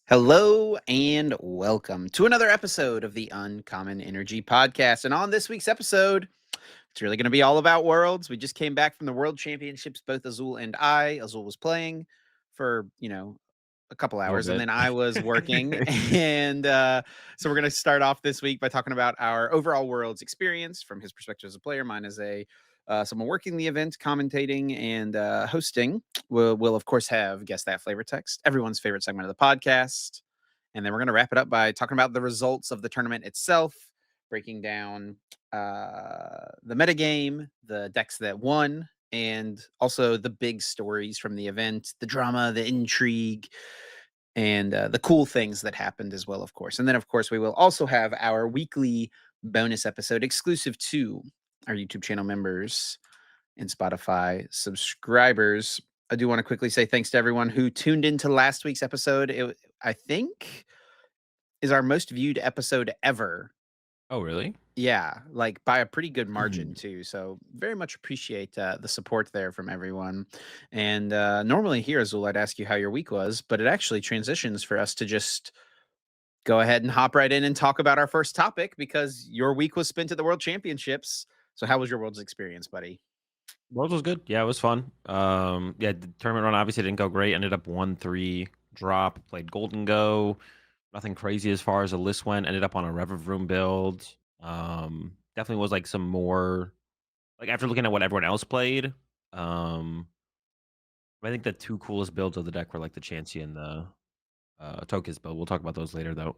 Hello and welcome to another episode of the Uncommon Energy Podcast. And on this week's episode, it's really going to be all about Worlds. We just came back from the World Championships, both Azul and I. Azul was playing for, a couple A little hours, and bit. then I was working. And so we're going to start off this week by talking about our overall Worlds experience from his perspective as a player. Mine as a someone working the event, commentating, and hosting. We'll of course have Guess That Flavor Text, everyone's favorite segment of the podcast. And then we're going to wrap it up by talking about the results of the tournament itself, breaking down the metagame, the decks that won, and also the big stories from the event, the drama, the intrigue, and the cool things that happened as well, of course. And then, of course, we will also have our weekly bonus episode exclusive to our YouTube channel members and Spotify subscribers. I do want to quickly say thanks to everyone who tuned into last week's episode. I think, is our most viewed episode ever. Oh, really? Yeah, like by a pretty good margin Mhm. too. So very much appreciate the support there from everyone. And normally here, Azul, I'd ask you how your week was, but it actually transitions for us to just go ahead and hop right in and talk about our first topic because your week was spent at the World Championships. So how was your World's experience, buddy? Worlds was good. Yeah, it was fun. Yeah, the tournament run obviously didn't go great. Ended up 1-3 drop. Played Golden Go. Nothing crazy as far as the list went. Ended up on a Rev of Room build. Definitely was like some more like after looking at what everyone else played. Um, I think the two coolest builds of the deck were like the Chansey and the Tokus build. We'll talk about those later though.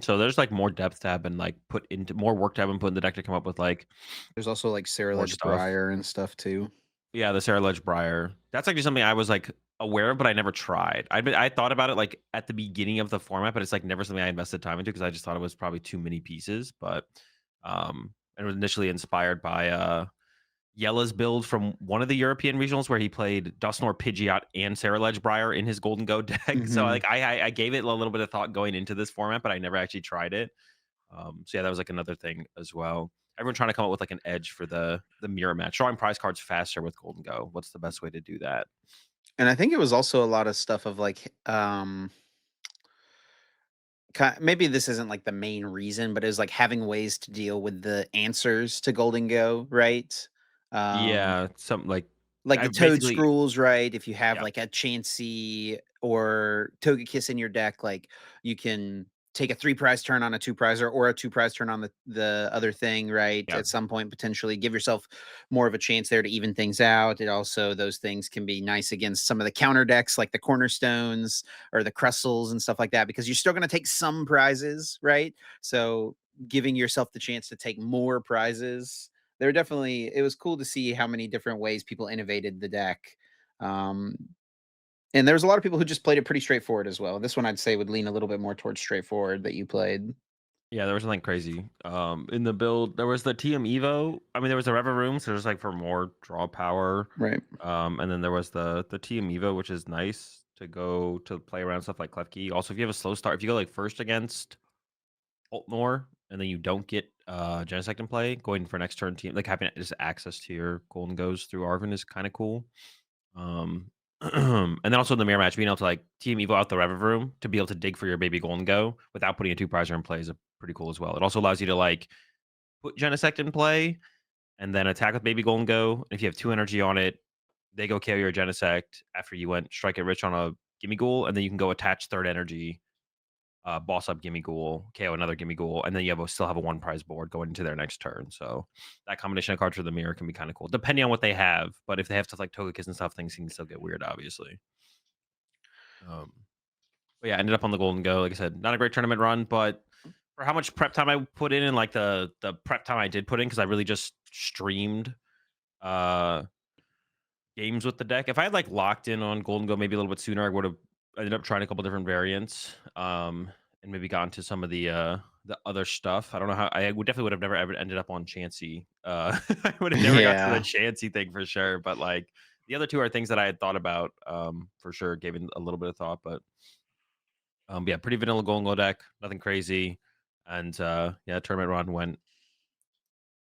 So there's like more depth to have been like put into more work to have been put in the deck to come up with like There's also like Sarah more Ledge stuff. Briar and stuff too. Yeah, the Sarah Ledge Briar. That's actually something I was, like, aware of, but I never tried. I thought about it, like, at the beginning of the format, but it's, like, never something I invested time into because I just thought it was probably too many pieces, but, it was initially inspired by, Yella's build from one of the European regionals where he played Dustnor, Pidgeot, and Sarah Ledge Briar in his Golden Go deck. So, Hmm. like, I gave it a little bit of thought going into this format, but I never actually tried it. So yeah, that was like another thing as well. Everyone trying to come up with like an edge for the mirror match, drawing prize cards faster with Golden Go. What's the best way to do that? And I think it was also a lot of stuff of like maybe this isn't like the main reason, but it was like having ways to deal with the answers to Golden Go, right? Um, Yeah, something like I the Toad basically Scrolls, right? If you have yeah, like a Chansey or Togekiss in your deck, like you can take a 3 prize turn on a 2 prizer or a 2 prize turn on the other thing, right? yeah, At some point, potentially give yourself more of a chance there to even things out. It also, those things can be nice against some of the counter decks like the Cornerstones or the Crustles and stuff like that, because you're still going to take some prizes, right? So giving yourself the chance to take more prizes, there definitely, it was cool to see how many different ways people innovated the deck. Um, and there was a lot of people who just played it pretty straightforward as well. This one I'd say would lean a little bit more towards straightforward that you played. yeah. There was something crazy. In the build, there was the TM Evo. I mean, there was the Rever Room, so there's like for more draw power. Right. And then there was the TM Evo, which is nice to go to play around stuff like Klefki. Also, if you have a slow start, if you go like first against Altnor, and then you don't get Genesect in play, going for next turn team, like having just access to your Golden Goes through Arvin is kind of cool. And then also in the mirror match, being able to like team Evo out the Rev Room to be able to dig for your baby Golden Go without putting a 2 prizer in play is pretty cool as well. It also allows you to like put Genesect in play and then attack with baby Golden Go. If you have 2 energy on it, they go KO your Genesect after you went strike it rich on a Gimme Ghoul, and then you can go attach third energy, boss up Gimme Ghoul, KO another Gimme Ghoul, and then you still have a 1 prize board going into their next turn. So that combination of cards for the mirror can be kind of cool, depending on what they have. But if they have stuff like Togekiss and stuff, things can still get weird, obviously. Um, but yeah, I ended up on the Golden Go. Like I said, not a great tournament run, but for how much prep time I put in and like the prep time I did put in, because I really just streamed uh games with the deck. If I had like locked in on Golden Go maybe a little bit sooner, I would have ended up trying a couple different variants. And maybe gotten to some of the other stuff. I don't know how I would definitely would have never ever ended up on Chansey. I would have never got to the Yeah. Chansey thing for sure. But like the other two are things that I had thought about for sure, gave it a little bit of thought. But yeah, pretty vanilla Golden Go deck, nothing crazy. And yeah, tournament run went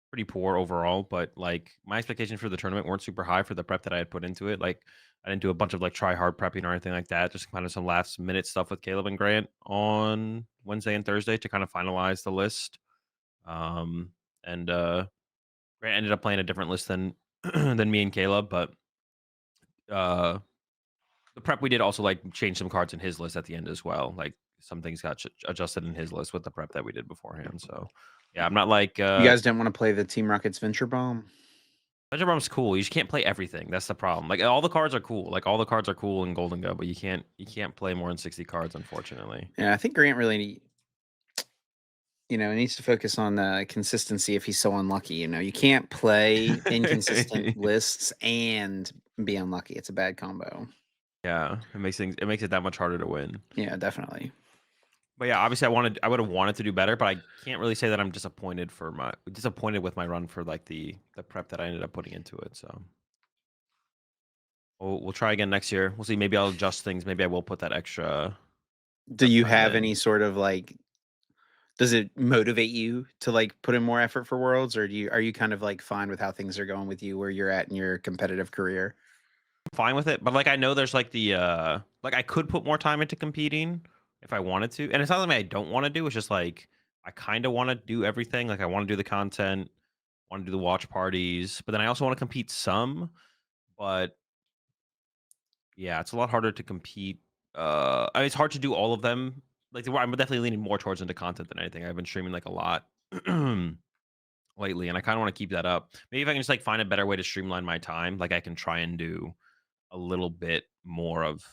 pretty poor overall, but, like, my expectations for the tournament weren't super high for the prep that I had put into it, like, I didn't do a bunch of, like, try hard prepping or anything like that, just kind of some last minute stuff with Caleb and Grant on Wednesday and Thursday to kind of finalize the list, um, and, Grant ended up playing a different list than than me and Caleb, but, uh, the prep we did also, like, change some cards in his list at the end as well, like, some things got adjusted in his list with the prep that we did beforehand, so, yeah, I'm not like, You guys didn't want to play the Team Rocket's Venture Bomb? Dungeon Bomb's cool. You just can't play everything. That's the problem. Like all the cards are cool. Like all the cards are cool in Golden Go, but you can't play more than 60 cards, unfortunately. Yeah, I think Grant really, needs to focus on consistency if he's so unlucky. You can't play inconsistent lists and be unlucky. It's a bad combo. Yeah, it makes it that much harder to win. Yeah, definitely. But yeah, obviously I would have wanted to do better, but I can't really say that I'm disappointed with my run for like the prep that I ended up putting into it. So we'll try again next year. We'll see. Maybe I'll adjust things. Maybe I will put that extra Do prep you time have in. any sort of like does it motivate you to like put in more effort for Worlds, or are you kind of like fine with how things are going with you where you're at in your competitive career? Fine with it, but, like, I know there's, like, like, I could put more time into competing if I wanted to, and it's not something I don't wanna do, it's just, like, I kinda wanna do everything, like, I wanna do the content, wanna do the watch parties, but then I also wanna compete some, but, yeah, it's a lot harder to compete, I mean, it's hard to do all of them, like, I'm definitely leaning more towards into content than anything, I've been streaming, like, a lot lately, and I kinda wanna keep that up. Maybe if I can just, like, find a better way to streamline my time, like, I can try and do a little bit more of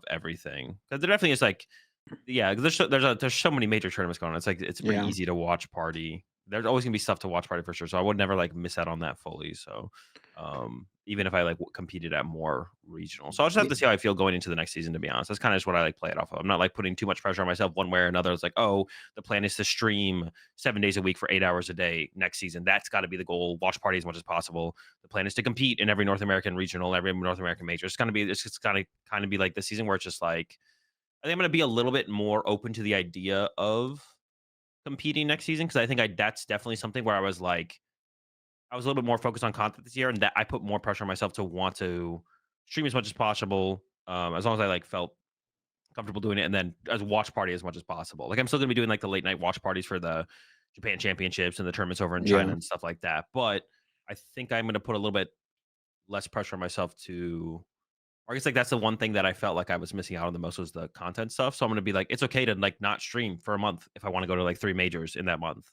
everything. Because there definitely is like, yeah, 'cause there's so many major tournaments going on. It's like it's pretty Yeah. easy to watch party. There's always gonna be stuff to watch party for sure. So I would never like miss out on that fully. So even if I like competed at more regional. So I'll just have Y- to see how I feel going into the next season, to be honest. That's kind of just what I like play it off of. I'm not like putting too much pressure on myself one way or another. It's like, oh, the plan is to stream 7 days a week for 8 hours a day next season. That's got to be the goal. Watch party as much as possible. The plan is to compete in every North American regional, every North American major. It's just gonna kind of be like the season where it's just like I think I'm gonna be a little bit more open to the idea of competing next season because I think that's definitely something where I was a little bit more focused on content this year, and that I put more pressure on myself to want to stream as much as possible, as long as I like felt comfortable doing it, and then as watch party as much as possible. Like I'm still gonna be doing like the late night watch parties for the Japan Championships and the tournaments over in China Yeah. and stuff like that. But I think I'm gonna put a little bit less pressure on myself to or I guess, like, that's the one thing that I felt like I was missing out on the most was the content stuff, so I'm gonna be like, it's okay to, like, not stream for a month if I wanna go to, like, 3 majors in that month.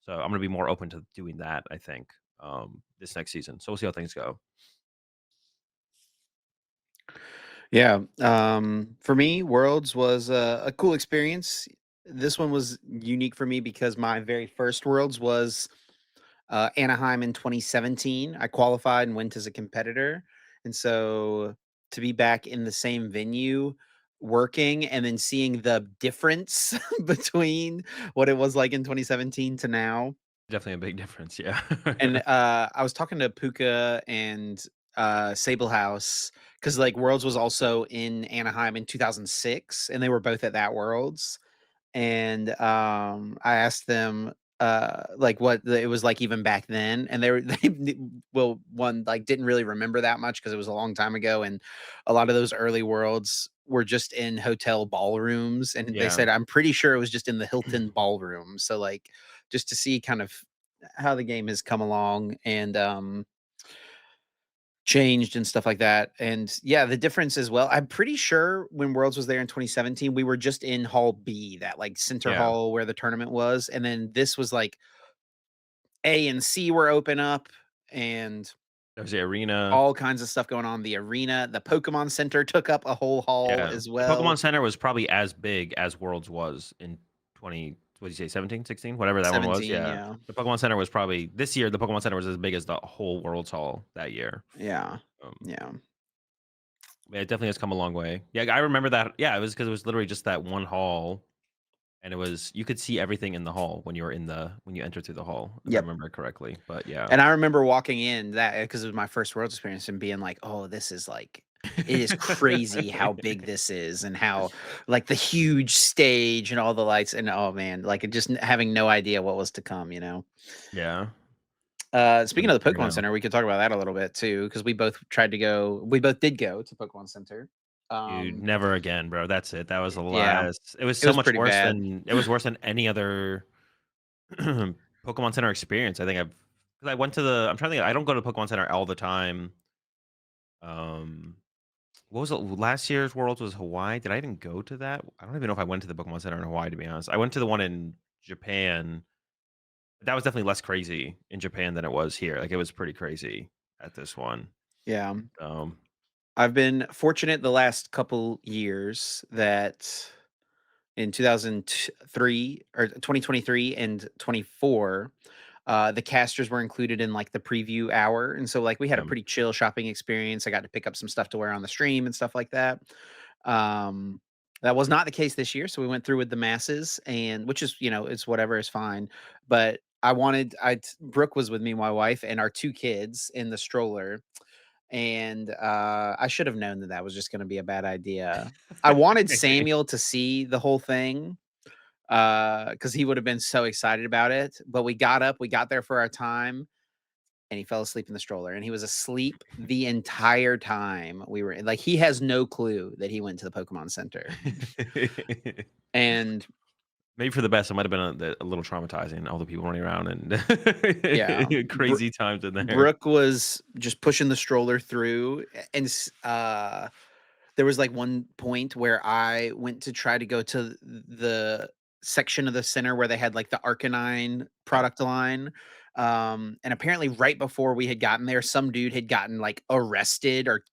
So, I'm gonna be more open to doing that, I think, this next season. So, we'll see how things go. Yeah. For me, Worlds was a cool experience. This one was unique for me because my very first Worlds was Anaheim in 2017. I qualified and went as a competitor. And so to be back in the same venue working and then seeing the difference between what it was like in 2017 to now. Definitely a big difference, yeah. And I was talking to Puka and Sable House because like Worlds was also in Anaheim in 2006 and they were both at that Worlds. And I asked them like what it was like even back then, and they were well, one like didn't really remember that much because it was a long time ago, and a lot of those early worlds were just in hotel ballrooms, and they Yeah. said I'm pretty sure it was just in the Hilton ballroom. So like just to see kind of how the game has come along and changed and stuff like that. And yeah, the difference as well. I'm pretty sure when Worlds was there in 2017, we were just in Hall B, that like center Yeah. hall where the tournament was. And then this was like A and C were open up and There's the arena. all kinds of stuff going on. The arena, the Pokemon Center took up a whole hall Yeah. as The Pokemon well. Center was probably as big as Worlds was in 20 what did you say, 17, 16, whatever that one was, 17, yeah. yeah. The Pokemon Center was probably this year, the Pokemon Center was as big as the whole Worlds Hall that year. Yeah. Um Yeah. Yeah, it definitely has come a long way. Yeah, I remember that. Yeah, it was because it was literally just that one hall, and it was you could see everything in the hall when you entered through the hall, if I Yep. remember correctly. But yeah. And I remember walking in that because it was my first Worlds experience and being like, "Oh, this is like it is crazy how big this is and how like the huge stage and all the lights and oh man, like it just having no idea what was to come, you know." Yeah. Speaking Let of the me Pokemon know. Center, we could talk about that a little bit too, because we both did go to Pokemon Center. Dude, Um, never again, bro. That's it. That was the yeah, last. It was it so was much pretty worse bad. than it was worse than any other Pokemon Center experience. I think I've because I went to the. I'm trying to think. I don't go to Pokemon Center all the time. Um, what was it? Last year's Worlds was Hawaii. Did I even go to that? I don't even know if I went to the Pokemon Center in Hawaii. To be honest, I went to the one in Japan. That was definitely less crazy in Japan than it was here. Like it was pretty crazy at this one. Yeah, Um, I've been fortunate the last couple years that in 2003 or 2023 and 24, the casters were included in like the preview hour. And so like we had a yeah. pretty chill shopping experience. I got to pick up some stuff to wear on the stream and stuff like that. Um, that was not the case this year. So we went through with the masses and which is, it's whatever is fine. But Brooke was with me, my wife, and our two kids in the stroller. And I should have known that that was just going to be a bad idea. I wanted Samuel to see the whole thing because he would have been so excited about it. But we got there for our time, and he fell asleep in the stroller, and he was asleep the entire time we were like, he has no clue that he went to the Pokemon Center. And Maybe for the best, it might have been a little traumatizing, all the people running around yeah, and crazy times in there. Brooke was just pushing the stroller through, and there was like one point where I went to try to go to the section of the center where they had like the Arcanine Yeah. product line. And apparently right before we had gotten there, some dude had gotten like arrested or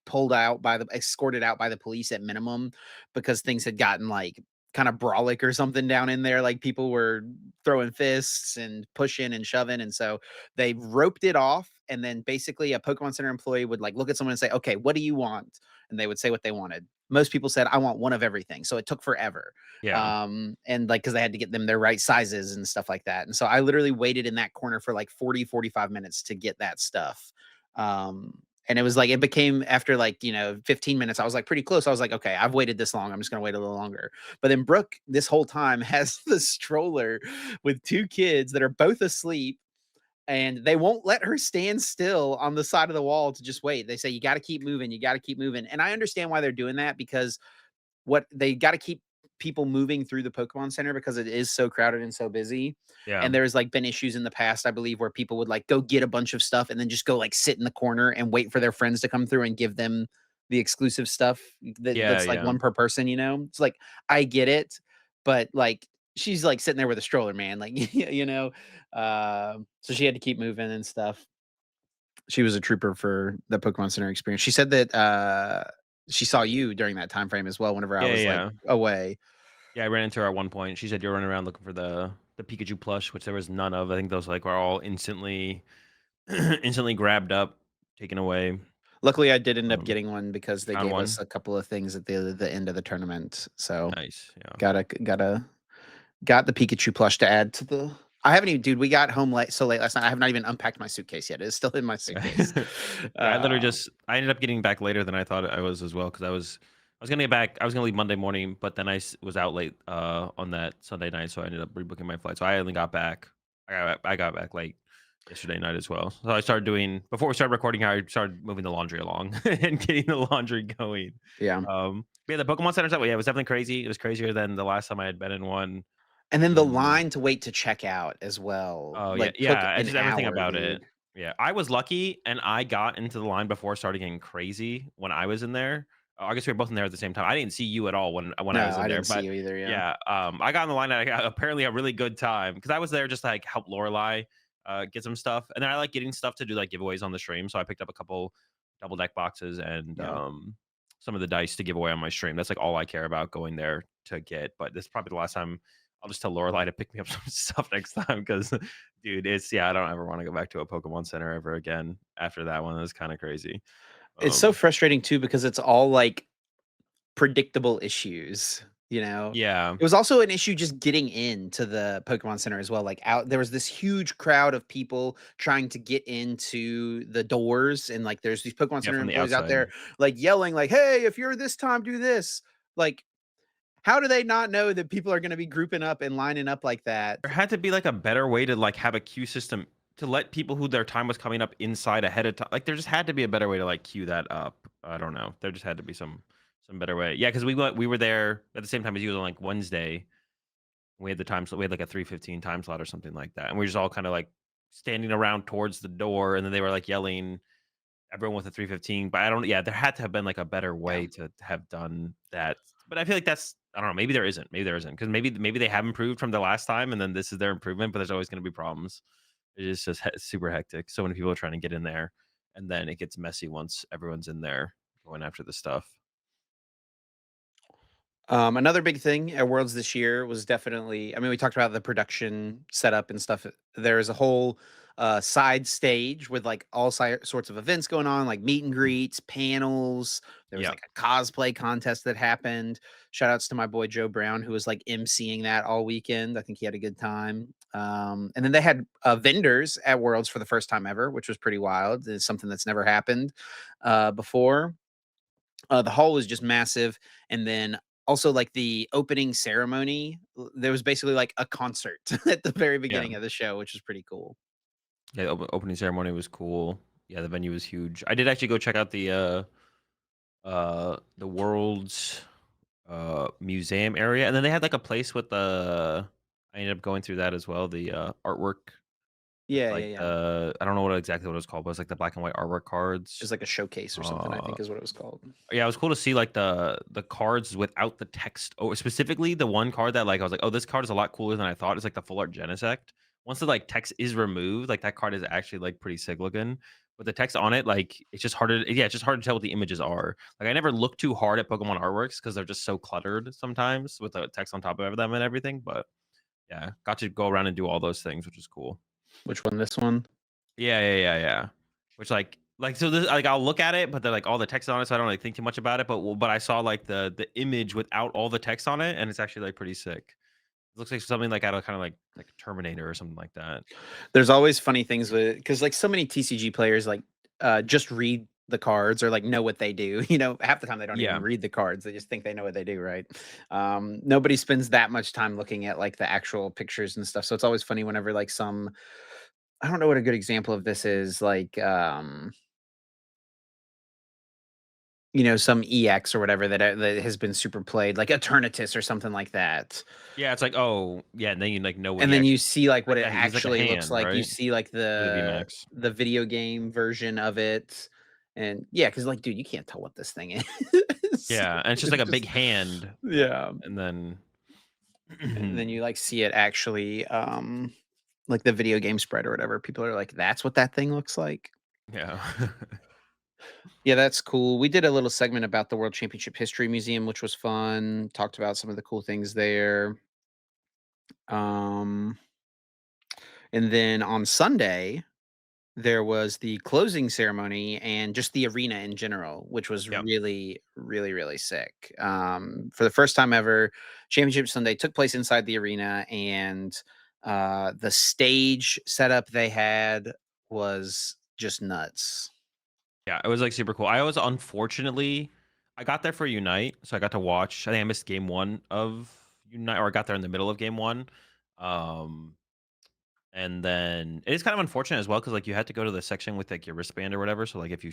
escorted out by the police at minimum because things had gotten like kind of brawlic or something down in there. Like people were throwing fists and pushing and shoving. And so they roped it off. And then basically a Pokemon Center employee would like look at someone and say, okay, what do you want? And they would say what they wanted. Most people said, I want one of everything. So it took forever. Yeah. And like, cause they had to get them their right sizes and stuff like that. And so I literally waited in that corner for like 45 minutes to get that stuff. And it was like, it became after like, 15 minutes, I was like pretty close. I was like, okay, I've waited this long. I'm just going to wait a little longer. But then Brooke, this whole time, has the stroller with two kids that are both asleep and they won't let her stand still on the side of the wall to just wait. They say, you got to keep moving. You got to keep moving. And I understand why they're doing that because what they got to keep people moving through the Pokemon Center because it is so crowded and so busy. Yeah. And there's like been issues in the past, I believe, where people would like go get a bunch of stuff and then just go like sit in the corner and wait for their friends to come through and give them the exclusive stuff Yeah, that's like yeah. one per person. It's like, I get it, but like she's like sitting there with a stroller, man. Like, so she had to keep moving and stuff. She was a trooper for the Pokemon Center experience. She said that she saw you during that time frame as well whenever I Yeah, was like yeah. away. Yeah, I ran into her at one point. She said you're running around looking for the Pikachu plush, which there was none of. I think those, like, were all instantly instantly grabbed up, taken away. Luckily, I did end up Um, getting one because you they found gave us one? a couple of things at the end of the tournament. So Nice, yeah. got the Pikachu plush to add to the. I haven't even, dude. We got home so late last night. I have not even unpacked my suitcase yet. It's still in my suitcase. Yeah, I literally Uh, just I ended up getting back later than I thought I was as well because I was gonna get back. I was gonna leave Monday morning, but then was out late on that Sunday night, so I ended up rebooking my flight. So I only got back. I got back late yesterday night as well. So I started doing before we started recording. I started moving the laundry along and getting the laundry going. yeah. But yeah, the Pokemon Center stuff. Yeah, it was definitely crazy. It was crazier than the last time I had been in one. And then the Um, line to wait to check out as well, Oh, yeah, like took yeah, it's an just everything hour, about it. dude. Yeah, I was lucky, and I got into the line before it started getting crazy when I was in there. I guess we were both in there at the same time. I didn't see you at all when I No, was in I there, didn't see but you either. Yeah. yeah, I got in the line and I got apparently a really good time because I was there just to, like, help Lorelai, get some stuff, and then I like getting stuff to do, like, giveaways on the stream, so I picked up a couple double deck boxes and, Yeah. some of the dice to give away on my stream. That's, like, all I care about going there to get, but this is probably the last time I'll just tell Lorelai to pick me up some stuff next time because, dude, it's yeah, I don't ever wanna go back to a Pokemon Center ever again after that one. It was kinda crazy. It's so Um, frustrating too because it's all like predictable issues. yeah, It was also an issue just getting into the Pokemon Center as well, like, out there was this huge crowd of people trying to get into the doors, and, like, there's these Pokemon yeah, Center from the employees out outside. there, like, yelling, like, "Hey, if you're this time, do this." Like, how do they not know that people are gonna be grouping up and lining up like that? There had to be, like, a better way to, like, have a queue system to let people who their time was coming up inside ahead of time. Like, there just had to be a better way to, like, queue that up. I don't know. There just had to be some better way. Yeah, because we were there at the same time as you on, like, Wednesday. We had the time slot we had, like, a 3:15 time slot or something like that, and we were just all kinda, like, standing around towards the door, and then they were, like, yelling, everyone with a 3:15, but I don't yeah, there had to have been, like, a better Yeah. way to have done that, but I feel like that's I don't know, maybe there isn't, because maybe they have improved from the last time, and then this is their improvement, but there's always gonna be problems. It is just super hectic. So many people are trying to get in there, and then it gets messy once everyone's in there going after the stuff. Another big thing at Worlds this year was definitely, I mean, we talked about the production setup and stuff. There's a whole side stage with like all sorts of events going on, like meet and Mm. greets, panels. There was Yeah. like a cosplay contest that happened. Shout outs to my boy Joe Brown, who was like emceeing that all weekend. I think he had a good time. And then they had vendors at Worlds for the first time ever, which was pretty wild. It's something that's never happened before. The hall was just massive, and then also, like, the opening ceremony, there was basically, like, a concert at the very Yeah. beginning of the show, which was pretty cool. Yeah, opening ceremony was cool. Yeah, the venue was huge. I did actually go check out the world's, museum area, and then they had, like, a place with the I ended up going through that as well, the, artwork with, Yeah, yeah, like, yeah. the I don't know exactly what it was called, but it's like the black and white artwork It was cards. like a showcase or something, I Uh, think is what it was called. yeah, it was cool to see, like, the cards without the text. Oh, specifically, the one card that, like, I was like, "Oh, this card is a lot cooler than I thought." It's, like, the full art Genesect. Once the, like, text is removed, like, that card is actually, like, pretty sick looking. But the text on it, like, it's just harder yeah, it's just hard to tell what the images are. Like, I never look too hard at Pokemon artworks because 'cause they're just so cluttered sometimes with the text on top of them and everything, but, yeah, got to go around and do all those things, which is cool. Which one? This one? Yeah. Which, so this like, I'll look at it, but they're, like, all the text on it, so I don't really think too much about it, but I saw, like, the image without all the text on it, and it's actually, like, pretty sick. It looks like something, like, out of kinda like Terminator or something like that. There's always funny things with, because like, so many TCG players, like, just read the cards or, like, know what they do, half the time they don't even Yeah. read the cards, they just think they know what they do, right? Nobody spends that much time looking at, like, the actual pictures and stuff, so it's always funny whenever, like, some I don't know what a good example of this is, like, some EX or whatever that has been super played, like Eternatus or something like that. Yeah, it's like, "Oh" yeah, and then you, like, know what And he then you actually see, like, what like, it that he's like a actually looks hand, like. You right? see, like, For the the VMAX. the video game version of it. And yeah, because like, dude, you can't tell what this thing is. Yeah, and it's just like It's a just big hand, yeah. and then And then you, like, see it actually, like, the video game spread or whatever. People are like, "That's what that thing looks like?" Yeah. Yeah, that's cool. We did a little segment about the World Championship History Museum, which was fun. Talked about some of the cool things there. Um, and then on Sunday, there was the closing ceremony and just the arena in general, which was Yep. really, really, really sick. For the first time ever, Championship Sunday took place inside the arena, and the stage setup they had was just nuts. Yeah, it was, like, super cool. I got there for Unite, so I got to watch I think I missed game 1 of Unite, or I got there in the middle of game 1. Um, and then it is kind of unfortunate as well because, like, you had to go to the section with, like, your wristband or whatever, so, like, if you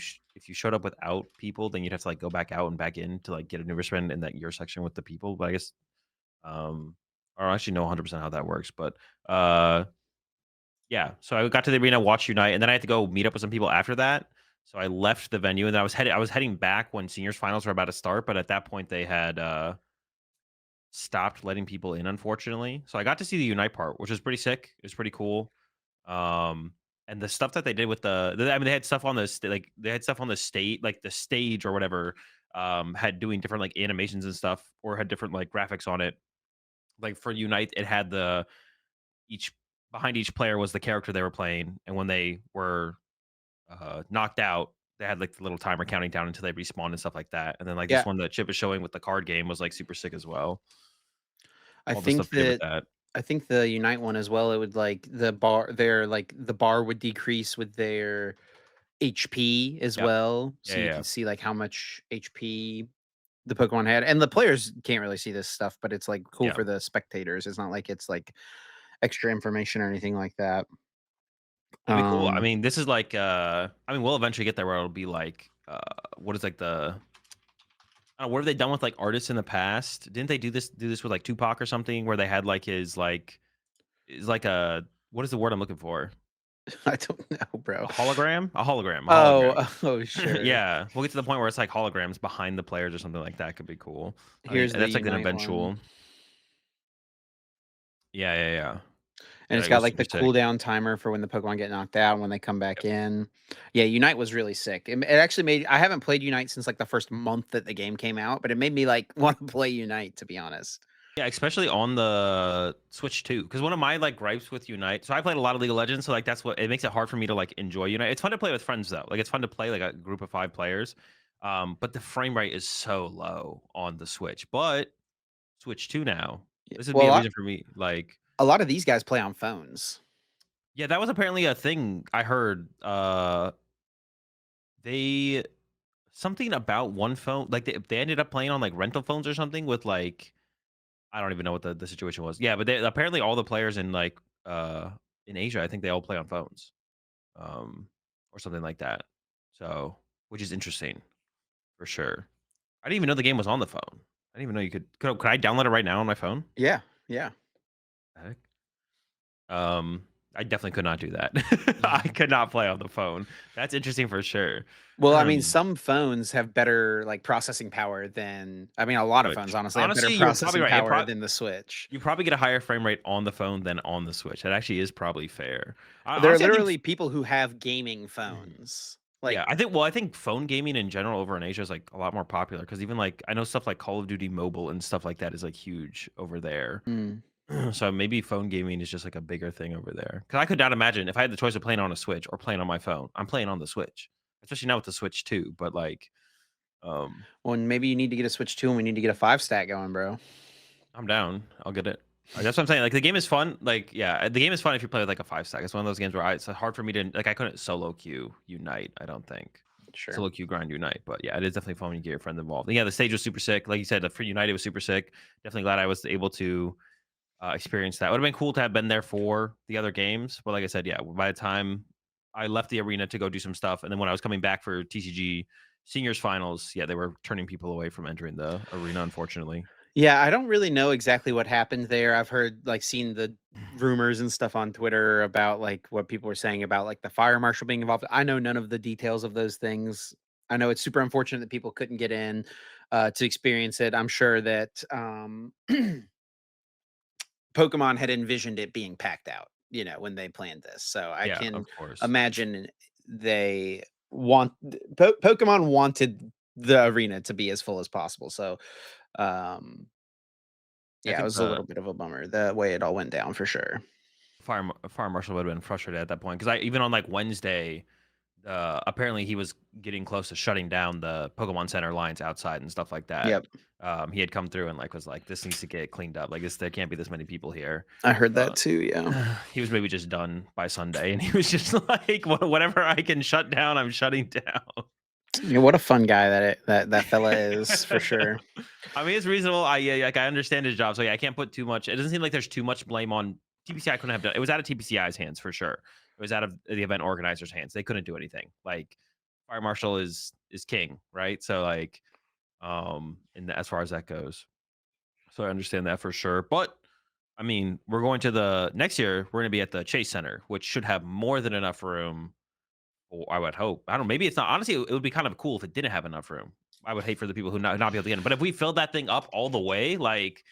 showed up without people, then you'd have to, like, go back out and back in to, like, get a new wristband in that your section with the people, but I guess, um I don't actually know 100% how that works, but, uh yeah, so I got to the arena, watched Unite, and then I had to go meet up with some people after that. So I left the venue, and then I was heading back when seniors finals were about to start, but at that point they had stopped letting people in, unfortunately. So I got to see the Unite part, which was pretty sick. It was pretty cool. Um, and the stuff that they did with I mean, they had stuff on like they had stuff on the state, like the stage or whatever. Had doing different like animations and stuff, or had different like graphics on it. Like for Unite, it had the each behind each player was the character they were playing, and when they were knocked out, they had like the little timer counting down until they respawned and stuff like that. And then like this Yeah, one that Chip is showing with the card game was like super sick as well. I All the stuff think they did with that that. I think the Unite one as well. It would like the bar would decrease with their HP as Yep. well, Yeah, so you yeah, can see like how much HP the Pokemon had, and the players can't really see this stuff, but it's like cool yeah. for the spectators. It's not like it's like extra information or anything like that. That'd be cool. I Um, mean, this is like, I mean, we'll eventually get there where it'll be like, what is like I don't know, what have they done with like artists in the past? Didn't they do this with like Tupac or something where they had like is like a what is the word I'm looking for? I don't know, bro. A hologram? A Oh, hologram. oh, sure. Yeah, we'll get to the point where it's like holograms behind the players or something like that could be cool. I mean, Here's the that's like an Unite one. eventual. Yeah, yeah, yeah. And Yeah, it's that got, goes like, super the sick. cooldown timer for when the Pokemon get knocked out and when they come back Yep. in. Yeah, Unite was really sick. It actually made I haven't played Unite since, like, the first month that the game came out, but it made me, like, wanna play Unite, to be honest. Yeah, especially on the Switch too. Because one of my like gripes with Unite, so I played a lot of League of Legends, so like that's what it makes it hard for me to like enjoy Unite. It's fun to play with friends though. Like it's fun to play like a group of 5 players. But the frame rate is so low on the Switch. But Switch 2 now. Yeah, This would well, be a reason for me. Like, a lot of these guys play on phones. yeah, that was apparently a thing I heard. They something about one phone, like they ended up playing on like rental phones or something with like I don't even know what the situation was. Yeah, but they apparently all the players in Asia, I think they all play on phones, or something like that. So, which is interesting for sure. I didn't even know the game was on the phone. I didn't even know you could I download it right now on my phone? Yeah, yeah. The heck? I definitely could not do that. I could not play on the phone. That's interesting for sure. Well, I mean, Um, some phones have better, like, processing power than I mean, a lot of phones, Switch. honestly, have better Honestly, you're probably processing right. power than the Switch. You probably get a higher frame rate on the phone than on the Switch. That actually is probably fair. There are Honestly, I think literally people who have gaming phones. yeah, Like I think phone gaming in general over in Asia is, like, a lot more popular because even, like, I know stuff like Call of Duty Mobile and stuff like that is, like, huge over there. mm. So maybe phone gaming is just, like, a bigger thing over there. Because I could not imagine if I had the choice of playing on a Switch or playing on my phone, I'm playing on the Switch, especially now with the Switch too, but, like, um, Well, and maybe you need to get a Switch 2 and we need to get a 5 stack going, bro. I'm down. I'll get it. That's what I'm saying, like, the game is fun, like, yeah, the game is fun if you play with, like, a 5 stack. It's one of those games where it's hard for me to like, I couldn't solo queue Unite, I don't think. Sure. Solo queue grind Unite, but yeah, it is definitely fun when you get your friends involved. And yeah, the stage was super sick. Like you said, for United was super sick. Definitely glad I was able to experience that. Would have been cool to have been there for the other games, but like I said, yeah, by the time I left the arena to go do some stuff, and then when I was coming back for TCG seniors finals, yeah, they were turning people away from entering the arena, unfortunately. Yeah, I don't really know exactly what happened there. I've heard like seen the rumors and stuff on Twitter about like what people were saying about like the fire marshal being involved. I know none of the details of those things. I know it's super unfortunate that people couldn't get in to experience it. I'm sure that Pokemon had envisioned it being packed out, when they planned this. So I Yeah, can of course. imagine they Pokemon wanted the arena to be as full as possible. So um I yeah, it think was a the little bit of a bummer the way it all went down for sure. fire marshal would have been frustrated at that point because I even on like Wednesday, apparently he was getting close to shutting down the Pokemon Center lines outside and stuff like that. Yep. He had come through and like was like, "This needs to get cleaned up. Like this, there can't be this many people here." I heard Uh, that too, yeah. he was maybe just done by Sunday, and he was just like, Whatever I can shut down, I'm shutting down." Yeah, what a fun guy that fella is for sure. I mean, it's reasonable. Yeah, like I understand his job, so yeah, I can't put too much. It doesn't seem like there's too much blame on TPCI. Couldn't have done. It was out of TPCI's hands for sure. It was out of the event organizers' hands. They couldn't do anything. Like fire marshal is king, right? So like, and as far as that goes, so I understand that for sure. But I mean, we're going to the next year. We're going to be at the Chase Center, which should have more than enough room. Or I would hope. I don't know. Maybe it's not. Honestly, it would be kind of cool if it didn't have enough room. I would hate for the people who not be able to get in. But if we filled that thing up all the way, like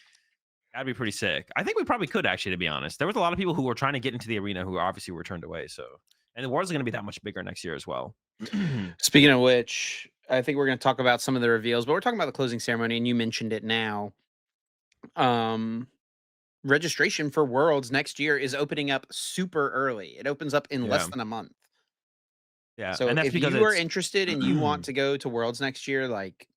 that'd be pretty sick. I think we probably could actually, to be honest. There was a lot of people who were trying to get into the arena who obviously were turned away. So, and the world's going to be that much bigger next year as well. Speaking of which, I think we're gonna talk about some of the reveals, but we're talking about the closing ceremony, and you mentioned it now. Um, Registration for Worlds next year is opening up super early. It opens up in less Yeah, than a month. yeah, So and that's if because you are it's interested and you want to go to Worlds next year, like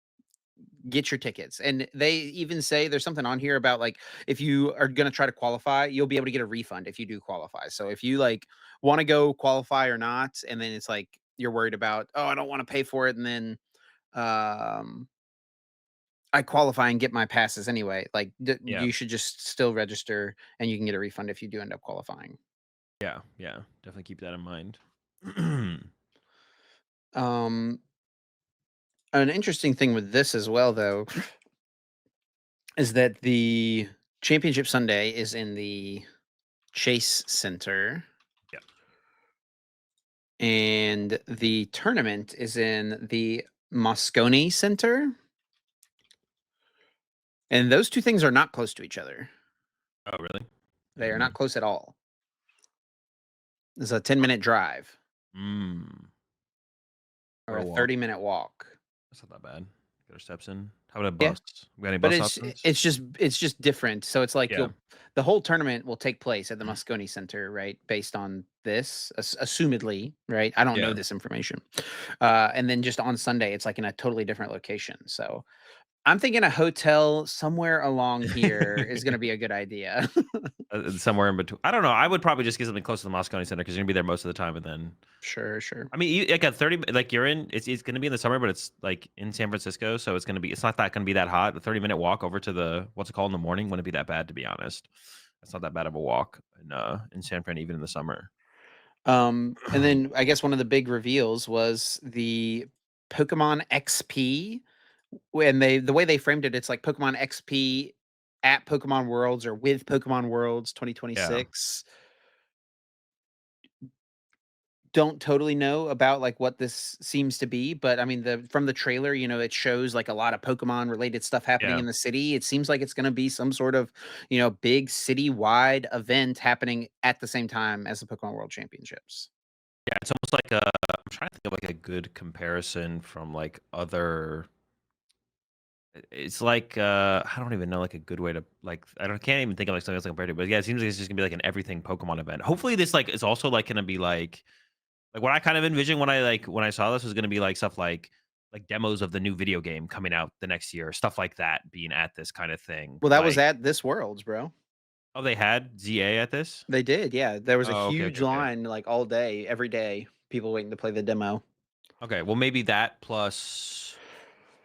get your tickets. And they even say there's something on here about like if you are going to try to qualify, you'll be able to get a refund if you do qualify. So if you like want to go qualify or not, and then it's like you're worried about, oh, I don't want to pay for it, and then um I qualify and get my passes anyway. Like yeah. you should just still register, and you can get a refund if you do end up qualifying. Yeah, yeah, definitely keep that in mind. Um, an interesting thing with this as well, though, is that the championship Sunday is in the Chase Center, Yeah. and the tournament is in the Moscone Center. And those two things are not close to each other. Oh, really? I They are didn't not know. close at all. It's a 10-minute drive Mm, or for a a walk. 30-minute walk. That's not that bad. Get our steps in. How about a Yeah. bus? We got any But bus it's options? it's just it's just different. So it's like Yeah. the whole tournament will take place at the Moscone Center, right? Based on this, assumedly, right? I don't know Yeah. this information. And then just on Sunday, it's like in a totally different location. So I'm thinking a hotel somewhere along here is going to be a good idea. Somewhere in between. I don't know. I would probably just get something close to the Moscone Center because you're gonna be there most of the time, and then Sure, sure. I mean, like a 30, like you're in. It's gonna be in the summer, but it's like in San Francisco, so it's gonna be. It's not that gonna be that hot. The 30-minute walk over to the what's it called in the morning wouldn't be that bad, to be honest. It's not that bad of a walk in San Fran, even in the summer. And then I guess one of the big reveals was the Pokemon XP. When the way they framed it, it's like Pokemon XP at Pokemon Worlds or with Pokemon Worlds Yeah. 2026. Don't totally know about like what this seems to be, but I mean the from the trailer, it shows like a lot of Pokemon related stuff happening Yeah. in the city. It seems like it's going to be some sort of, big citywide event happening at the same time as the Pokemon World Championships. Yeah, it's almost like a I'm trying to think of, like, a good comparison from, like, other it's like, I don't even know, like, a good way to, like I don't can't even think of, like, something else to compare to, but, yeah, it seems like it's just gonna be, like, an everything Pokemon event. Hopefully, this, like, is also, like, gonna be, like, what I kind of envisioned when I saw this was gonna be, like, stuff like demos of the new video game coming out the next year, stuff like that being at this kinda thing, Well, that was like at this Worlds, bro. oh, they had ZA at this? They did, yeah. There was a Oh, okay, okay, huge okay. line like all day, every day, people waiting to play the demo. Okay, well, maybe that plus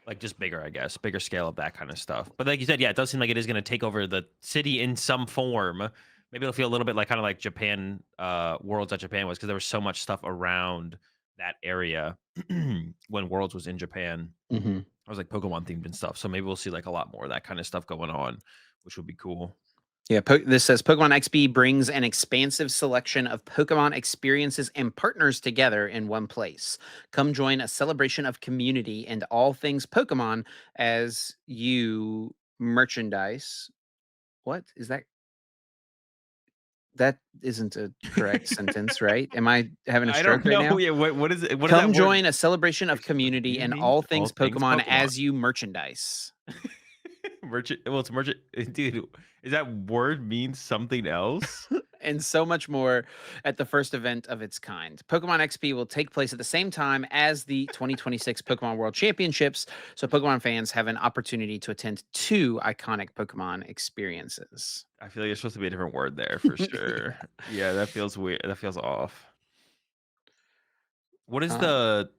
like, just bigger, I guess, bigger scale of that kinda stuff. But like you said, yeah, it does seem like it is gonna take over the city in some form. Maybe it'll feel a little bit like kinda like Japan, Worlds at Japan was because there was so much stuff around that area when Worlds was in Japan. Mhm. It was, like, Pokemon themed and stuff, so maybe we'll see, like, a lot more of that kinda stuff going on, which would be cool. Yeah, this says Pokemon XP brings an expansive selection of Pokemon experiences and partners together in one place. Come join a celebration of community and all things Pokemon as you merchandise. What is that? That isn't a correct sentence, right? Am I having a I stroke don't right know, now? yeah, what is it what does that Come word join a celebration of community and community, all all things things Pokemon Pokemon. as you merchandise. Merchant well, it's merchant dude, is that word mean something else? And so much more at the first event of its kind. Pokemon XP will take place at the same time as the 2026 Pokemon World Championships, so Pokemon fans have an opportunity to attend two iconic Pokemon experiences. I feel like there's supposed to be a different word there for sure. Yeah, that feels weird. That feels off. What is Um, the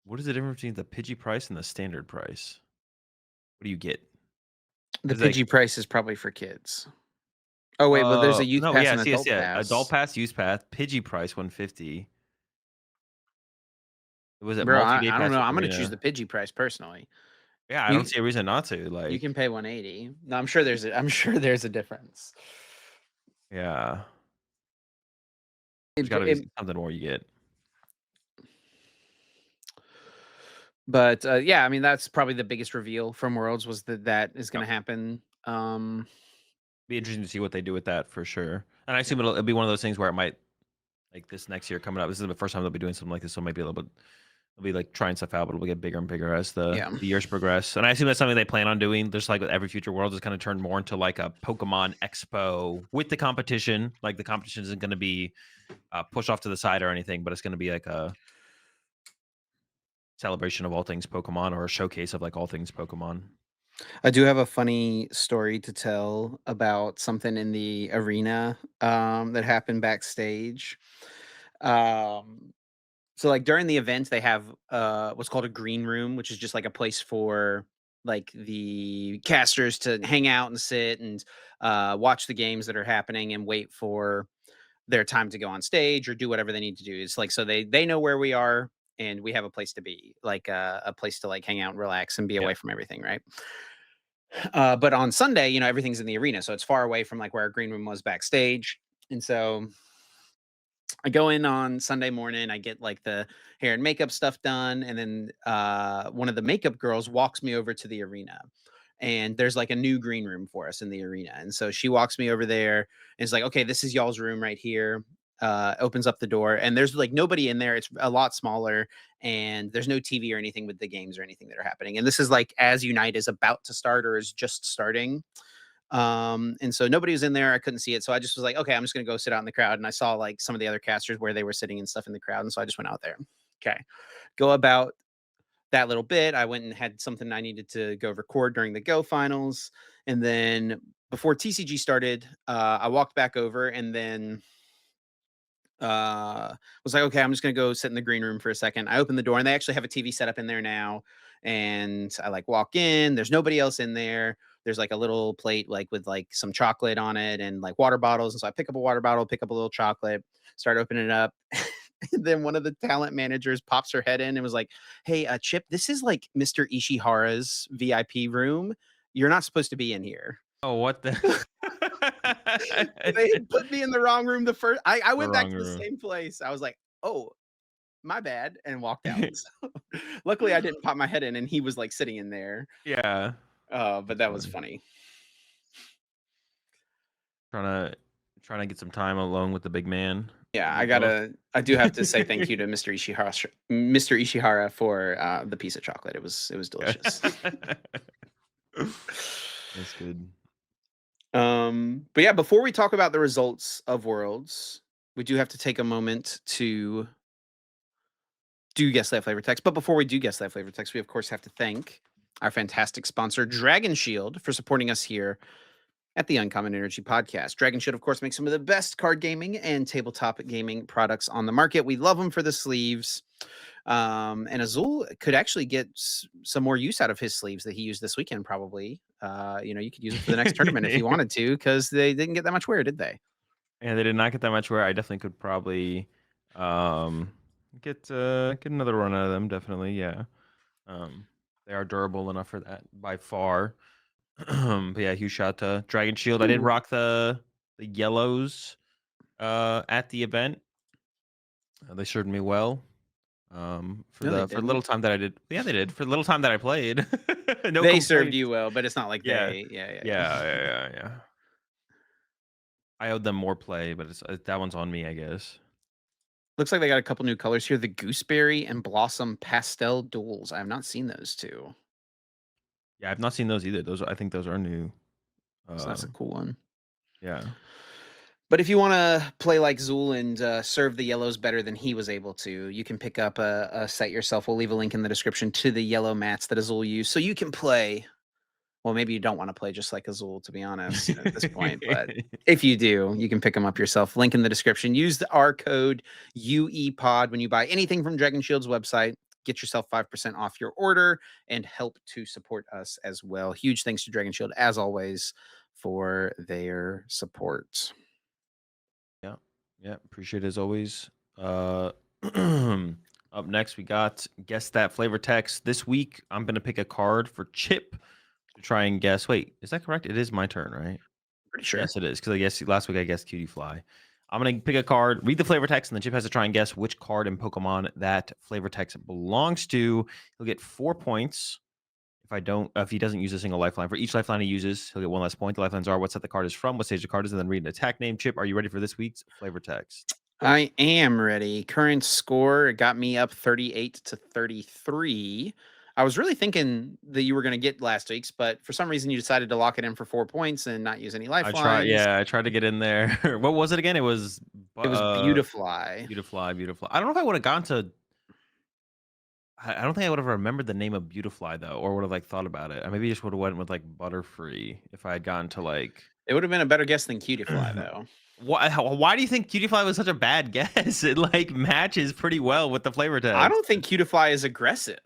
what is the difference between the Pidgey price and the standard price? What do you get? the It's like, Pidgey price is probably for kids. Oh wait, well there's a youth no, pass and yes, yes, adult yeah. Adult pass. pass, use pass, Pidgey price 150. Was it Bro, multi-day I don't pass know. with I'm gonna choose the arena? Pidgey price personally. Yeah, I don't You see a reason not to. you can Like, pay 180. No, I'm sure there's a difference. yeah, there's It, got to be it, something more you get. but yeah, I mean that's probably the biggest reveal from Worlds was that is Yeah. going to happen. Be interesting to see what they do with that for sure. And I assume it'll be one of those things where it might like this next year coming up. This is the first time they'll be doing something like this, so it might be a little bit. They'll be like trying stuff out, but it'll get bigger and bigger as Yeah. the years progress. And I assume that's something they plan on doing. Just like with every future world, is kind of turned more into like a Pokemon Expo with the competition. Like the competition isn't going to be pushed off to the side or anything, but it's going to be like a celebration of all things Pokemon or a showcase of like all things Pokemon. I do have a funny story to tell about something in the arena that happened backstage. Um, so like during the event, they have what's called a green room, which is just like a place for like the casters to hang out and sit and watch the games that are happening and wait for their time to go on stage or do whatever they need to do. It's like so they know where we are and we have a place to be, like a place to like hang out and relax and be Yeah. away from everything, right? But on Sunday, everything's in the arena, so it's far away from like where our green room was backstage. And so I go in on Sunday morning, I get like the hair and makeup stuff done, and then one of the makeup girls walks me over to the arena. And there's like a new green room for us in the arena. And so she walks me over there and is like, okay, this is y'all's room right here. Opens up the door, and there's like nobody in there. It's a lot smaller, and there's no TV or anything with the games or anything that are happening. And this is like as Unite is about to start or is just starting. And so nobody was in there. I couldn't see it. So I just was like, okay, I'm just gonna go sit out in the crowd. And I saw like some of the other casters where they were sitting and stuff in the crowd. And so I just went out there. Okay. Go about that little bit. I went and had something I needed to go record during the Go finals. And then before TCG started, I walked back over and then was like, okay, I'm just gonna go sit in the green room for a second. I opened the door and they actually have a TV set up in there now. And I like walk in, there's nobody else in there. There's like a little plate like with like some chocolate on it and like water bottles. And so I pick up a water bottle, pick up a little chocolate, start opening it up. And then one of the talent managers pops her head in and was like, hey, Chip, this is like Mr. Ishihara's VIP room. You're not supposed to be in here. Oh, what the? They had put me in the wrong room the first I The went back wrong to the room. same place. I was like, "Oh, my bad," and walked out. So, luckily, I didn't pop my head in, and he was, like, sitting in there. Yeah. But That's that was funny. funny. Trying to trying to get some time alone with the big man. Yeah, Getting jealous. I do have to say thank you to Mr. Ishihara for, the piece of chocolate. It was delicious. That's good. But yeah, before we talk about the results of Worlds, we do have to take a moment to do guess that flavor text. But before we do guess that flavor text, we of course have to thank our fantastic sponsor, Dragon Shield, for supporting us here at the Uncommon Energy Podcast. Dragon Shield, of course, makes some of the best card gaming and tabletop gaming products on the market. We love them for the sleeves. And Azul could actually get some more use out of his sleeves that he used this weekend, probably. You could use it for the next tournament if you wanted to, because they didn't get that much wear, did they? Yeah, they did not get that much wear. I definitely could probably um get another run out of them, definitely, yeah. They are durable enough for that by far. But yeah, huge shout to Dragon Shield. I did Ooh, rock the yellows at the event. They served me well. For no, they the little didn't. time that I did. Yeah, they did. For the little time that I played. No They served complaints. you well, but it's not like Yeah. they. Yeah, yeah, Yeah, yeah. yeah, yeah, yeah. I owed them more play, but it's that one's on me, I guess. Looks like they got a couple new colors here: the gooseberry and blossom pastel duels. I have not seen those two, Yeah, I've not seen those either. I think those are new. so Uh, that's a cool one. yeah. But if you want to play like Zool and serve the yellows better than he was able to, you can pick up a set yourself. We'll leave a link in the description to the yellow mats that Azul used, so you can play. Well, maybe you don't want to play just like Azul, to be honest, at this point. But if you do, you can pick them up yourself. Link in the description. Use our code UEPOD when you buy anything from Dragon Shield's website. Get yourself 5% off your order and help to support us as well. Huge thanks to Dragon Shield, as always, for their support. Yeah. Yeah, appreciate it as always. Up next, we got guess that flavor text. This week, I'm gonna pick a card for Chip to try and guess. Wait, is that correct? It is my turn, right? Pretty sure. Yes, it is. Because I guess last week I guessed Cutie Fly. I'm gonna pick a card, read the flavor text, and then Chip has to try and guess which card in Pokemon that flavor text belongs to. He'll get 4 points. If he doesn't use a single lifeline. For each lifeline he uses, he'll get 1 less point. The lifelines are what set the card is from, what stage the card is, and then read an attack name. Chip, are you ready for this week's flavor text? I am ready. Current score got me up 38 to 33. I was really thinking that you were going to get last week's, but for some reason you decided to lock it in for 4 points and not use any lifelines. I tried to get in there. What was it again? It was It was Beautifly. Beautifly, Beautiful. I don't know if I would have gone to I don't think I would have remembered the name of Beautifly though, or would have like thought about it. I maybe just would have went with like Butterfree if I had gone to like It would have been a better guess than Cutifly, though. why do you think Cutifly was such a bad guess? It like matches pretty well with the flavor I text. don't think Cutifly is aggressive.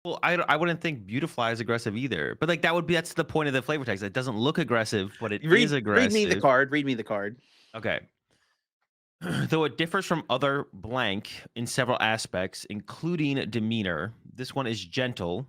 Well, I wouldn't think Beautifly is aggressive either, but like that's the point of the flavor text. It doesn't look aggressive, but it is Read me the aggressive. card. Read me the card. Okay. Though it differs from other blank in several aspects, including demeanor, this one is gentle.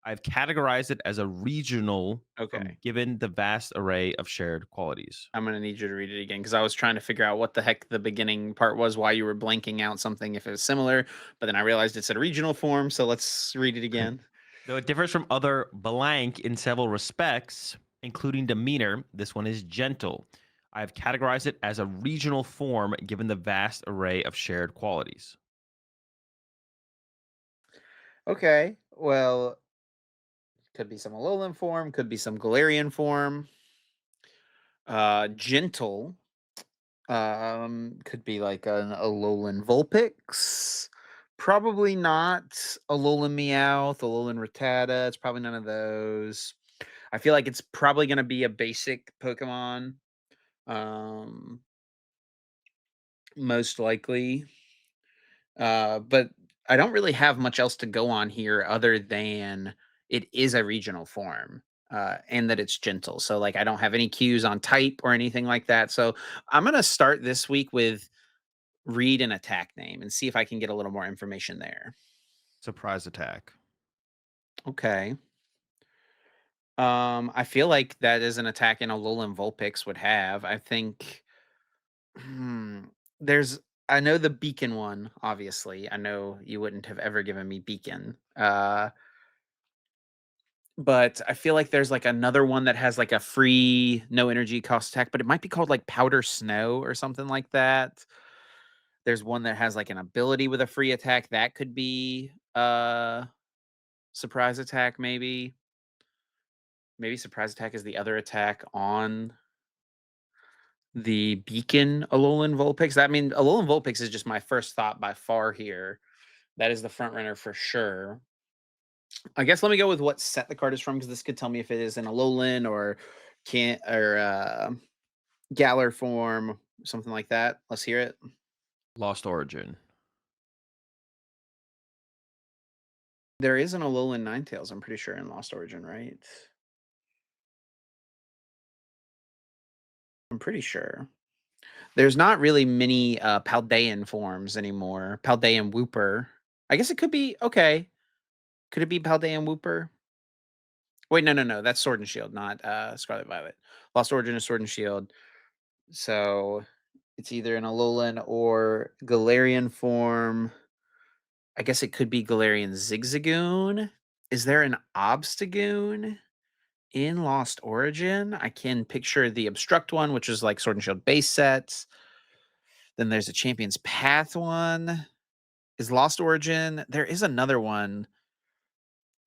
I've categorized it as a regional from Okay. given the vast array of shared qualities. I'm gonna need you to read it again because I was trying to figure out what the heck the beginning part was, why you were blanking out something if it was similar, but then I realized it's a regional form, so let's read it again. Though it differs from other blank in several respects, including demeanor, this one is gentle. I've categorized it as a regional form given the vast array of shared qualities. Okay. Well, could be some Alolan form, could be some Galarian form. Gentle. Could be like an Alolan Vulpix. Probably not Alolan Meowth, Alolan Rattata. It's probably none of those. I feel like it's probably gonna be a basic Pokemon. Um, Most likely. But I don't really have much else to go on here other than it is a regional form. And that it's gentle. So, like, I don't have any cues on type or anything like that. So, I'm going to start this week with read an attack name and see if I can get a little more information there. Surprise attack. Okay. I feel like that is an attack an Alolan Vulpix would have. I think hmm, there's I know the beacon one, obviously. I know you wouldn't have ever given me beacon. But I feel like there's like another one that has like a free no energy cost attack, but it might be called like powder snow or something like that. There's one that has like an ability with a free attack that could be surprise attack, maybe. Maybe surprise attack is the other attack on the beacon Alolan Vulpix. I mean, Alolan Vulpix is just my first thought by far here. That is the front runner for sure. I guess let me go with what set the card is from because this could tell me if it is an Alolan or can't or Galar form, something like that. Let's hear it. Lost origin. There is an Alolan Ninetales, I'm pretty sure, in Lost Origin, right? I'm pretty sure. There's not really many Paldean forms anymore. Paldean Wooper. I guess it could be okay. Could it be Paldean Wooper? Wait, no, no, no. That's Sword and Shield, not Scarlet Violet. Lost Origin is Sword and Shield. So it's either an Alolan or Galarian form. I guess it could be Galarian Zigzagoon. Is there an Obstagoon in Lost Origin? I can picture the Obstruct one, which is like Sword and Shield base sets. Then there's a Champion's Path one. Is Lost Origin? There is another one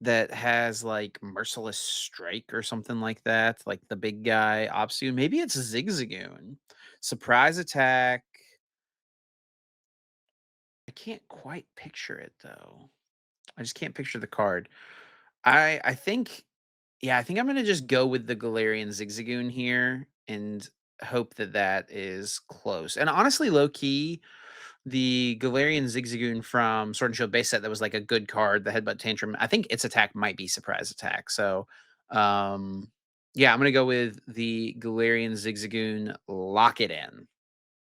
that has like Merciless Strike or something like that, like the big guy Obstagoon. Maybe it's Zigzagoon. Surprise attack. I can't quite picture it though. I just can't picture the card. I think yeah, I think I'm gonna just go with the Galarian Zigzagoon here and hope that that is close. And honestly, low key, the Galarian Zigzagoon from Sword and Shield base set that was like a good card, the Headbutt Tantrum. I think its attack might be surprise attack. So, um, yeah, I'm gonna go with the Galarian Zigzagoon. Lock it in.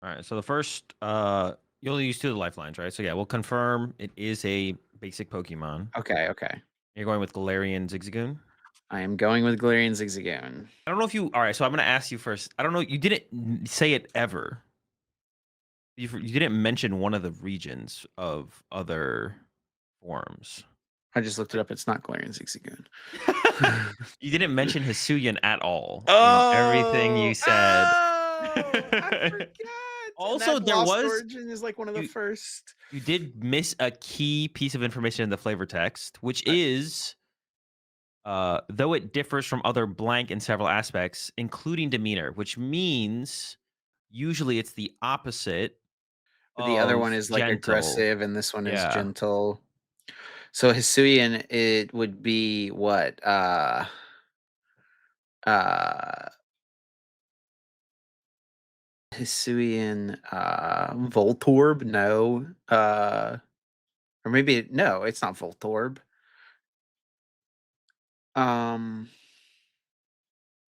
All right. So the first, you'll use two of the lifelines, right? So yeah, we'll confirm it is a basic Pokemon. Okay, okay. You're going with Galarian Zigzagoon. I am going with Galarian Zigzagoon. I don't know if you. All right. So I'm going to ask you first. I don't know. You didn't say it ever. You didn't mention one of the regions of other forms. I just looked it up. It's not Galarian Zigzagoon. You didn't mention Hisuian at all in everything Oh, you said. oh, I forgot. And Also, that there Lost was Origin is like one of the you first. you did miss a key piece of information in the flavor text, which I is though it differs from other blank in several aspects, including demeanor, which means usually it's the opposite The other one of is like gentle. aggressive, and this one is Yeah. gentle. So Hisuian, it would be what? Uh, Hisuian, Voltorb? No. Or maybe no, it's not Voltorb. Um,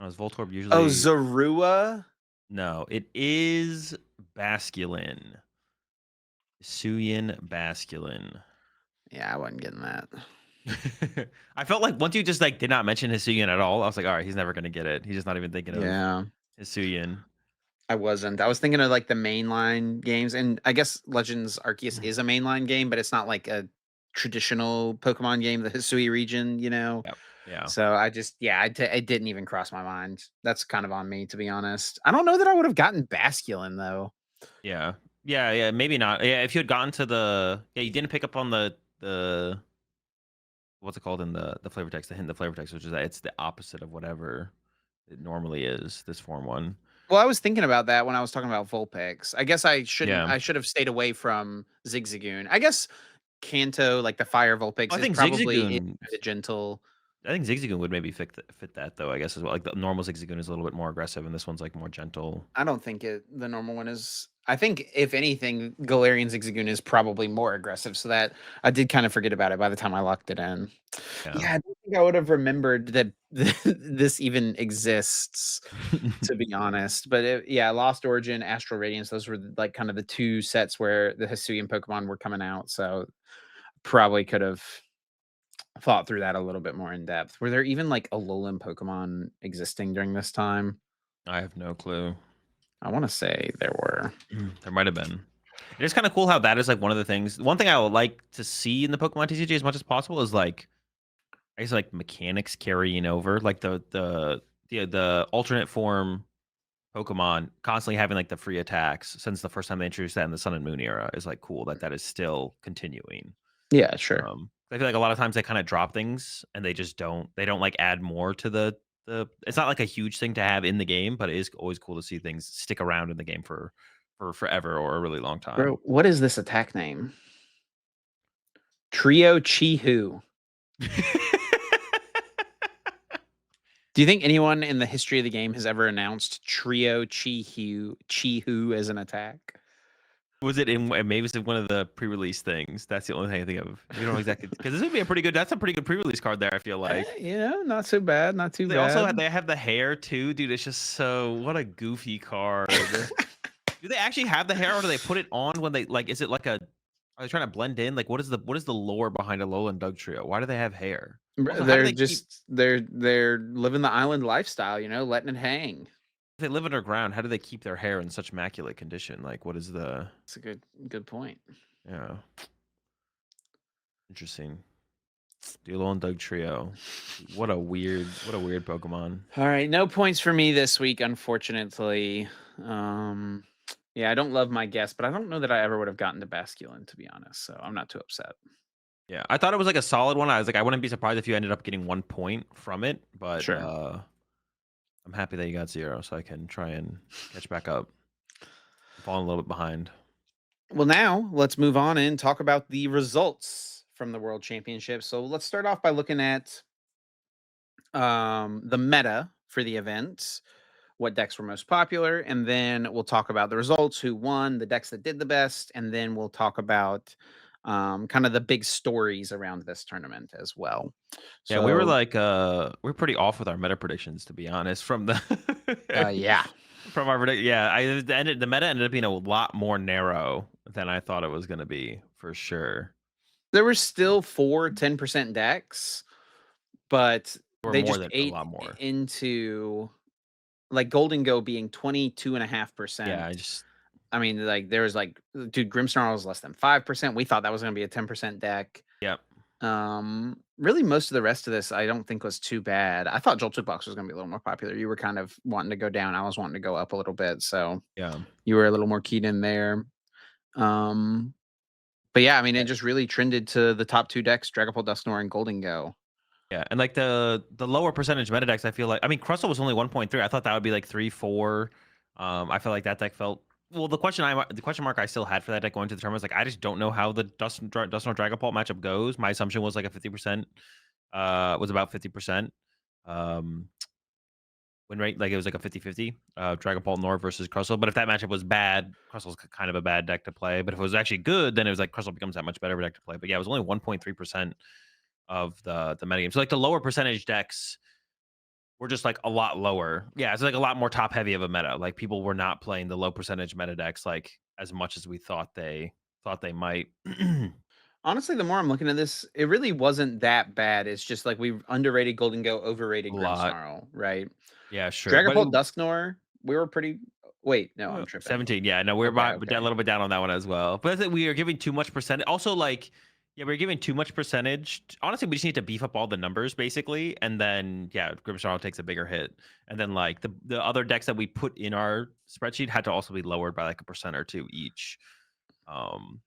Is Voltorb oh, usually Zorua. no, it is Basculin. Hisuian Basculin. Yeah, I wasn't getting that. I felt like once you just like did not mention Hisuian at all, I was like, all right, he's never gonna get it. He's just not even thinking of Yeah. Hisuian. I wasn't. I was thinking of like the mainline games, and I guess Legends Arceus is a mainline game, but it's not like a traditional Pokemon game, the Hisui region, you know. Yep. Yeah. So I just, yeah, it didn't even cross my mind. That's kind of on me, to be honest. I don't know that I would have gotten Basculin though. Yeah. Yeah, yeah, maybe not. Yeah, if you had gotten to the yeah, you didn't pick up on the what's it called in the flavor text, the hint in the flavor text, which is that it's the opposite of whatever it normally is, this form one. Well, I was thinking about that when I was talking about Vulpix. I guess I shouldn't. Yeah. I should have stayed away from Zigzagoon. I guess Kanto, like the Fire Vulpix, I is think probably Zigzagoon the gentle. I think Zigzagoon would maybe fit that though, I guess as well. Like the normal Zigzagoon is a little bit more aggressive and this one's like more gentle. I don't think the normal one is. I think if anything, Galarian Zigzagoon is probably more aggressive. So that I did kind of forget about it by the time I locked it in. Yeah. Yeah, I don't think I would have remembered that this even exists, to be honest. But yeah, Lost Origin, Astral Radiance, those were like kind of the two sets where the Hisuian Pokemon were coming out. So probably could have thought through that a little bit more in depth. Were there even like Alolan Pokemon existing during this time? I have no clue. I want to say there were. There might have been. It's kind of cool how that is like one of the things. One thing I would like to see in the Pokemon TCG as much as possible is like I guess like mechanics carrying over, like the alternate form Pokemon constantly having like the free attacks since the first time they introduced that in the Sun and Moon era is like cool that that is still continuing. Yeah, sure. I feel like a lot of times they kind of drop things and they don't like add more to the. It's not like a huge thing to have in the game, but it is always cool to see things stick around in the game for forever or a really long time. Bro, what is this attack name? Trio Chihu. Do you think anyone in the history of the game has ever announced Trio Chihu as an attack? Was it in maybe it's in one of the pre-release things? That's the only thing I think of. We don't know exactly because this would be a pretty good. That's a pretty good pre-release card there. I feel like You know, not too bad, not too they also bad. they have the hair too, dude. It's just so what a goofy card. Do they actually have the hair, or do they put it on when they like? Is it like a? Are they trying to blend in? Like, what is the lore behind a Alolan Doug trio? Why do they have hair? Also, how do They're they keep? just they're living the island lifestyle, you know, letting it hang. If they live underground, how do they keep their hair in such immaculate condition? Like, what is the? That's a good point. Yeah, interesting. The Alolan Doug trio. What a weird Pokemon. All right, no points for me this week, unfortunately. Um, yeah, I don't love my guess, but I don't know that I ever would have gotten to Basculin, to be honest. So I'm not too upset. Yeah, I thought it was like a solid one. I was like, I wouldn't be surprised if you ended up getting 1 point from it, but Sure. I'm happy that you got 0, so I can try and catch back up. I'm falling a little bit behind. Well, now let's move on and talk about the results from the World Championship. So let's start off by looking at the meta for the event, what decks were most popular, and then we'll talk about the results, who won, the decks that did the best, and then we'll talk about kind of the big stories around this tournament as well. Yeah, we were So, like we're pretty off with our meta predictions to be honest from the yeah, from our predict. Yeah, the meta ended up being a lot more narrow than I thought it was going to be for sure. there were still 4 10% decks, but Or they more just than a ate lot more. into like Golden Go being Yeah, I 22.5%. just I mean, like there was like, dude, Grimmsnarl was less than 5%. We thought that was going to be a 10% deck. yep. Really, most of the rest of this I don't think was too bad. I thought Jolted Box was going to be a little more popular. You were kind of wanting to go down. I was wanting to go up a little bit, so Yeah. you were a little more keyed in there. Um, but yeah, I mean, it just really trended to the top two decks: Dragapult, Dusknoir, and Golden Go. Yeah, and like the lower percentage meta decks, I feel like I mean Crustle was only 1.3. I thought that would be like 3, 4. I feel like that deck felt well. The question mark I still had for that deck going to the tournament was like I just don't know how the Dusknoir Dragapult matchup goes. My assumption was like a 50%. Was about 50%. Win rate, like it was like a 50-50, Dragapult Nor versus Crustle. But if that matchup was bad, Crustle's kind of a bad deck to play. But if it was actually good, then it was like Crustle becomes that much better of a deck to play. But yeah, it was only 1.3% of the metagame. So like the lower percentage decks were just like a lot lower. Yeah, it's like a lot more top heavy of a meta. Like people were not playing the low percentage meta decks like as much as we thought they might. A Honestly, the more I'm looking at this, it really wasn't that bad. It's just like we underrated Golden Go, overrated lot. Grimmsnarl, right? Yeah, sure. But Dragapult Dusknoir, we were pretty. Wait, no, I'm tripping. 17. Yeah, no, we're Okay, a okay. little bit down on that one as well. But I think we are giving too much percent. Also, like, yeah, we're giving too much percentage. Honestly, we just need to beef up all the numbers basically, and then yeah, Grimmsnarl takes a bigger hit, and then like the other decks that we put in our spreadsheet had to also be lowered by like a percent or two each. Um,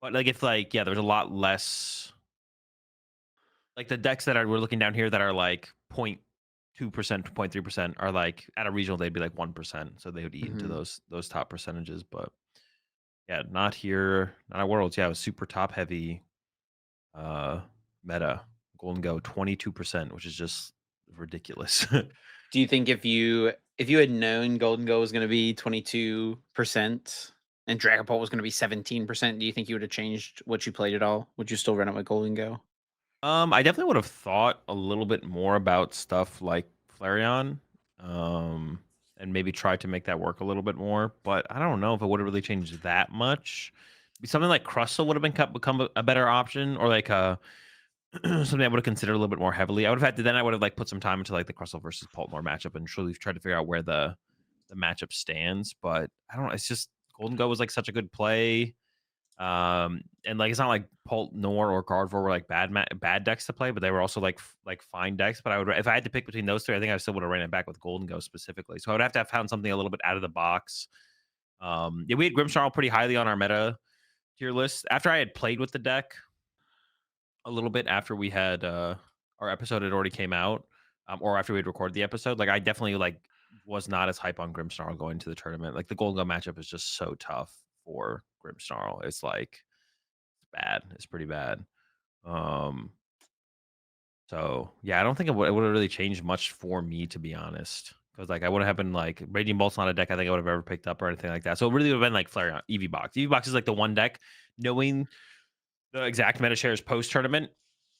but like if like yeah, there's a lot less like the decks that are we're looking down here that are like 0.2%, 0.3% are like at a regional they'd be like 1%, so they would eat into Mhm. those top percentages. But yeah, not here, not at Worlds. Yeah, it was super top heavy uh meta. Golden Go 22%, which is just ridiculous. Do you think if you had known Golden Go was gonna be 22% and Dragapult was gonna be 17%, do you think you would have changed what you played at all? Would you still run it with Golden Go? I definitely would have thought a little bit more about stuff like Flareon, um, and maybe tried to make that work a little bit more. But I don't know if it would have really changed that much. Something like Crustle would have become a better option, or like something I would have considered a little bit more heavily. I would have had to then I would have like put some time into like the Crustle versus Poltmore matchup and truly try to figure out where the matchup stands. But I don't know. It's just Golden Go was like such a good play. And like it's not like Pult Nor or Gardevoir were like bad decks to play, but they were also like like fine decks. But I would if I had to pick between those three, I think I still would have ran it back with Golden Go specifically. So I would have to have found something a little bit out of the box. Yeah, we had Grimmsnarl pretty highly on our meta tier list. After I had played with the deck a little bit after we had our episode had already came out, or after we had recorded the episode, like I definitely like was not as hype on Grimmsnarl going to the tournament. Like the Golden Go matchup is just so tough for Grimmsnarl. It's like bad. It's pretty bad. Um, so yeah, I don't think it would have really changed much for me to be honest. Because like I would have been like Raging Bolt's not a deck I think I would have ever picked up or anything like that. So it really would have been like Flareon, EV Box. EV Box is like the one deck. Knowing the exact meta shares post tournament,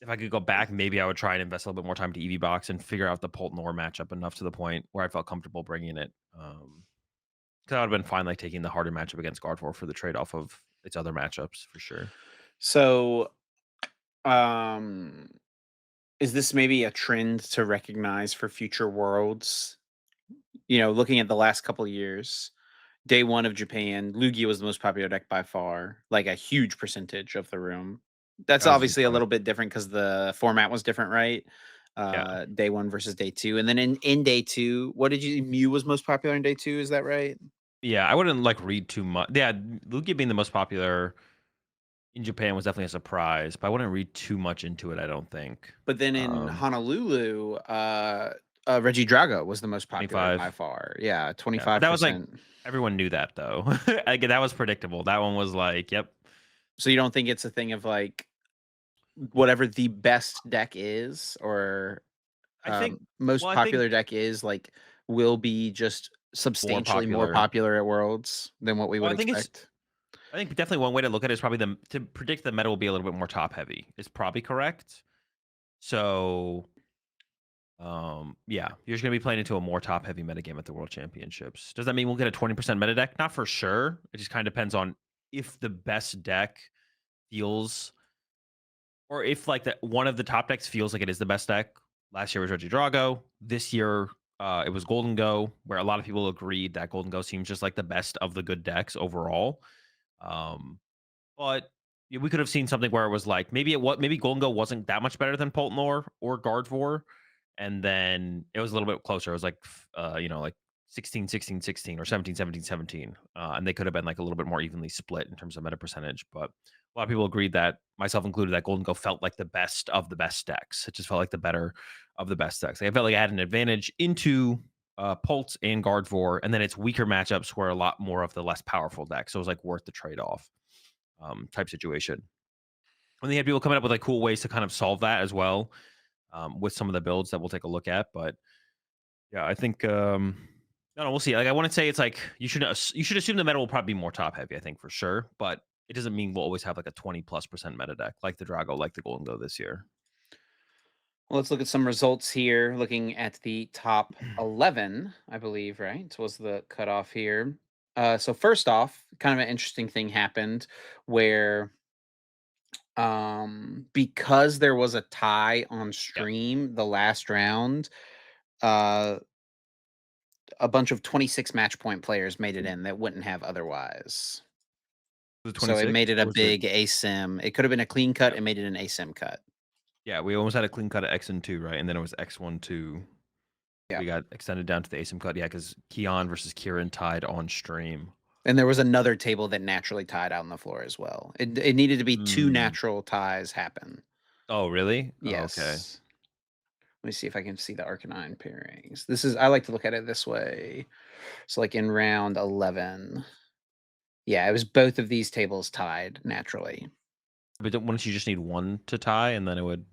if I could go back, maybe I would try and invest a little bit more time to EV Box and figure out the Polton Or matchup enough to the point where I felt comfortable bringing it. Because I would have been fine like taking the harder matchup against Gardevoir for the trade off of its other matchups for sure. So, um, is this maybe a trend to recognize for future worlds? Looking at the last couple of years, day one of Japan, Lugia was the most popular deck by far, like a huge percentage of the room. That's That was a good obviously a point. little bit different because the format was different, right? Yeah. Day one versus day two. And then in day two, what did you Mew was most popular in day two? Is that right? Yeah, I wouldn't like read too much. Yeah, Lugia being the most popular in Japan was definitely a surprise, but I wouldn't read too much into it. I don't think. But then in Um, Honolulu, Reggie Drago was the most popular by 25. far. Yeah, Yeah, but that was like 25%. everyone knew that though. Like that was predictable. That one was like, yep. So you don't think it's a thing of like whatever the best deck is, or I think. most Well, I think popular deck is, like, will be just more substantially more popular. popular at Worlds than what we Well, would I think it's. expect? I think definitely one way to look at it is probably the to predict the meta will be a little bit more top heavy. Is probably correct. So yeah, you're just gonna be playing into a more top heavy metagame at the World Championships. Does that mean we'll get a 20% meta deck? Not for sure. It just kind of depends on if the best deck feels, or if like the one of the top decks feels like it is the best deck. Last year was Reggie Drago. This year, it was Golden Go, where a lot of people agreed that Golden Go seems just like the best of the good decks overall. Um, but yeah, we could have seen something where it was like maybe Golden Go wasn't that much better than Poltnor or Gardevoir, and then it was a little bit closer. It was like like 16, 16, 16, or 17, 17, 17. And they could have been like a little bit more evenly split in terms of meta percentage. But a lot of people agreed that, myself included, that Golden Go felt like the best of the best decks. It just felt like the better of the best decks. Like, I felt like I had an advantage into Pulse and Gardevoir, and then its weaker matchups were a lot more of the less powerful decks. So it was like worth the trade off type situation. And they had people coming up with like cool ways to kind of solve that as well, with some of the builds that we'll take a look at. But yeah, I think no, no, we'll see. Like I wouldn't say it's like you should assume the meta will probably be more top heavy. I think for sure, but it doesn't mean we'll always have like a 20+% meta deck like the Drago, like the Golden Go this year. Well, let's look at some results here. Looking at the top 11, I believe, right? Was the cutoff here. So first off, kind of an interesting thing happened where because there was a tie on Yep. stream the last round, uh a bunch of 26 match point players made it in that wouldn't have otherwise. Was it So it 26 made it or a was it? big ASIM. It could have been a clean cut. Yep. It made it an ASIM cut. Yeah, we almost had a clean cut of X and 2, right? And then it was X1, 2. Yeah. We got extended down to the ASIM cut. Yeah, because Keon versus Kieran tied on stream. And there was another table that naturally tied out on the floor as well. It needed to be two Mm. natural ties happen. Oh, really? Oh, okay. Yes. Let me see if I can see the Arcanine pairings. This is I like to look at it this way. So like in round 11. Yeah, it was both of these tables tied naturally. But wouldn't you just need one to tie and then it would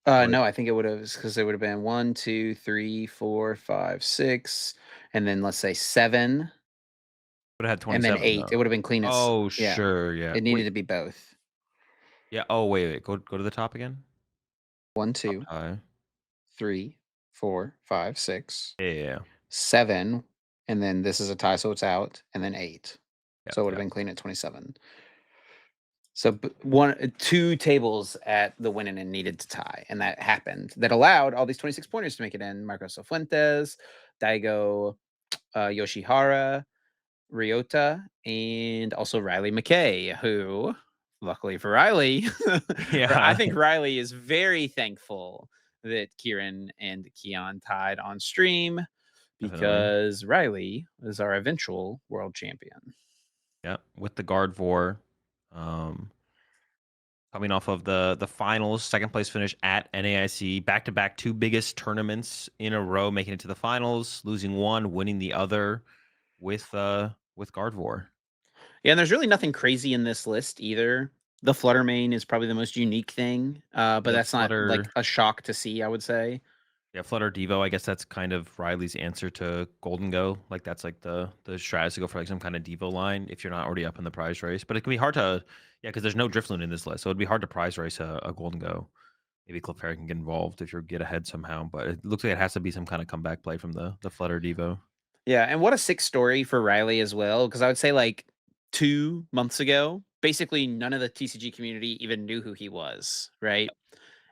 what? No, I think it would have because it would have been 1, 2, 3, 4, 5, 6, and then let's say 7, Would have had and then 27 8. It though. would have been clean as Oh, yeah. sure. Yeah. It needed Wait. to be both. Yeah. Oh, wait. Go to the top again. 1, Top 2, tie. 3, 4, 5, 6, Yeah. Yeah. 7, and then this is a tie, so it's out, and then 8. Yeah. So it would have Yeah. been clean at 27. So 2 tables at the winning and needed to tie, and that happened. That allowed all these 26 pointers to make it in. Marcos Fuentes, Daigo Yoshihara, Ryota, and also Riley McKay, who, luckily for Riley, I Yeah. think Riley is very thankful that Kieran and Keon tied on stream Definitely. because Riley is our eventual world champion. Yeah. With the guard four. Um, Coming off of the finals, second place finish at NAIC, back to back two biggest tournaments in a row, making it to the finals, losing one, winning the other with Gardevoir. Yeah, and there's really nothing crazy in this list either. The Flutter Mane is probably the most unique thing, but The that's not like Flutter, a shock to see, I would say. yeah, Flutter Devo. I guess that's kind of Riley's answer to Golden Go. Like that's like the strategy to go for like some kind of Devo line if you're not already up in the prize race. But it can be hard to, yeah, because there's no Drifloon in this list, so it'd be hard to prize race a Golden Go. Maybe Clefairy can get involved if you get ahead somehow, but it looks like it has to be some kind of comeback play from the Flutter Devo. Yeah, and what a sick story for Riley as well, because I would say like 2 months ago, basically none of the TCG community even knew who he was, right?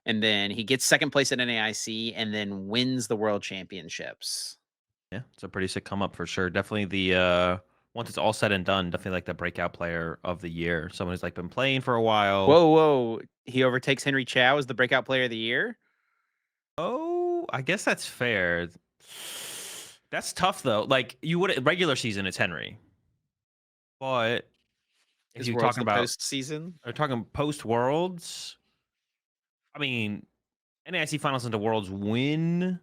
And then he gets second place at NAIC and then wins the world championships. Yeah, it's a pretty sick come up for sure. Definitely the once it's all said and done, definitely like the breakout player of the year. Someone who's like been playing for a while. Whoa, whoa. He overtakes Henry Chow as the breakout player of the year? Oh, I guess that's fair. That's tough though. Like you would regular season, it's Henry, but if Is you're Worlds talking the about postseason? are talking post worlds, I mean NAIC finals into worlds win.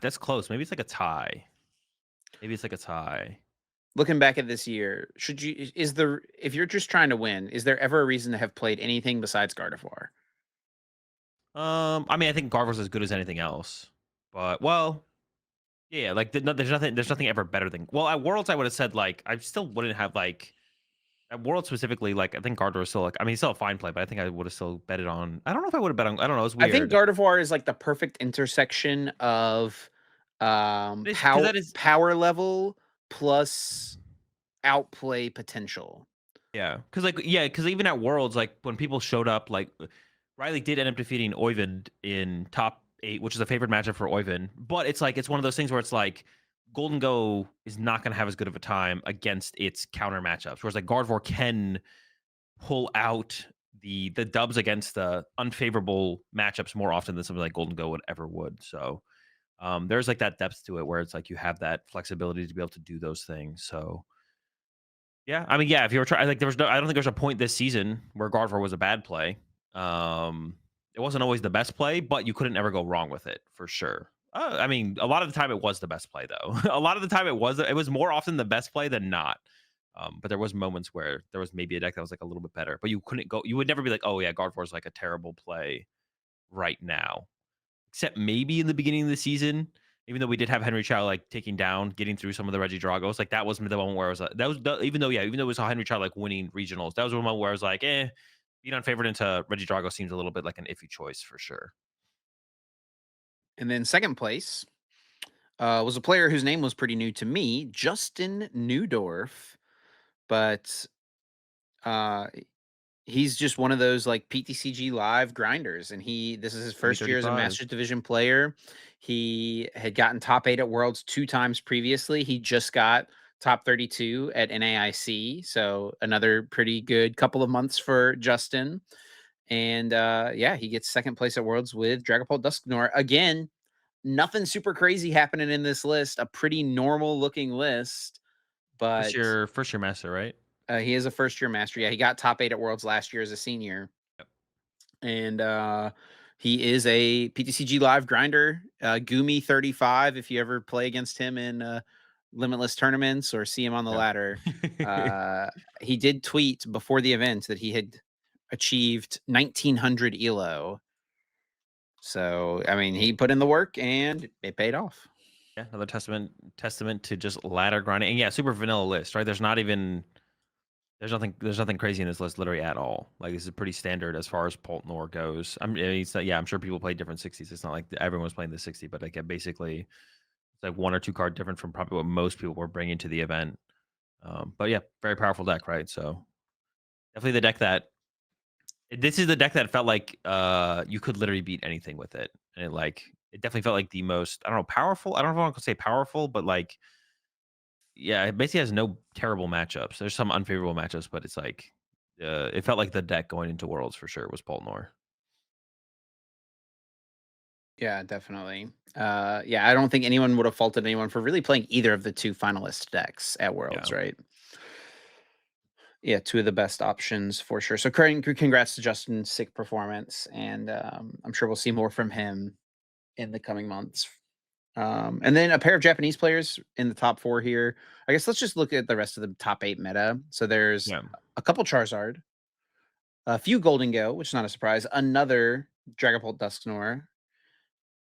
That's close. Maybe it's like a tie. Maybe it's like a tie. Looking back at this year, should you is there if you're just trying to win, is there ever a reason to have played anything besides Gardevoir? I mean, I think Garver's as good as anything else, but well, yeah, like there's nothing ever better than. Well, at Worlds, I would have said like I still wouldn't have like at Worlds specifically. Like I think Gardevoir is still like I mean he's still a fine play, but I think I would have still betted on. I don't know if I would have bet on. I don't know. It's I think weird. Gardevoir is like the perfect intersection of It's because that is power level plus outplay potential. yeah, because like yeah, because even at Worlds, like when people showed up, like Riley did end up defeating Oyvind in top 8, which is a favorite matchup for Oyvind. But it's like it's one of those things where it's like Golden Go is not going to have as good of a time against its counter matchups, whereas like Gardevoir can pull out the dubs against the unfavorable matchups more often than something like Golden Go would ever would. So there's like that depth to it where it's like you have that flexibility to be able to do those things. So yeah, I mean, yeah, if you were trying, like, there was no, I don't think there's a point this season where Gardevoir was a bad play. Um, it wasn't always the best play, but you couldn't ever go wrong with it for sure. I mean, a lot of the time it was the best play though. A lot of the time it was more often the best play than not. But there was moments where there was maybe a deck that was like a little bit better, but you couldn't go. You would never be like, oh yeah, Gardevoir is like a terrible play right now except maybe in the beginning of the season. Even though we did have Henry Chow like taking down, getting through some of the Reggie Dragos, like that was the moment where I was like, that was even though even though we saw Henry Chow like winning regionals, that was one moment where I was like, being unfavored into Reggie Drago seems a little bit like an iffy choice for sure. And then second place was a player whose name was pretty new to me, Justin Newdorf. But uh, he's just one of those like PTCG live grinders, and this is his first year as a 335. Masters Division player. He had gotten top 8 at Worlds 2 times previously. He just got top 32 at NAIC, so another pretty good couple of months for Justin. And yeah, he gets second place at Worlds with Dragapult Dusknoir. Again, nothing super crazy happening in this list. A pretty normal looking list, First but year first year master, right? he is a first year master. Yeah, he got top 8 at Worlds last year as a senior. Yep. And he is a PTCG live grinder. Gumi 35. If you ever play against him in limitless tournaments or see him on the Yeah. ladder, he did tweet before the event that he had achieved 1900 elo. So I mean, he put in the work and it paid off. Yeah, another testament to just ladder grinding. And yeah, super vanilla list, right? There's nothing crazy in this list literally at all. Like this is pretty standard as far as Poltnor goes. I'm sure people play different 60s. It's not like everyone's playing the 60, but like basically it's like one or two card different from probably what most people were bringing to the event. But yeah, very powerful deck, right? So definitely the deck that this is the deck that felt like you could literally beat anything with it. And it definitely felt like the most, I don't know, powerful. I don't know if I want to say powerful, but like yeah, it basically has no terrible matchups. There's some unfavorable matchups, but it's like it felt like the deck going into Worlds for sure was Poltnor. Yeah, definitely. Yeah, I don't think anyone would have faulted anyone for really playing either of the two finalist decks at Yeah. Worlds, right? Yeah, two of the best options for sure. So congrats to Justin, sick performance, and I'm sure we'll see more from him in the coming months. And then a pair of Japanese players in the top 4 here. I guess let's just look at the rest of the top 8 meta. So there's Yeah. a couple Charizard, a few Golden Go, which is not a surprise, another Dragapult Dusknoir.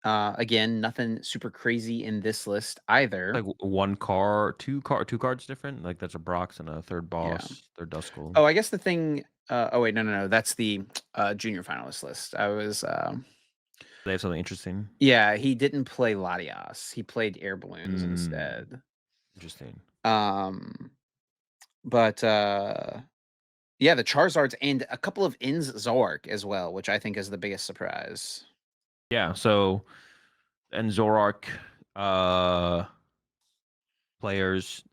Again, nothing super crazy in this list either. Like two cards different. Like that's a Brox and a third Yeah. boss, third Duskull. Oh, I guess the thing oh wait, no. That's the junior finalist list. I was They have something interesting. yeah, he didn't play Latias. He played air balloons Mm, instead. interesting. Um but yeah, the Charizards and a couple of Ins Zork as well, which I think is the biggest surprise. Yeah. So and Zoroark players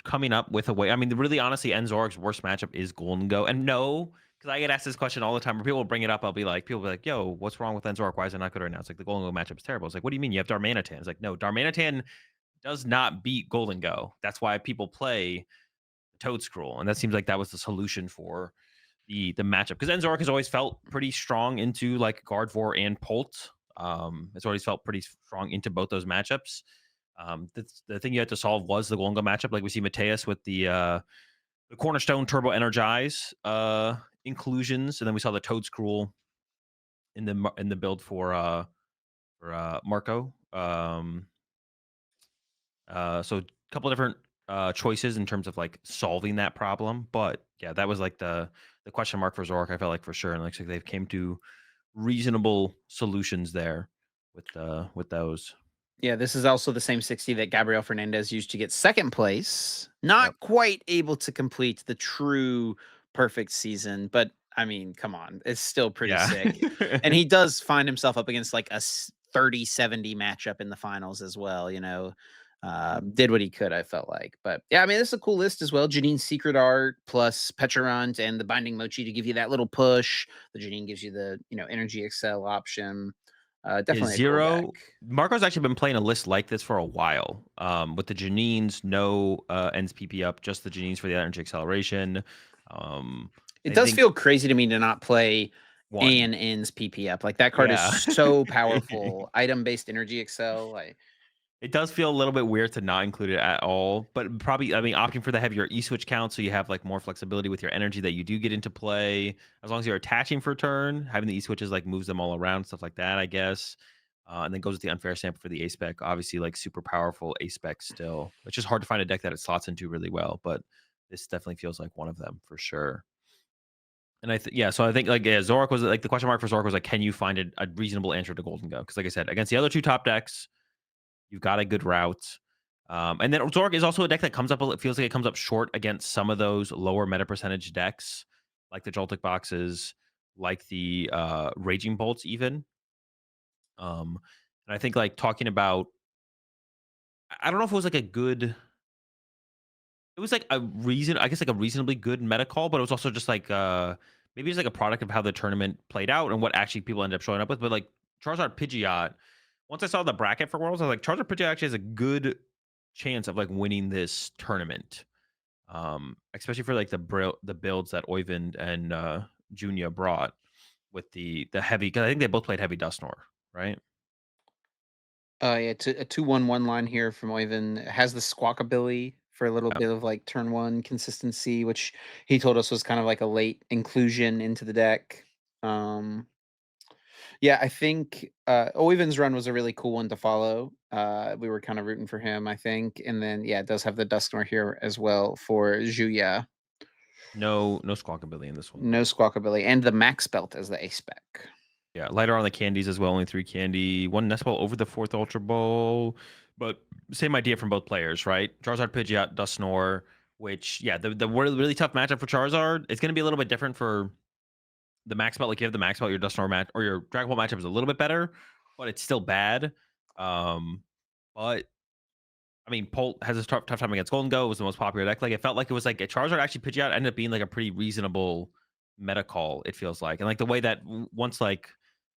coming up with a way. I mean, really honestly, Enzorg's worst matchup is Golden Go. And no, because I get asked this question all the time where people will bring it up. People will be like, yo, what's wrong with Enzorg? Why is it not good right now? It's like the Golden Go matchup is terrible. It's like, what do you mean? You have Darmanitan. It's like, no, Darmanitan does not beat Golden Go. That's why people play Toad Scroll. And that seems like that was the solution for the matchup. Because Enzorg has always felt pretty strong into like Gardevoir and Polt. It's always felt pretty strong into both those matchups. The thing you had to solve was the Golden Go matchup. Like we see Mateus with the Cornerstone Turbo Energize inclusions, and then we saw the Toad Scroll in the build for Marco. So a couple of different choices in terms of like solving that problem, but yeah, that was like the question mark for Zork. I felt like for sure, and like so they've came to reasonable solutions there with those. Yeah, this is also the same 60 that Gabriel Fernandez used to get second place. Not Yep. quite able to complete the true perfect season, but I mean, come on, it's still pretty Yeah. sick. And he does find himself up against like a 30-70 matchup in the finals as well, you know. Did what he could, I felt like. But yeah, I mean, this is a cool list as well. Janine's Secret Art plus Pecharunt and the Binding Mochi to give you that little push. The Janine gives you the, Energy Excel option. Yeah, Definitely a cool deck. Zero. Marco's actually been playing a list like this for a while. With the Janines, no ends PP up, just the Janines for the energy acceleration. It I does think feel crazy to me to not play one. Ann N's PP up. Like that card is Yeah. so powerful. Item-based energy excel. Like It does feel a little bit weird to not include it at all, but probably, I mean, opting for the heavier E-switch count, so you have like more flexibility with your energy that you do get into play. As long as you're attaching for turn, having the E-switches like moves them all around, stuff like that, I guess. And then goes with the unfair sample for the A spec. Obviously, like super powerful A spec still. It's just hard to find a deck that it slots into really well, but this definitely feels like one of them for sure. And yeah, so I think like yeah, Zorak was like the question mark for Zorak was like, can you find a reasonable answer to Golden Go? Because like I said, against the other two top decks, you've got a good route. And then Zorak is also a deck that comes up. It feels like it comes up short against some of those lower meta percentage decks, like the Joltik boxes, like the Raging Bolts, even. And I think like talking about, I don't know if it was like a good. It was like a reason, I guess, like a reasonably good meta call, but it was also just like maybe it's like a product of how the tournament played out and what actually people ended up showing up with. But like Charizard Pidgeot, once I saw the bracket for Worlds, I was like, Charizard Pidgeot actually has a good chance of like winning this tournament. Especially for like the builds that Oyvind and Junia brought with the heavy, because I think they both played heavy Dustnor, right? Yeah, a 2-1-1 line here from Oyvind has the Squawkabilly for a little Yeah. bit of like turn one consistency, which he told us was kind of like a late inclusion into the deck. Um, yeah, I think Oyvind's run was a really cool one to follow. We were kind of rooting for him, I think, and then yeah, it does have the Dusknor here as well for Juya. No Squawkabilly in this one. No Squawkabilly and the Max Belt as the ace spec. Yeah, lighter on the candies as well. Only 3 candy, 1 Nest Ball over the 4th Ultra Ball. But same idea from both players, right? Charizard, Pidgeot, Dusknor, which, yeah, the really tough matchup for Charizard. It's going to be a little bit different for the Max Belt. Like, you have the Max Belt, your Dusknor match, or your Dragon Ball matchup is a little bit better, but it's still bad. But I mean, Polt has a tough time against Golden Go. It was the most popular deck. Like, it felt like it was like a Charizard actually Pidgeot ended up being like a pretty reasonable meta call, it feels like. And like the way that once like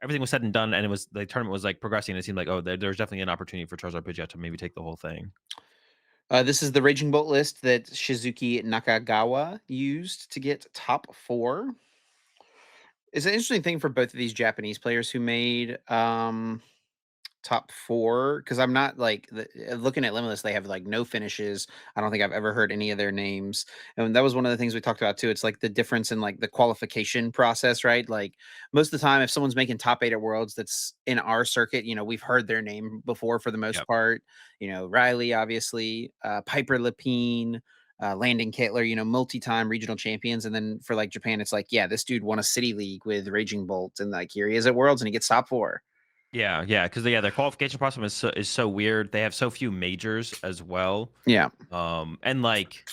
everything was said and done and it was the tournament was like progressing, it seemed like, oh, there's definitely an opportunity for Charizard Pidgeot to maybe take the whole thing. This is the Raging Bolt list that Shizuki Nakagawa used to get top four. It's an interesting thing for both of these Japanese players who made top four because I'm not like looking at Limitless. They have like no finishes. I don't think I've ever heard any of their names, and that was one of the things we talked about too. It's like the difference in like the qualification process, right? Like most of the time, if someone's making top eight at Worlds, that's in our circuit. You know, we've heard their name before for the most Yep. part. You know, Riley, obviously, Piper Lepine. Landon Kittler, you know, multi-time regional champions, and then for like Japan, it's like, yeah, this dude won a city league with Raging Bolt, and like here he is at Worlds, and he gets top four. Yeah, yeah, because yeah, their qualification process is so weird. They have so few majors as well. Yeah, And like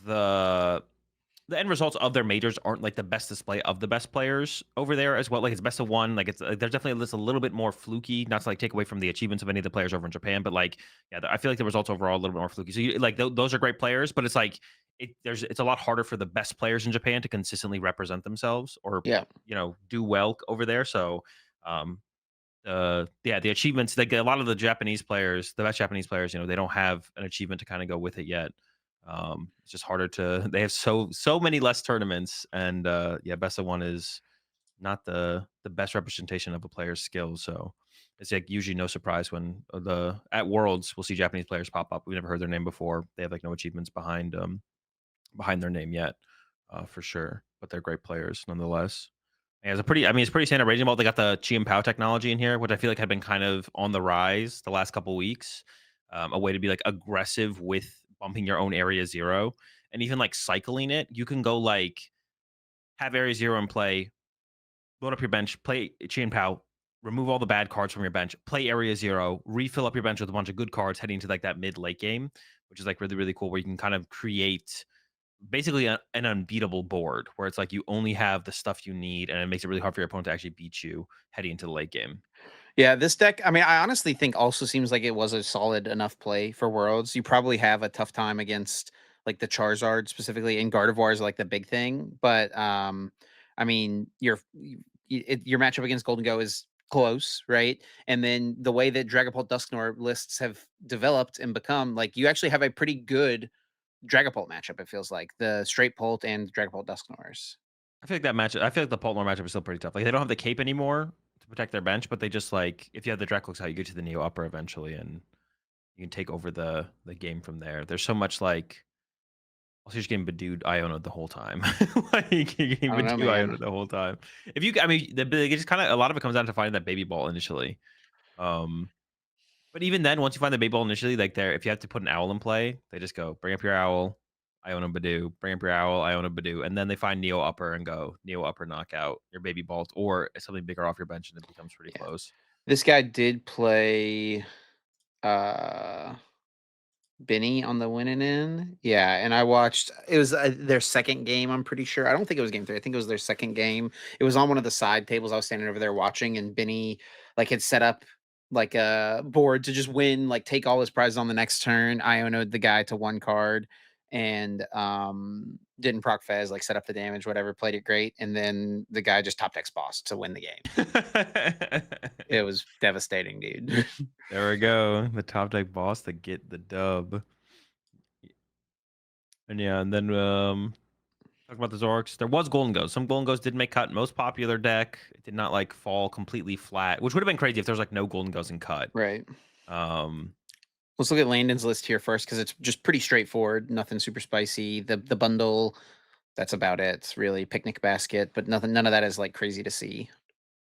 the the end results of their majors aren't like the best display of the best players over there as well. Like it's best of one. Like it's like, there's definitely a little bit more fluky. Not to like take away from the achievements of any of the players over in Japan, but like yeah, I feel like the results overall are a little bit more fluky. So like those are great players, but it's like it's a lot harder for the best players in Japan to consistently represent themselves or yeah. do well over there. So um yeah, the achievements, like a lot of the Japanese players, the best Japanese players, they don't have an achievement to kind of go with it yet. It's just harder to they have so many less tournaments, and yeah, best of one is not the best representation of a player's skills. So it's like usually no surprise when the at Worlds we'll see Japanese players pop up. We never heard their name before. They have like no achievements behind their name yet, for sure. But they're great players nonetheless. Yeah, it's pretty standard raging ball. They got the Chi and Pow technology in here, which I feel like had been kind of on the rise the last couple weeks. A way to be like aggressive with bumping your own area zero and even like cycling it. You can go like have area zero in play, load up your bench, play Chi and Pow, remove all the bad cards from your bench, play area zero, refill up your bench with a bunch of good cards heading to like that mid late game, which is like really, really cool where you can kind of create basically an unbeatable board where it's like you only have the stuff you need and it makes it really hard for your opponent to actually beat you heading into the late game. Yeah, this deck, I mean, I honestly think also seems like it was a solid enough play for Worlds. You probably have a tough time against like the Charizard specifically, and Gardevoir is like the big thing. But I mean, your matchup against Golden Go is close, right? And then the way that Dragapult Dusknor lists have developed and become, like you actually have a pretty good Dragapult matchup, it feels like. The straight Pult and Dragapult Dusknors. I feel like the Poltmore matchup is still pretty tough. Like they don't have the cape anymore to protect their bench, but they just like if you have the Draclox out, you get to the Neo upper eventually and you can take over the game from there. There's so much like also you're just getting Badooed Iona the whole time. Like you're getting I don't know, Badooed man. Iona the whole time. If you I mean it just kind of a lot of it comes down to finding that baby ball initially. Um But even then, once you find the bait ball initially, like there, if you have to put an owl in play, they just go bring up your owl. I own a Badoo. Bring up your owl, I own a Badoo. And then they find Neo Upper and go, Neo Upper knockout, your baby Bolt, or something bigger off your bench and it becomes pretty Yeah. close. This guy did play uh Benny on the winning end. Yeah, and I watched it was their second game, I'm pretty sure. I don't think it was game 3. I think it was their second game. It was on one of the side tables. I was standing over there watching and Benny like had set up like a board to just win, like take all his prizes on the next turn. I owned the guy to 1 card and didn't proc fez, like set up the damage, whatever, played it great. And then the guy just top decks boss to win the game. It was devastating, dude. There we go. The top deck boss to get the dub. And yeah, and then talk about the Zorks. There was Golden Ghost. Some Golden Ghosts did make cut. Most popular deck. It did not like fall completely flat, which would have been crazy if there was like no Golden Ghost in cut. Right. Um, Let's look at Landon's list here first because it's just pretty straightforward. Nothing super spicy. The bundle, that's about it. Really, picnic basket, but none of that is like crazy to see.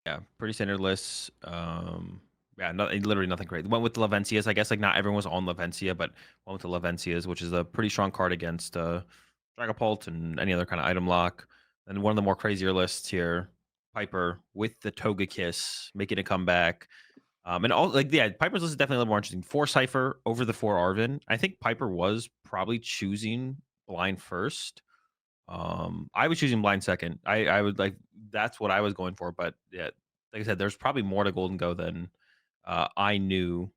yeah, pretty standard lists. Yeah, literally nothing great. Went with the Lavencias. I guess like not everyone was on Lavencia, but went with the Lavencias, which is a pretty strong card against Dragapult and any other kind of item lock. And one of the more crazier lists here, Piper with the Toga Kiss, making a comeback. And all like yeah, Piper's list is definitely a little more interesting. 4 Cypher over the 4 Arvin. I think Piper was probably choosing blind first. I was choosing blind second. I would like that's what I was going for, but yeah, like I said, there's probably more to Golden Go than I knew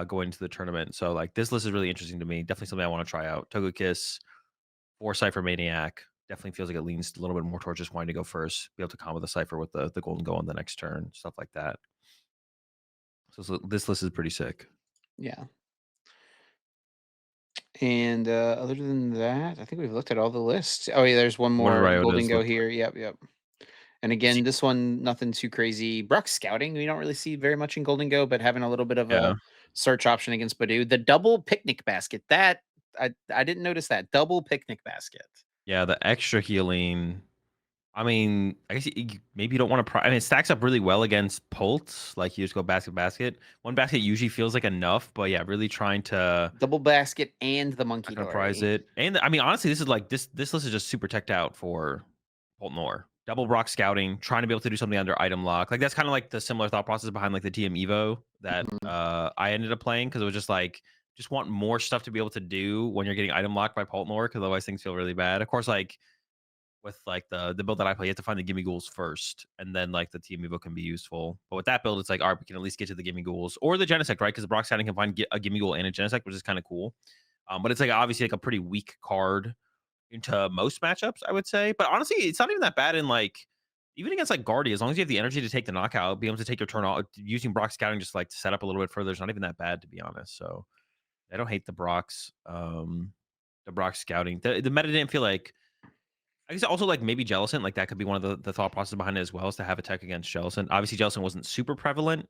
going into the tournament. So like this list is really interesting to me. Definitely something I want to try out. Togekiss, 4 Cypher Maniac. Definitely feels like it leans a little bit more towards just wanting to go first, be able to combo the Cypher with the Golden Go on the next turn, stuff like that. So this list is pretty sick. Yeah. And other than that, I think we've looked at all the lists. Oh yeah, there's one What did more Golden Ryotas Go look like? here. Yep, yep. And You see, again, this one nothing too crazy. Brock scouting, we don't really see very much in Golden Go, but having a little bit of yeah, a search option against Badoo. The double picnic basket, that I didn't notice that. Double picnic basket. yeah, the extra healing. I mean, I guess maybe you don't want to. I mean, it stacks up really well against Pults. Like you just go basket. One basket usually feels like enough, but yeah, really trying to Double basket and the not monkey gonna prize dory. it. And I mean, honestly, this is like this list is just super teched out for Pult Nor. Double Brock scouting, trying to be able to do something under item lock. Like that's kind of like the similar thought process behind like the TM Evo that Mhm. I ended up playing because it was just like just want more stuff to be able to do when you're getting item locked by Pult Nor because otherwise things feel really bad. Of course, like with like the build that I play, you have to find the gimme ghouls first, and then like the team evo can be useful. But with that build, it's like, all right, we can at least get to the gimme ghouls or the genesect, right? Because the Brock scouting can find a gimme ghoul and a genesect, which is kind of cool. But it's like obviously like a pretty weak card into most matchups, I would say. But honestly, it's not even that bad in like even against like Guardy, as long as you have the energy to take the knockout, be able to take your turn off using Brock scouting just like to set up a little bit further. It's not even that bad to be honest. So I don't hate the Brock's the Brock scouting. The meta didn't feel like I guess also like maybe Jellicent, like that could be one of the thought process behind it as well, is to have a tech against Jellicent. Obviously, Jellicent wasn't super prevalent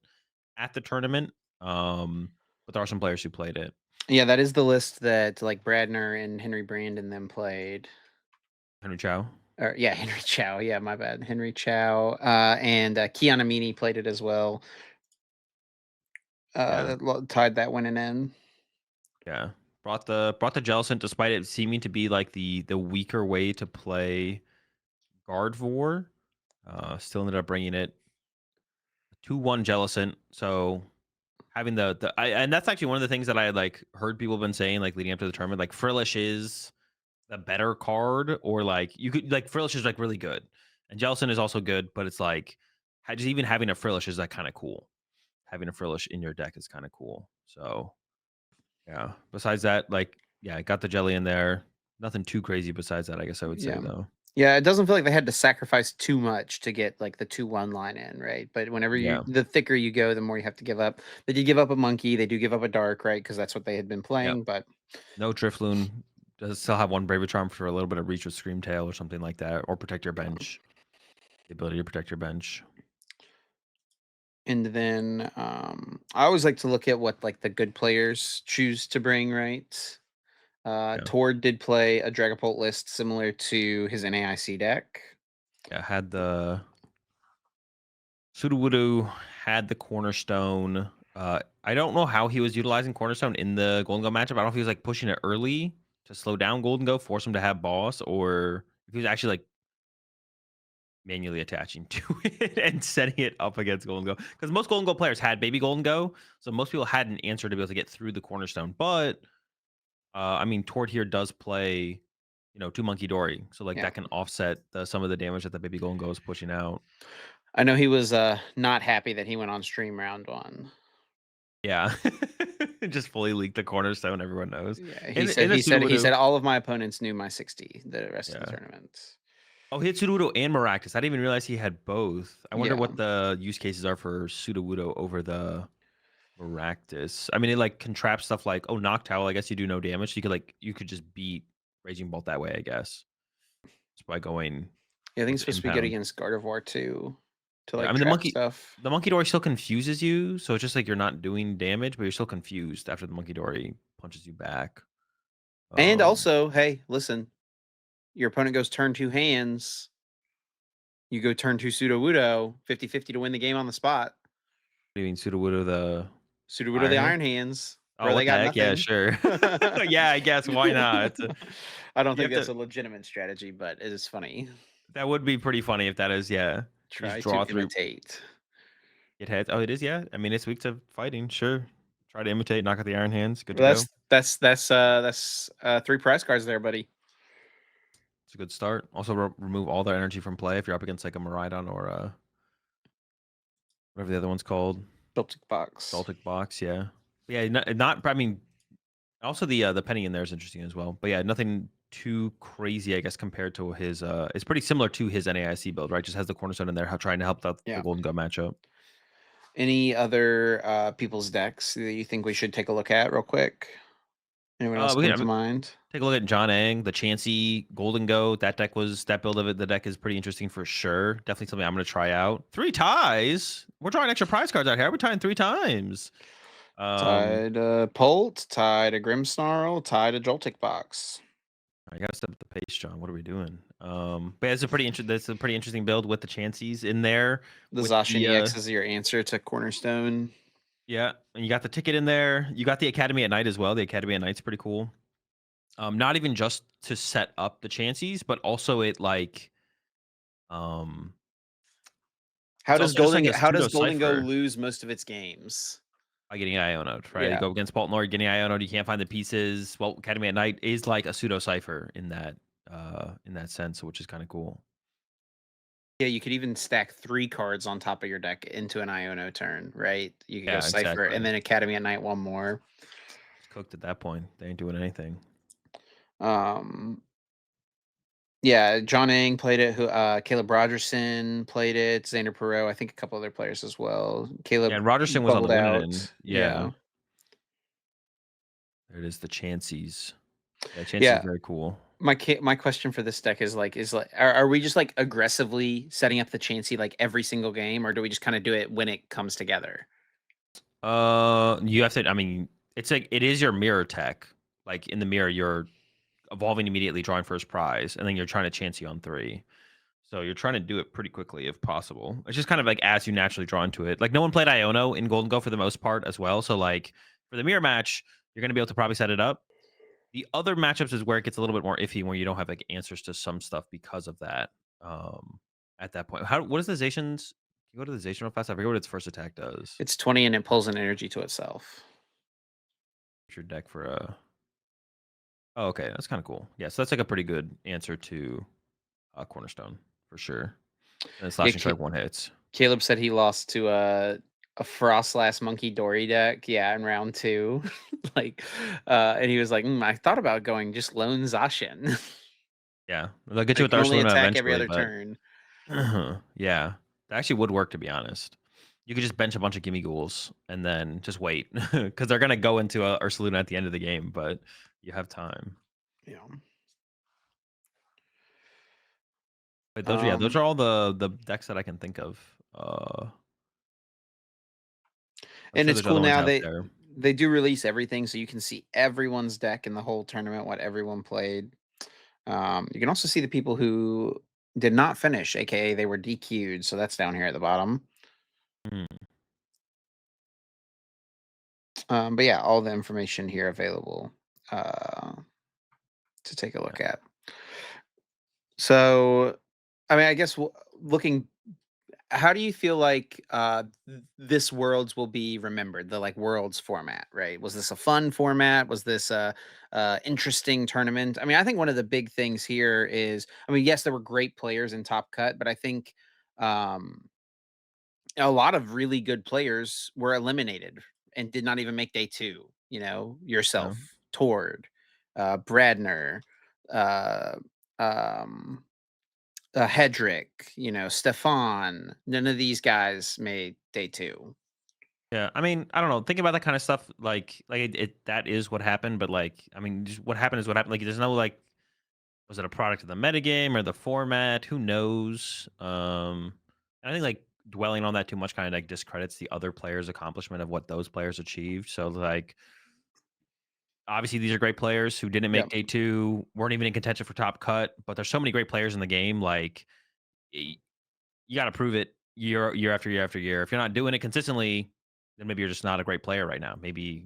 at the tournament, but there are some players who played it. Yeah, that is the list that like Bradner and Henry Brandon them played. Henry Chow, Or yeah, Henry Chow. Yeah, my bad. Henry Chow. And Kiana Meany played it as well. yeah, Tied that winning in. yeah, brought the Jellicent despite it seeming to be like the weaker way to play Gardevoir. Still ended up bringing it 2-1 Jellicent. So having and that's actually one of the things that I had like heard people have been saying like leading up to the tournament. Like Frillish is the better card, or like you could like Frillish is like really good, and Jellicent is also good, but it's like just even having a Frillish is like kind of cool. Having a Frillish in your deck is kind of cool. So yeah. Besides that, like yeah, I got the jelly in there. Nothing too crazy besides that, I guess I would say Yeah. though. Yeah, it doesn't feel like they had to sacrifice too much to get like the 2-1 line in, right? But whenever Yeah. the thicker you go, the more you have to give up. They did give up a monkey, they do give up a dark, right? Because that's what they had been Yep. playing. But No Drifloon. Does still have one Braver Charm for a little bit of reach with Scream Tail or something like that, or protect your yeah. bench. The ability to protect your bench. And then I always like to look at what like the good players choose to bring, right? Yeah. Tord did play a Dragapult list similar to his NAIC deck. Yeah. Had the Sudowoodo had the Cornerstone. I don't know how he was utilizing Cornerstone in the Golden Gun matchup. I don't know if he was like pushing it early to slow down Golden Go, force him to have boss, or if he was actually like manually attaching to it and setting it up against Golden Go. Because most Golden Go players had Baby Golden Go, so most people had an answer to be able to get through the cornerstone. But I mean, Tord here does play, two Monkey Dory, so like Yeah. that can offset some of the damage that the Baby Golden Go is pushing out. I know he was not happy that he went on stream round one. Yeah, just fully leaked the cornerstone. Everyone knows. Yeah, In the he Sudowoodo, said all of my opponents knew my 60 the rest of the yeah. tournament. Oh, he had Sudowoodo and Maractus. I didn't even realize he had both. I wonder Yeah. what the use cases are for Sudowoodo over the Maractus. I mean, it like can trap stuff like, oh, Noctowl. I guess you do no damage. So you could just beat Raging Bolt that way. I guess just by going Yeah, I think with it's supposed to be good Impound. against Gardevoir too, to Yeah, I like mean trap stuff. the Monkey Dory still confuses you, so it's just like you're not doing damage, but you're still confused after the Monkey Dory punches you back. And Um, also, hey, listen, your opponent goes turn two hands, you go turn two Sudowoodo, 50-50 to win the game on the spot. leaving Sudowoodo the Pseudo the Iron Hand. Iron Hands, Oh, bro. They what the got heck? Yeah, nothing. sure. Yeah, I guess why not? I don't You think have that's to. a legitimate strategy, but it is funny. That would be pretty funny if that is. Yeah, you just Try to draw through. imitate. Get heads. Oh, it is. Yeah. I mean, it's weak to fighting. Sure. Try to imitate. Knock out the Iron Hands. Good to Well, go. that's 3 prize cards there, buddy. It's a good start. Also, remove all their energy from play if you're up against like a Maridon or whatever the other one's called. Celtic box. Celtic box. Yeah. But yeah. Not. I mean, also the penny in there is interesting as well. But yeah, nothing too crazy, I guess, compared to his. It's pretty similar to his NAIC build, right? Just has the cornerstone in there, trying to help out the Yeah. Golden Gun matchup. Any other people's decks that you think we should take a look at real quick? Anyone else We can come to mind? take a look at John Ang, the Chansey Golden Go. That build of it. The deck is pretty interesting for sure. Definitely something I'm going to try out. 3 ties. We're drawing extra prize cards out here. We're tying 3 times. Tied Polt, tied a Grimmsnarl, tied a Joltik box. I gotta step up the pace, John. What are we doing? But it's a pretty that's a pretty interesting build with the Chanseys in there. The With Zacian the EX is your answer to Cornerstone. yeah, and you got the ticket in there. You got the Academy at Night as well. The Academy at Night's pretty cool. Not even just to set up the Chanseys, but also it like it's also just like a How does pseudo Golden Go cipher lose most of its games? by getting Ionoed, right? You Yeah. go against Baltimore, getting Ionoed, you can't find the pieces. Well, Academy at Night is like a pseudo cipher in that sense, which is kind of cool. Yeah, you could even stack 3 cards on top of your deck into an Iono turn, right? You could go Yeah, Cipher and exactly. then Academy at Night one more. It's cooked at that point. They ain't doing anything. Um, yeah, John Ang played it. Caleb Rogerson played it. Xander Perot, I think a couple other players as well. Yeah, Caleb and Rogerson was on the bubbled win out. and yeah, Yeah, there it is, the Chanseys. Yeah, Chanseys yeah. very cool. My question for this deck is like, are we just like aggressively setting up the Chansey like every single game, or do we just kind of do it when it comes together? You have to. I mean, it's like it is your mirror tech. Like in the mirror, you're evolving immediately, drawing first prize, and then you're trying to Chansey on 3. So you're trying to do it pretty quickly if possible. It's just kind of like as you naturally draw into it. Like no one played Iono in Golden Go for the most part as well. So like for the mirror match, you're gonna be able to probably set it up. The other matchups is where it gets a little bit more iffy, where you don't have like answers to some stuff because of that. At that point, what is the Zacian's? Can you go to the Zacian real fast? I forget what its first attack does. It's 20 and it pulls an energy to itself. Your deck for a. Oh, okay, that's kind of cool. Yeah, so that's like a pretty good answer to Cornerstone for sure. And Yeah, slashing strike 1 hits. Caleb said he lost to a Frostless Monkey Dory deck, yeah, in round 2. Like, and he was like, I thought about going just lone Zacian. Yeah, they'll get you They with can only Arceluna attack every eventually, other but turn. yeah, that actually would work to be honest. You could just bench a bunch of gimme ghouls and then just wait because they're gonna go into Ursaluna at the end of the game, but you have time. Yeah. But those Um, are all the decks that I can think of. I'm and sure it's there's cool other ones now out there. they do release everything, so you can see everyone's deck in the whole tournament, what everyone played. You can also see the people who did not finish, aka they were DQ'd. So that's down here at the bottom. Hmm. But yeah, all the information here available. Uh, to take a Yeah. look at. So, I mean, I guess looking, how do you feel like this Worlds will be remembered? The like Worlds format, right? Was this a fun format? Was this a interesting tournament? I mean, I think one of the big things here is, I mean, yes, there were great players in Top Cut, but I think um, a lot of really good players were eliminated and did not even make day two. You know, Yeah. yourself, Tord, Bradner, uh, um, Hedrick, you know, Stefan. None of these guys made day two. Yeah, I mean, I don't know. Thinking about that kind of stuff, like it that is what happened. But like, I mean, just what happened is what happened. Like, there's no like, was it a product of the metagame or the format? Who knows? I think like dwelling on that too much kind of like discredits the other players' accomplishment of what those players achieved. So like, obviously these are great players who didn't Yeah, make day two, weren't even in contention for top cut. But there's so many great players in the game. Like, you got to prove it year after year after year. If you're not doing it consistently, then maybe you're just not a great player right now. Maybe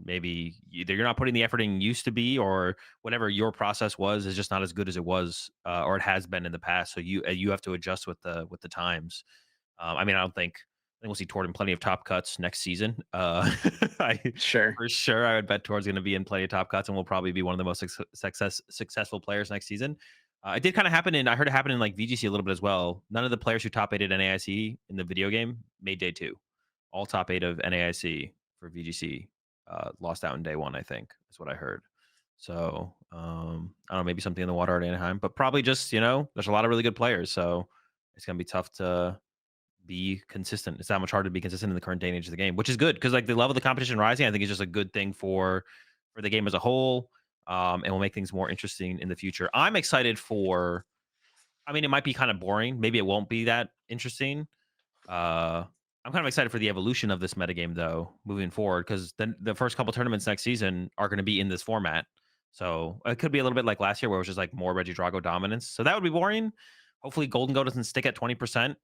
either you're not putting the effort in you used to be, or whatever your process was is just not as good as it was or it has been in the past. So you have to adjust with the times. I mean, I think we'll see Tord in plenty of top cuts next season. I sure. for sure I would bet Tord's going to be in plenty of top cuts and will probably be one of the most successful players next season. It did kind of happen, and I heard it happen in like VGC a little bit as well. None of the players who top eighted NAIC in the video game made day two. All top eight of NAIC for VGC lost out in day one. I think is what I heard. So I don't know, maybe something in the water at Anaheim, but probably just there's a lot of really good players, so it's gonna be tough to be consistent. It's that much harder to be consistent in the current day and age of the game, which is good because like the level of the competition rising, I think is just a good thing for the game as a whole, and will make things more interesting in the future. I'm excited for. I mean, it might be kind of boring. Maybe it won't be that interesting. Uh, I'm kind of excited for the evolution of this metagame though, moving forward, because then the first couple tournaments next season are going to be in this format. So it could be a little bit like last year, where it was just like more Reggie Drago dominance. So that would be boring. Hopefully, Golden Go doesn't stick at 20%.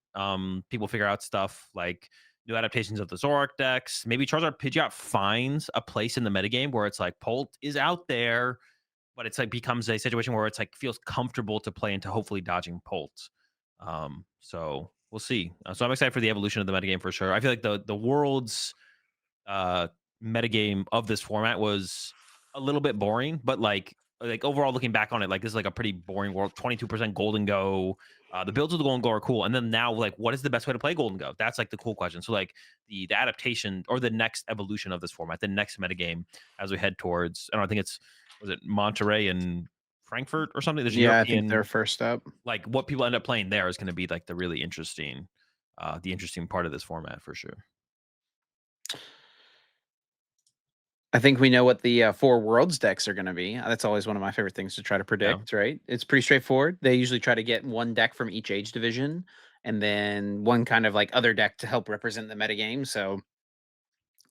People figure out stuff like new adaptations of the Zoroark decks. Maybe Charizard Pidgeot finds a place in the metagame where it's like Polt is out there, but it's like becomes a situation where it's like feels comfortable to play into hopefully dodging Polt. So we'll see. So I'm excited for the evolution of the metagame for sure. I feel like the world's uh metagame of this format was a little bit boring, but like overall looking back on it, like this is like a pretty boring world. 22% Golden Go. The builds of the Golden Go are cool. And then now, like, what is the best way to play Golden Go? That's like the cool question. So like the adaptation or the next evolution of this format, the next metagame as we head towards, I don't know, I think it's was it Monterey and Frankfurt or something? There's a Yeah, I think they're European, first up. like what people end up playing there is going to be like the interesting part of this format for sure. I think we know what the four worlds decks are going to be. That's always one of my favorite things to try to Yeah. predict, right? It's pretty straightforward. They usually try to get one deck from each age division and then one kind of like other deck to help represent the metagame. So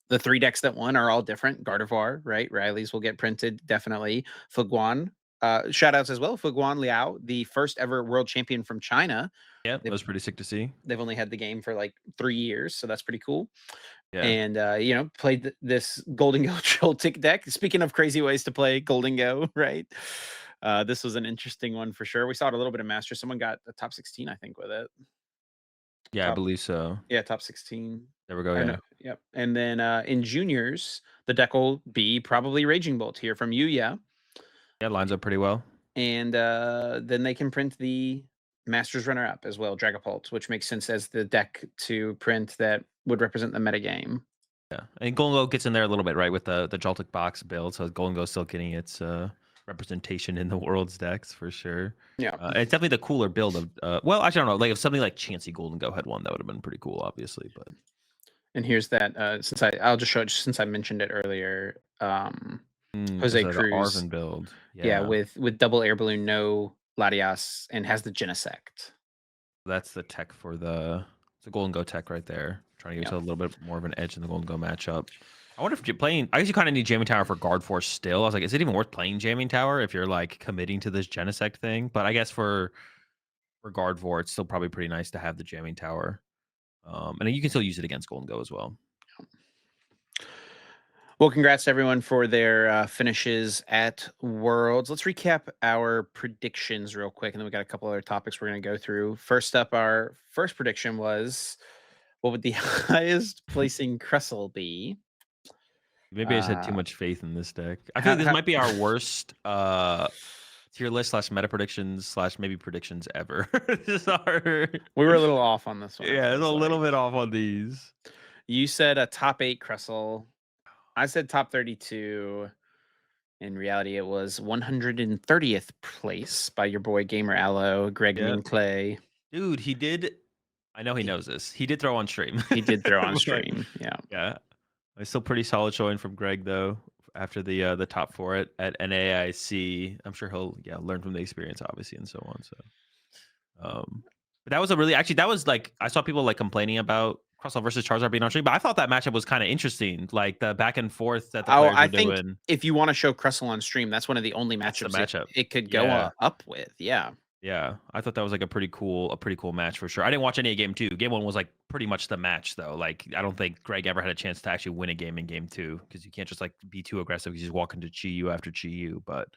the three decks that won are all different. Gardevoir, right? Riley's will get printed, definitely. Fuguan, shout outs as well. Fuguan Liao, the first ever world champion from China. Yeah, that They've, was pretty sick to see. they've only had the game for like 3 years, so that's pretty cool. Yeah. And played this Golden Go Joltik deck. Speaking of crazy ways to play Golden Go, right? This was an interesting one for sure. We saw it a little bit of Master. Someone got a top 16, I think, with it. Yeah, I Top, believe so. yeah, top 16. There we go, I yeah. know. Yep. And then in juniors, the deck will be probably Raging Bolt here from Yuya. Yeah, lines up pretty well. And then they can print the Masters runner up as well, Dragapult, which makes sense as the deck to print that would represent the metagame. Yeah, and Golden Go gets in there a little bit, right, with the Joltik box build, so Golden Go's still getting its representation in the world's decks for sure. Yeah. It's definitely the cooler build of well, actually, I don't know, like if something like Chansey Golden Go had one, that would have been pretty cool, obviously, but And here's that since I'll just show it since I mentioned it earlier. it's Jose like the Cruz, Arvin build. yeah, Yeah, with double air balloon, no Latias, and has the Genesect. that's the tech for it's a Golden Go tech right there. Trying to give Yeah. yourself a little bit more of an edge in the Golden Go matchup. I wonder if you're playing. I guess you kind of need Jamming Tower for Guard Force still. I was like, is it even worth playing Jamming Tower if you're like committing to this Genesect thing? But I guess for Guard Force, it's still probably pretty nice to have the Jamming Tower. And you can still use it against Golden Go as well. Well, congrats to everyone for their finishes at Worlds. Let's recap our predictions real quick, and then we got a couple other topics we're going to go through. First up, our first prediction was what would the highest placing Cressel be? Maybe I just had too Uh, much faith in this deck. I feel how, like this how, might be our worst tier list slash meta predictions slash maybe predictions ever. This is our we were a little off on this one, it yeah, it's a feels little like. bit off on these. You said a top 8 Cressel. I said top 32. In reality, it was 130th place by your boy Gamer Allo, Greg Yeah. Clay. Dude, he did I know he He, knows this. He did throw on stream. he did throw on But, stream. Yeah. yeah. It's still pretty solid showing from Greg though after the top 4 at NAIC. I'm sure he'll learn from the experience obviously and so on. So but that was a really actually that was like I saw people like complaining about Crossover versus Charizard being on stream, but I thought that matchup was kind of interesting. Like the back and forth that the Oh, players I were think doing. if you wanna show Cressel on stream, that's one of the only That's the matchups it matchup. it could go, Yeah. up with, yeah. Yeah. I thought that was like a pretty cool match for sure. I didn't watch any of game 2. Game 1 was like pretty much the match though. Like I don't think Greg ever had a chance to actually win a game in game 2 because you can't just like be too aggressive because you just walk into Chi Yu after Chi Yu. But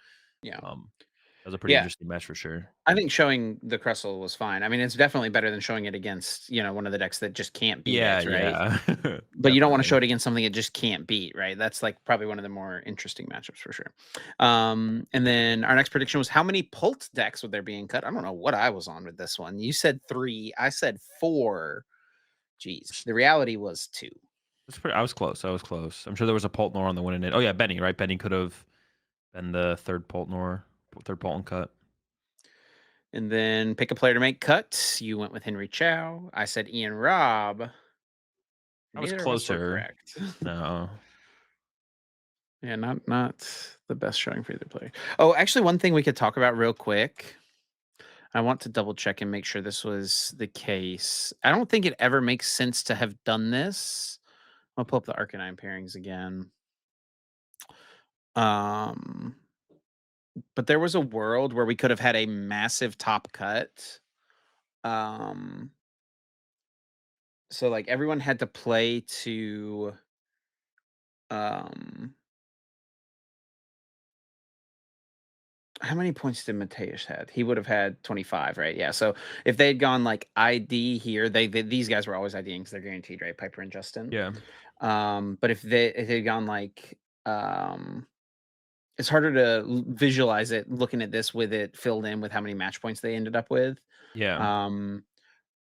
Yeah. that was a pretty Yeah, interesting match for sure. I think showing the Cressel was fine. I mean, it's definitely better than showing it against, one of the decks that just can't beat Yeah, it, right? yeah. But you don't wanna Definitely. show it against something it just can't beat, right? That's, like, probably one of the more interesting matchups for sure. And then our next prediction was how many Pult decks would there be in cut? I don't know what I was on with this one. You said 3, I said 4. Jeez. The reality was 2. That's pretty I was close. I was close. I'm sure there was a Poltnor on the winning it. Oh yeah, Benny, right? Benny could have been the third Poltnor, third Polton cut. And then pick a player to make cuts. You went with Henry Chow. I said Ian Robb. I was Neither of us were closer. correct. No. Yeah, not the best showing for either player. Oh, actually, one thing we could talk about real quick. I want to double check and make sure this was the case. I don't think it ever makes sense to have done this. I'll pull up the Arcanine pairings again. Um, but there was a world where we could have had a massive top cut. Um, so like everyone had to play to um how many points did Mateus had? He would have had 25, right? Yeah. So if they had gone like ID here, these guys were always IDing because they're guaranteed, right? Piper and Justin. Yeah. But if they'd gone like it's harder to visualize it looking at this with it filled in with how many match points they ended up with. Yeah. Um,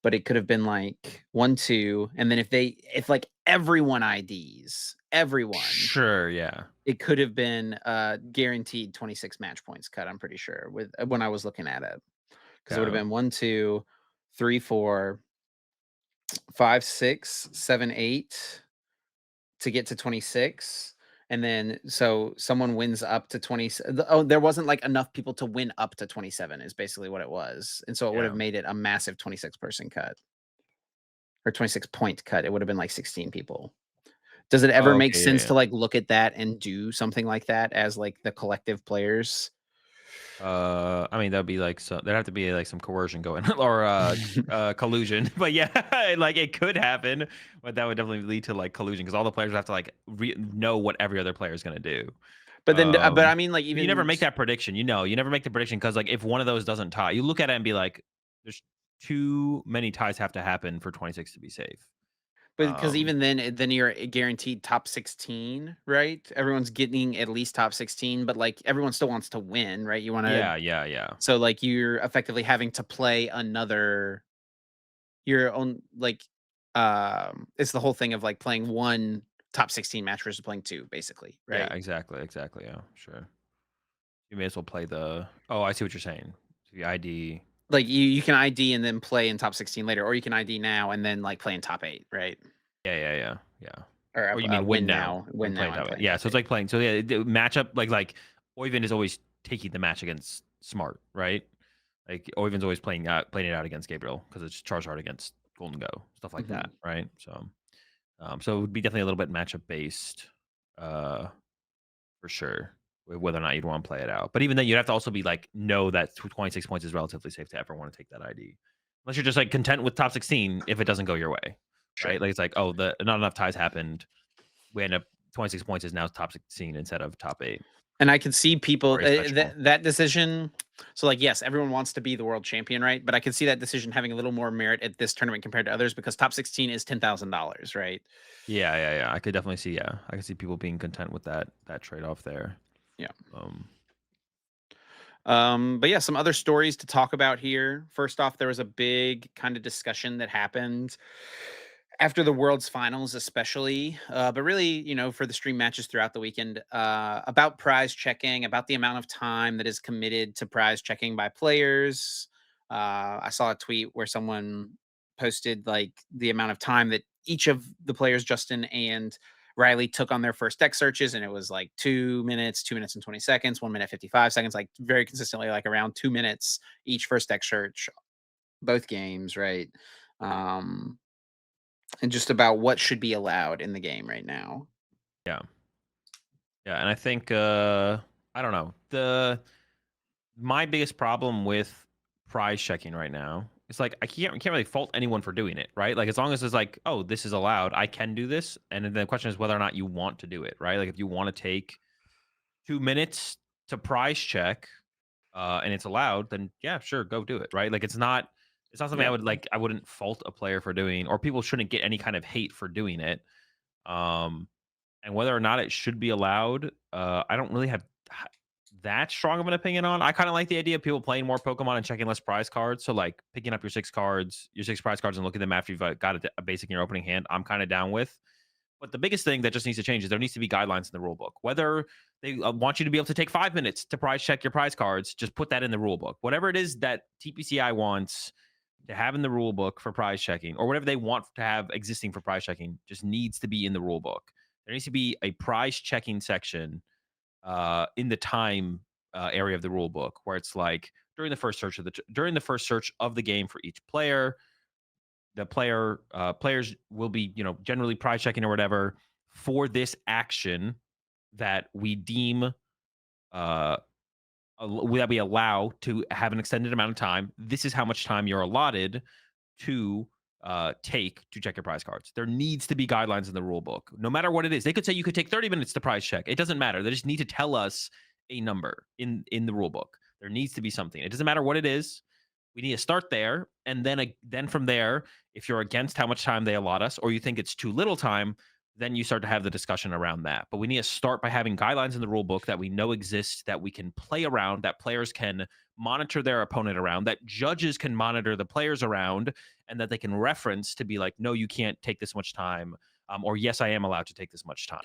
but it could have been like 1, 2, and then if like everyone IDs, everyone, Sure, yeah. it could have been guaranteed 26 match points cut, I'm pretty sure, with when I was looking at it. Because it would have Yeah. been 1, 2, 3, 4, 5, 6, 7, 8 to get to 26. And then so someone wins up to 20. Oh, there wasn't like enough people to win up to 27 is basically what it was. And so it would have Yeah. made it a massive 26 person cut or 26 point cut. It would have been like 16 people. Does it ever Oh, make okay, yeah, sense yeah. to like look at that and do something like that as like the collective players? I mean, that'd be like there'd have to be like some coercion going or collusion. But yeah, like it could happen, but that would definitely lead to like collusion because all the players have to like know what every other player is going to do. But I mean, like But you never even make that prediction. You never make the prediction because like if one of those doesn't tie, you look at it and be like, there's too many ties have to happen for 26 to be safe. but because Um, even then you're guaranteed top 16, right? Everyone's getting at least top 16, but like everyone still wants to win, right? You want to, yeah, yeah, yeah. so like you're effectively having to play another your own like it's the whole thing of like playing one top 16 match versus playing two, basically, Yeah, right? exactly, exactly. Yeah, sure. You may as well play the. Oh, I see what you're saying. The ID. Like you can ID and then play in top 16 later, or you can ID now and then like play in top 8, right? Yeah, yeah, yeah, yeah. Or Or you mean win now, win playing and that way? play in Yeah, top so it's 8. like playing. So yeah, the matchup like Oyvind is always taking the match against Smart, right? Like Oyvind's always playing it out against Gabriel because it's Charizard against Golden Go, stuff like that, Mhm. right? So it would be definitely a little bit matchup based, for sure, whether or not you'd want to play it out. But even then, you'd have to also be like know that 26 points is relatively safe to ever want to take that ID, unless you're just like content with top 16 if it doesn't go your way, right? Sure. Like it's like, oh, the not enough ties happened. We end up 26 points is now top 16 instead of top 8 And I can see people or asymmetrical. that decision. So, like, yes, everyone wants to be the world champion, right? But I can see that decision having a little more merit at this tournament compared to others because top 16 is $10,000, right? Yeah, yeah, yeah. I could definitely see. Yeah, I can see people being content with that trade off there. Yeah. Um, But yeah, some other stories to talk about here. First off, there was a big kind of discussion that happened after the World's finals, especially, but really, for the stream matches throughout the weekend, about prize checking, about the amount of time that is committed to prize checking by players. I saw a tweet where someone posted like the amount of time that each of the players, Justin and Riley, took on their first deck searches, and it was like 2 minutes, 2 minutes and 20 seconds, 1 minute 55 seconds, like very consistently, like around 2 minutes each first deck search, both games, right? Um, and just about what should be allowed in the game right now. yeah, yeah, and I think I don't know. The My biggest problem with prize checking right now is like I can't really fault anyone for doing it, right? Like as long as it's like, oh, this is allowed, I can do this, and then the question is whether or not you want to do it, right? Like if you want to take 2 minutes to prize check, and it's allowed, then yeah, sure, go do it, right? Like it's not something Yeah. I wouldn't fault a player for doing, or people shouldn't get any kind of hate for doing it. Um, and whether or not it should be allowed, I don't really have that strong of an opinion on. I kind of like the idea of people playing more Pokemon and checking less prize cards. So like picking up your 6 prize cards, and looking at them after you've got a basic in your opening hand. I'm kind of down with. But the biggest thing that just needs to change is there needs to be guidelines in the rule book. Whether they want you to be able to take 5 minutes to prize check your prize cards, just put that in the rule book. Whatever it is that TPCI wants to have in the rule book for prize checking, or whatever they want to have existing for prize checking, just needs to be in the rule book. There needs to be a prize checking section in the time area of the rule book where it's like during the first search of the game for each player, the players will be generally prize checking or whatever for this action that we deem that we allow to have an extended amount of time. This is how much time you're allotted to take to check your prize cards. There needs to be guidelines in the rule book, no matter what it is. They could say you could take 30 minutes to prize check. It doesn't matter. They just need to tell us a number in the rule book. There needs to be something. It doesn't matter what it is. We need to start there, and then from there, if you're against how much time they allot us, or you think it's too little time, then you start to have the discussion around that. But we need to start by having guidelines in the rule book that we know exist, that we can play around, that players can monitor their opponent around, that judges can monitor the players around, and that they can reference to be like, no, you can't take this much time, or yes, I am allowed to take this much time.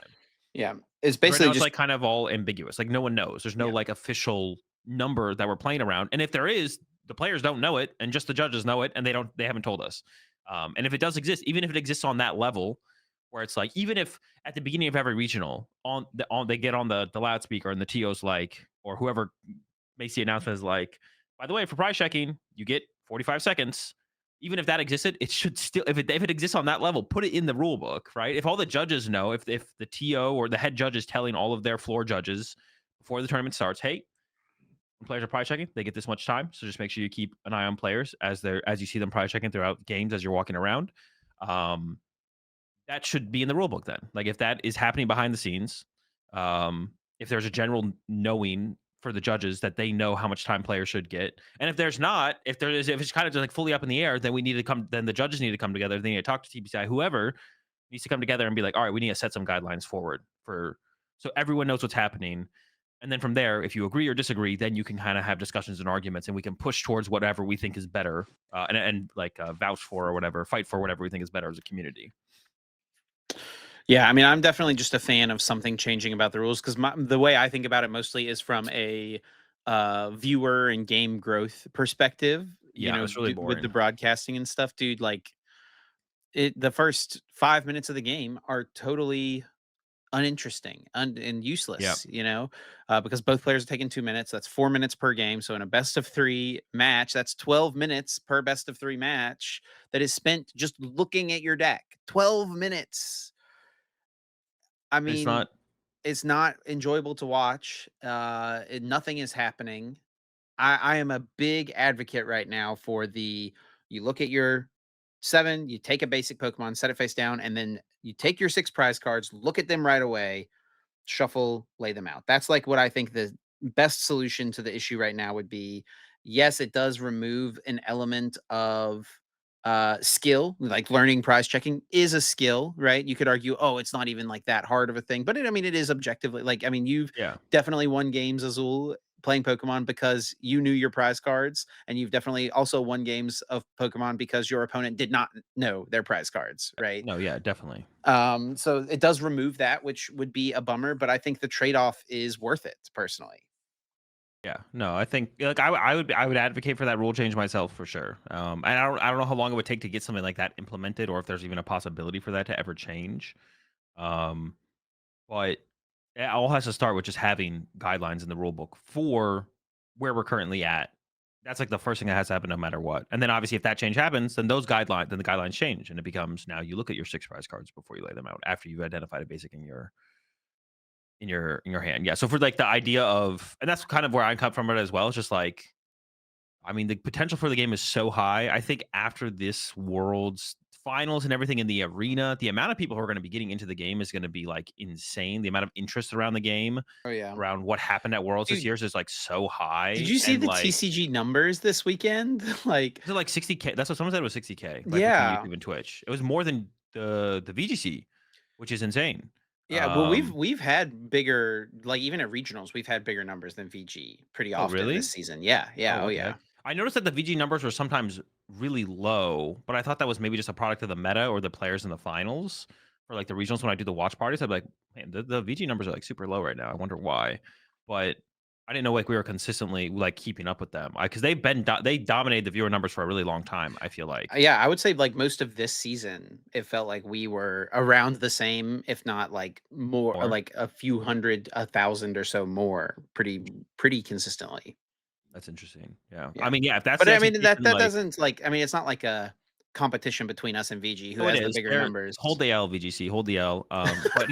Yeah. It's 'Cause right basically now it's just, like kind of all ambiguous. Like no one knows. There's no yeah. like official number that we're playing around. And if there is, the players don't know it, and just the judges know it, and they haven't told us. And if it does exist, even if it exists on that level, where it's like, even if at the beginning of every regional they get on the loudspeaker and the TO's like, or whoever makes the announcement is like, by the way, for prize checking, you get 45 seconds. Even if that existed, it should still, if it exists on that level, put it in the rule book, right? If all the judges know, if the TO or the head judge is telling all of their floor judges before the tournament starts, hey, when players are prize checking, they get this much time. So just make sure you keep an eye on players as you see them prize checking throughout games as you're walking around. Um, that should be in the rule book then. Like if that is happening behind the scenes, if there's a general knowing for the judges that they know how much time players should get, and if there's not, if it's kind of just like fully up in the air, then then the judges need to come together. They need to talk to TPCI, whoever needs to come together and be like, all right, we need to set some guidelines forward for so everyone knows what's happening. And then from there, if you agree or disagree, then you can kind of have discussions and arguments, and we can push towards whatever we think is better, and like vouch for or whatever, fight for whatever we think is better as a community. Yeah, I mean, I'm definitely just a fan of something changing about the rules because the way I think about it mostly is from a viewer and game growth perspective. Yeah, it's really With the boring. broadcasting and stuff, dude. Like, the first 5 minutes of the game are totally uninteresting and Yeah, useless. Because both players are taking 2 minutes. That's 4 minutes per game. So in a best of three match, that's 12 minutes per best of three match that is spent just looking at your deck. 12 minutes. I it's mean, not. it's not enjoyable to watch. Nothing is happening. I am a big advocate right now for you look at your 7, you take a basic Pokemon, set it face down, and then you take your 6 prize cards, look at them right away, shuffle, lay them out. That's like what I think the best solution to the issue right now would be. Yes, it does remove an element of skill, like learning prize checking is a skill, right? You could argue, oh, it's not even like that hard of a thing, but I mean, it is objectively like, I mean, you've Yeah. definitely won games, Azul, playing Pokemon because you knew your prize cards, and you've definitely also won games of Pokemon because your opponent did not know their prize cards, right? No, yeah, definitely. So it does remove that, which would be a bummer, but I think the trade-off is worth it personally. Yeah, no, I think like I would advocate for that rule change myself for sure. And I don't know how long it would take to get something like that implemented, or if there's even a possibility for that to ever change. Um, but it all has to start with just having guidelines in the rule book for where we're currently at. That's like the first thing that has to happen no matter what. And then obviously if that change happens, then the guidelines change and it becomes now you look at your 6 prize cards before you lay them out after you've identified a basic in your hand. Yeah. So for like the idea of and that's kind of where I come from it as well. It's just like I mean, the potential for the game is so high. I think after this world's finals and everything in the arena, the amount of people who are going to be getting into the game is going to be like insane. The amount of interest around the game, Oh, yeah. around what happened at Worlds this Dude, year is like so did high. you see And the like, TCG numbers this weekend? Like, is it like 60K? That's what someone said was 60K, like between yeah. YouTube and Twitch. It was more than the VGC, which is insane. Yeah, well, we've Um, we've had bigger, like, even at regionals, we've had bigger numbers than VG pretty oh, often this really? season. Yeah, yeah, Oh, oh, okay. yeah. I noticed that the VG numbers were sometimes really low, but I thought that was maybe just a product of the meta or the players in the finals for like the regionals when I do the watch parties. I'd be like, man, the VG numbers are like super low right now. I wonder why. But I didn't know like we were consistently like keeping up with them. Because they dominated the viewer numbers for a really long time. I feel like. Yeah, I would say, like, most of this season, it felt like we were around the same, if not, like, more More. like, a few hundred, 1,000 or so more pretty consistently. That's interesting. Yeah. I Yeah. mean, yeah. If that's But, the I mean, that expectation, that like, doesn't, like, I mean, it's not like a competition between us and VG who oh, it has the is. bigger There. numbers. Hold the L, VGC. Hold the L. But.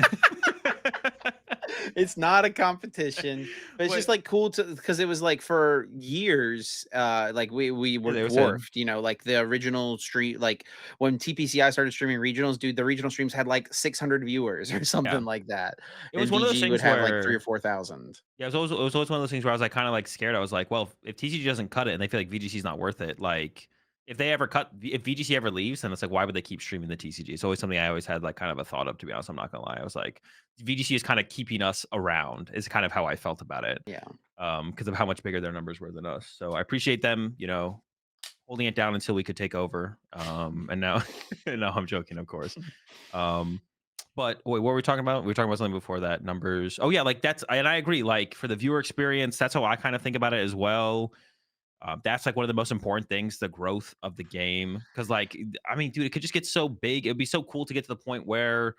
It's not a competition, but it's just, But like, cool to because it was, like, for years, like, we yeah, were they were saying, dwarfed, like, the original stream like, when TPCI started streaming regionals, dude, the regional streams had, like, 600 viewers or yeah, something like that, it was and one of those VG would things have, like, 3 or where 4,000. yeah, it was always one of those things where I was, like, kinda, like, scared. I was like, "Well, if TCG doesn't cut it and they feel like VGC is not worth it, like, if VGC ever leaves, then it's like, why would they keep streaming the TCG?" It's always something I always had, like, kind of a thought of, to be honest, I'm not gonna lie. I was like, "VGC is kinda keeping us around," is kind of how I felt about it, Yeah. because of how much bigger their numbers were than us. So I appreciate them, holding it down until we could take over, and now no, I'm joking, of course. Um but wait, what were we talking about? We were talking about something before that. Numbers. Oh yeah, like and I agree. Like for the viewer experience, that's how I kind of think about it as well. That's like one of the most important things, the growth of the game. Because like, I mean, dude, it could just get so big. It'd be so cool to get to the point where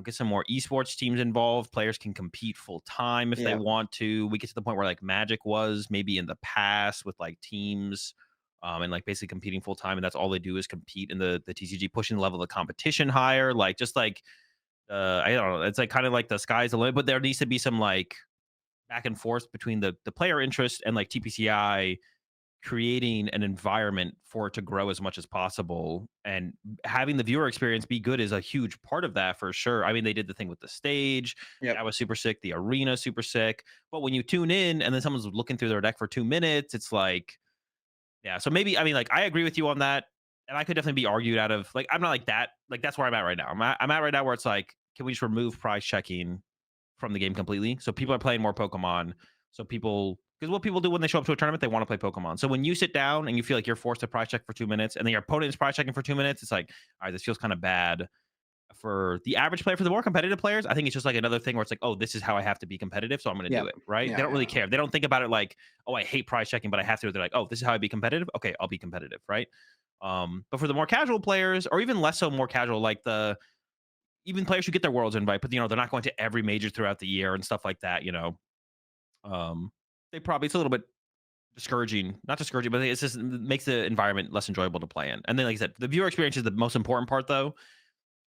get some more esports teams involved. Players can compete full time if they Yeah. want to. We get to the point where like Magic was maybe in the past with like teams. And like basically competing full time, and that's all they do is compete in the TCG, pushing the level of competition higher. Like just like I don't know. It's like kind of like the sky's the limit, but there needs to be some like back and forth between the player interest and like TPCI creating an environment for it to grow as much as possible, and having the viewer experience be good is a huge part of that for sure. I mean, they did the thing with the stage Yep. that was super sick, the arena super sick, but when you tune in and then someone's looking through their deck for 2 minutes, it's like yeah. So maybe I mean like I agree with you on that, and I could definitely be argued out of like I'm not like that. Like that's where I'm at right now. I'm at right now where it's like, can we just remove prize checking from the game completely? So people are playing more Pokemon. So people because what people do when they show up to a tournament, they want to play Pokemon. So when you sit down and you feel like you're forced to prize check for 2 minutes, and then your opponent is prize checking for 2 minutes, it's like, all right, this feels kind of bad for the average player. For the more competitive players, I think it's just like another thing where it's like, oh, this is how I have to be competitive, so I'm going to do Yep. it. Right? They Yeah, don't really yeah. care. They don't think about it like, oh, I hate prize checking, but I have to. They're like, oh, this is how I be competitive. Okay, I'll be competitive. Right? But for the more casual players, or even less so more casual, like the even players who get their worlds invite, but they're not going to every major throughout the year and stuff like that. Um, they probably it's a little bit discouraging, not discouraging, but it's just it makes the environment less enjoyable to play in. And then, like I said, the viewer experience is the most important part, though.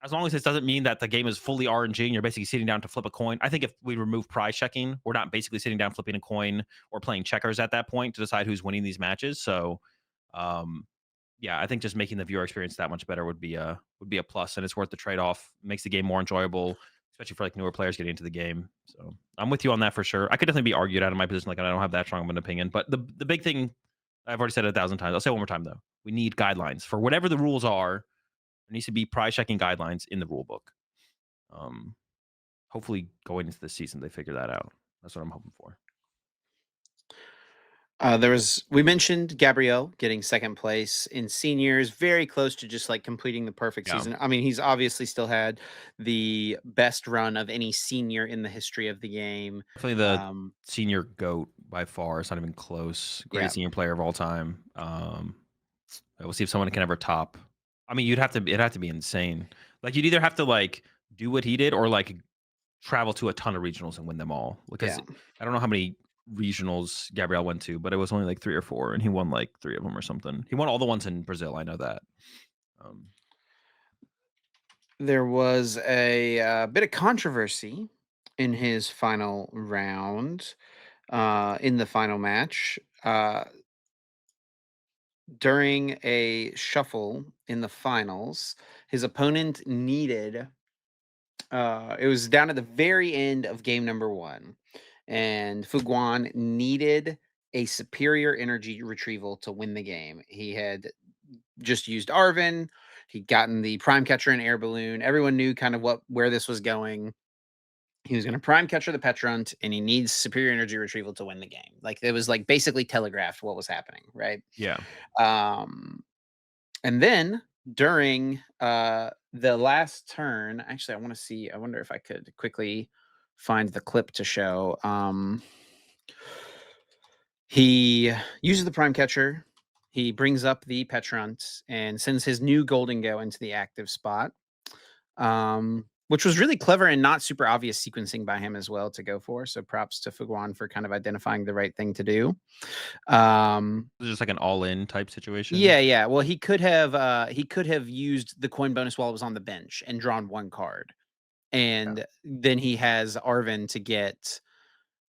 As long as this doesn't mean that the game is fully RNG and you're basically sitting down to flip a coin. I think if we remove prize checking, we're not basically sitting down flipping a coin or playing checkers at that point to decide who's winning these matches. So, um, yeah, I think just making the viewer experience that much better would be a plus, and it's worth the trade off. Makes the game more enjoyable, especially for like newer players getting into the game. So I'm with you on that for sure. I could definitely be argued out of my position, like I don't have that strong of an opinion. But the big thing I've already said it 1,000 times. I'll say it one more time though. We need guidelines for whatever the rules are. There needs to be prize checking guidelines in the rule book. Um, Hopefully, going into the season, they figure that out. That's what I'm hoping for. We mentioned Gabrielle getting second place in seniors, very close to just like completing the perfect Yeah, season. I mean, he's obviously still had the best run of any senior in the history of the game. definitely the Um, senior goat by far. It's not even close. yeah, Greatest senior player of all time. We'll see if someone can ever top. I mean, you'd have to. It'd have to be insane. Like you'd either have to like do what he did, or like travel to a ton of regionals and win them all. Because yeah. I don't know how many regionals Gabriel went to, but it was only like 3 or 4, and he won like 3 of them or something. He won all the ones in Brazil. I know that. Um, There was a bit of controversy in his final round, in the final match. During a shuffle in the finals, his opponent needed it was down at the very end of game number 1, and Fuguan needed a superior energy retrieval to win the game. He had just used Arvin, he'd gotten the prime catcher and air balloon. Everyone knew kind of where this was going. He was going to prime catcher the Petrunt, and he needs superior energy retrieval to win the game. Like it was like basically telegraphed what was happening, right? yeah. Um, and then during the last turn, actually, I wonder if I could quickly find the clip to show. He uses the prime catcher. He brings up the Petrunt and sends his new Golden Go into the active spot, which was really clever and not super obvious sequencing by him as well to go for. So props to Fuguan for kind of identifying the right thing to do. Um, It's just like an all-in type situation. Yeah, yeah. Well, he could have used the coin bonus while it was on the bench and drawn 1 card. Yeah. And then he has Arvin to get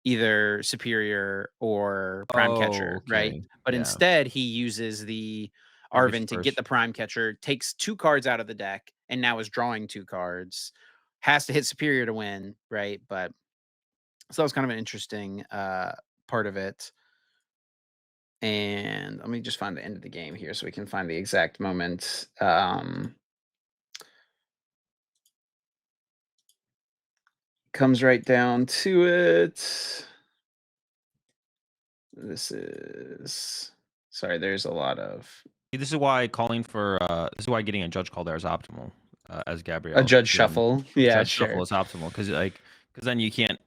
either superior or prime Oh, catcher, right? okay. But Yeah. instead he uses the Prime catcher Arvin to get first. the prime catcher, takes 2 cards out of the deck, and now is drawing 2 cards. Has to hit superior to win, right? But so that was kind of an interesting part of it. And let me just find the end of the game here so we can find the exact moment. Comes right down to it. This is sorry, there's a lot of This is why calling for this is why getting a judge call there is optimal, as a Gabrielle. judge Then shuffle. Yeah, judge shuffle sure. is optimal because then you can't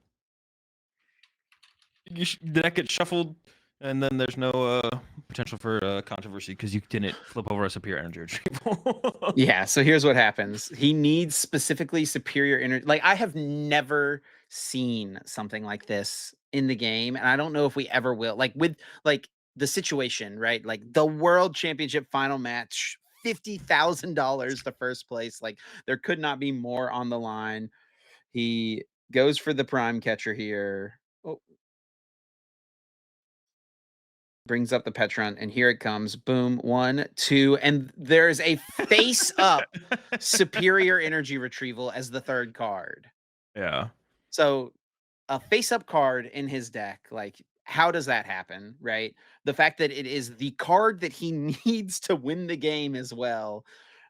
the deck gets shuffled, and then there's no potential for controversy because you didn't flip over a superior energy retrieval. Yeah, so here's what happens. He needs specifically superior energy. Like I have never seen something like this in the game, and I don't know if we ever will. Like with like the situation, right? Like the world championship final match, $50,000 to first place. Like there could not be more on the line. He goes for the prime catcher here. Oh, brings up the Petron, and here it comes. Boom, 1, 2, and there's a face up superior energy retrieval as the 3rd card. Yeah. So a face up card in his deck, like how does that happen, right? The fact that it is the card that he needs to win the game as well.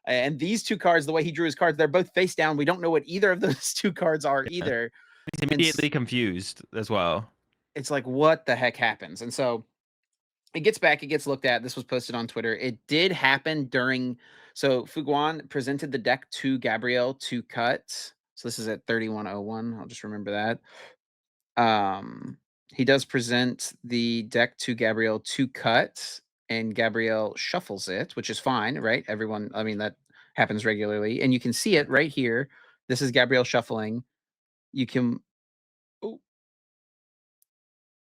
And these 2 cards, the way he drew his cards, they're both face down. We don't know what either of those 2 cards are Yeah. either. He's And immediately confused as well. it's like, what the heck happens? And so it gets back, it gets looked at. This was posted on Twitter. It did happen during so Fuguan presented the deck to Gabrielle to cut. So this is at 3101. I'll just remember that. He does present the deck to Gabrielle to cut, and Gabrielle shuffles it, which is fine, right? Everyone, I mean, that happens regularly. And you can see it right here. This is Gabrielle shuffling. You can oh,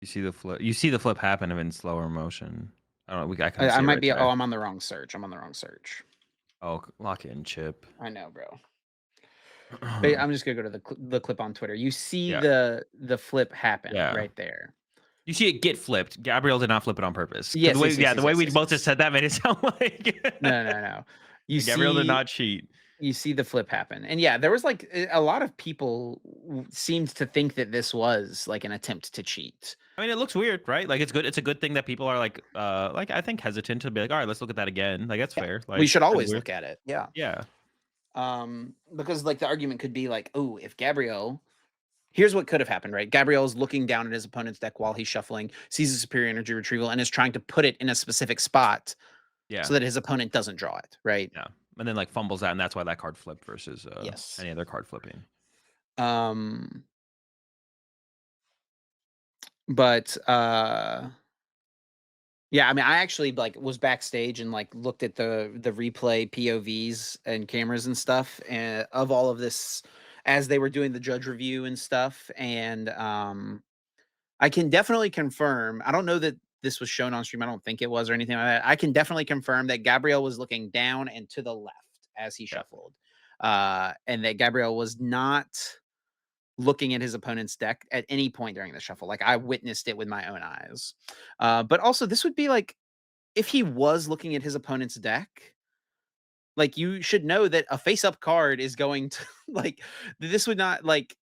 You see the flip. You see the flip happen in slower motion. I don't know. I kind of I see it might right be there. I'm on the wrong search. I'm on the wrong search. Oh, lock in chip. I know, bro. I'm just gonna go to the clip on Twitter. You see Yeah. the flip happen Yeah. right there. You see it get flipped. Gabrielle did not flip it on purpose. Because Yes, yes, yes, the yes, way yes, we yes, both just yes. said that made it sound like No, no, no. You Gabrielle did see not cheat. you see the flip happen. And yeah, there was like a lot of people seemed to think that this was like an attempt to cheat. I mean, it looks weird, right? Like, it's good. It's a good thing that people are like, I think hesitant to be like, all right, let's look at that again. Like, that's Yeah. fair. We Like, should kind of always weird. look at it. Yeah. Yeah. Because like the argument could be like, oh, if Gabrielle, here's what could have happened, right? Gabrielle's looking down at his opponent's deck while he's shuffling, sees a superior energy retrieval, and is trying to put it in a specific spot Yeah. so that his opponent doesn't draw it, right? Yeah. And then like fumbles that, and that's why that card flipped versus Yes. any other card flipping. Um, but yeah, I mean, I actually like was backstage and like looked at the replay POVs and cameras and stuff and of all of this as they were doing the judge review and stuff. And I can definitely confirm. I don't know that this was shown on stream. I don't think it was or anything like that. I can definitely confirm that Gabrielle was looking down and to the left as he Yeah. shuffled, and that Gabrielle was not looking at his opponent's deck at any point during the shuffle. Like I witnessed it with my own eyes. But also, this would be like if he was looking at his opponent's deck. Like you should know that a face-up card is going to like this would not like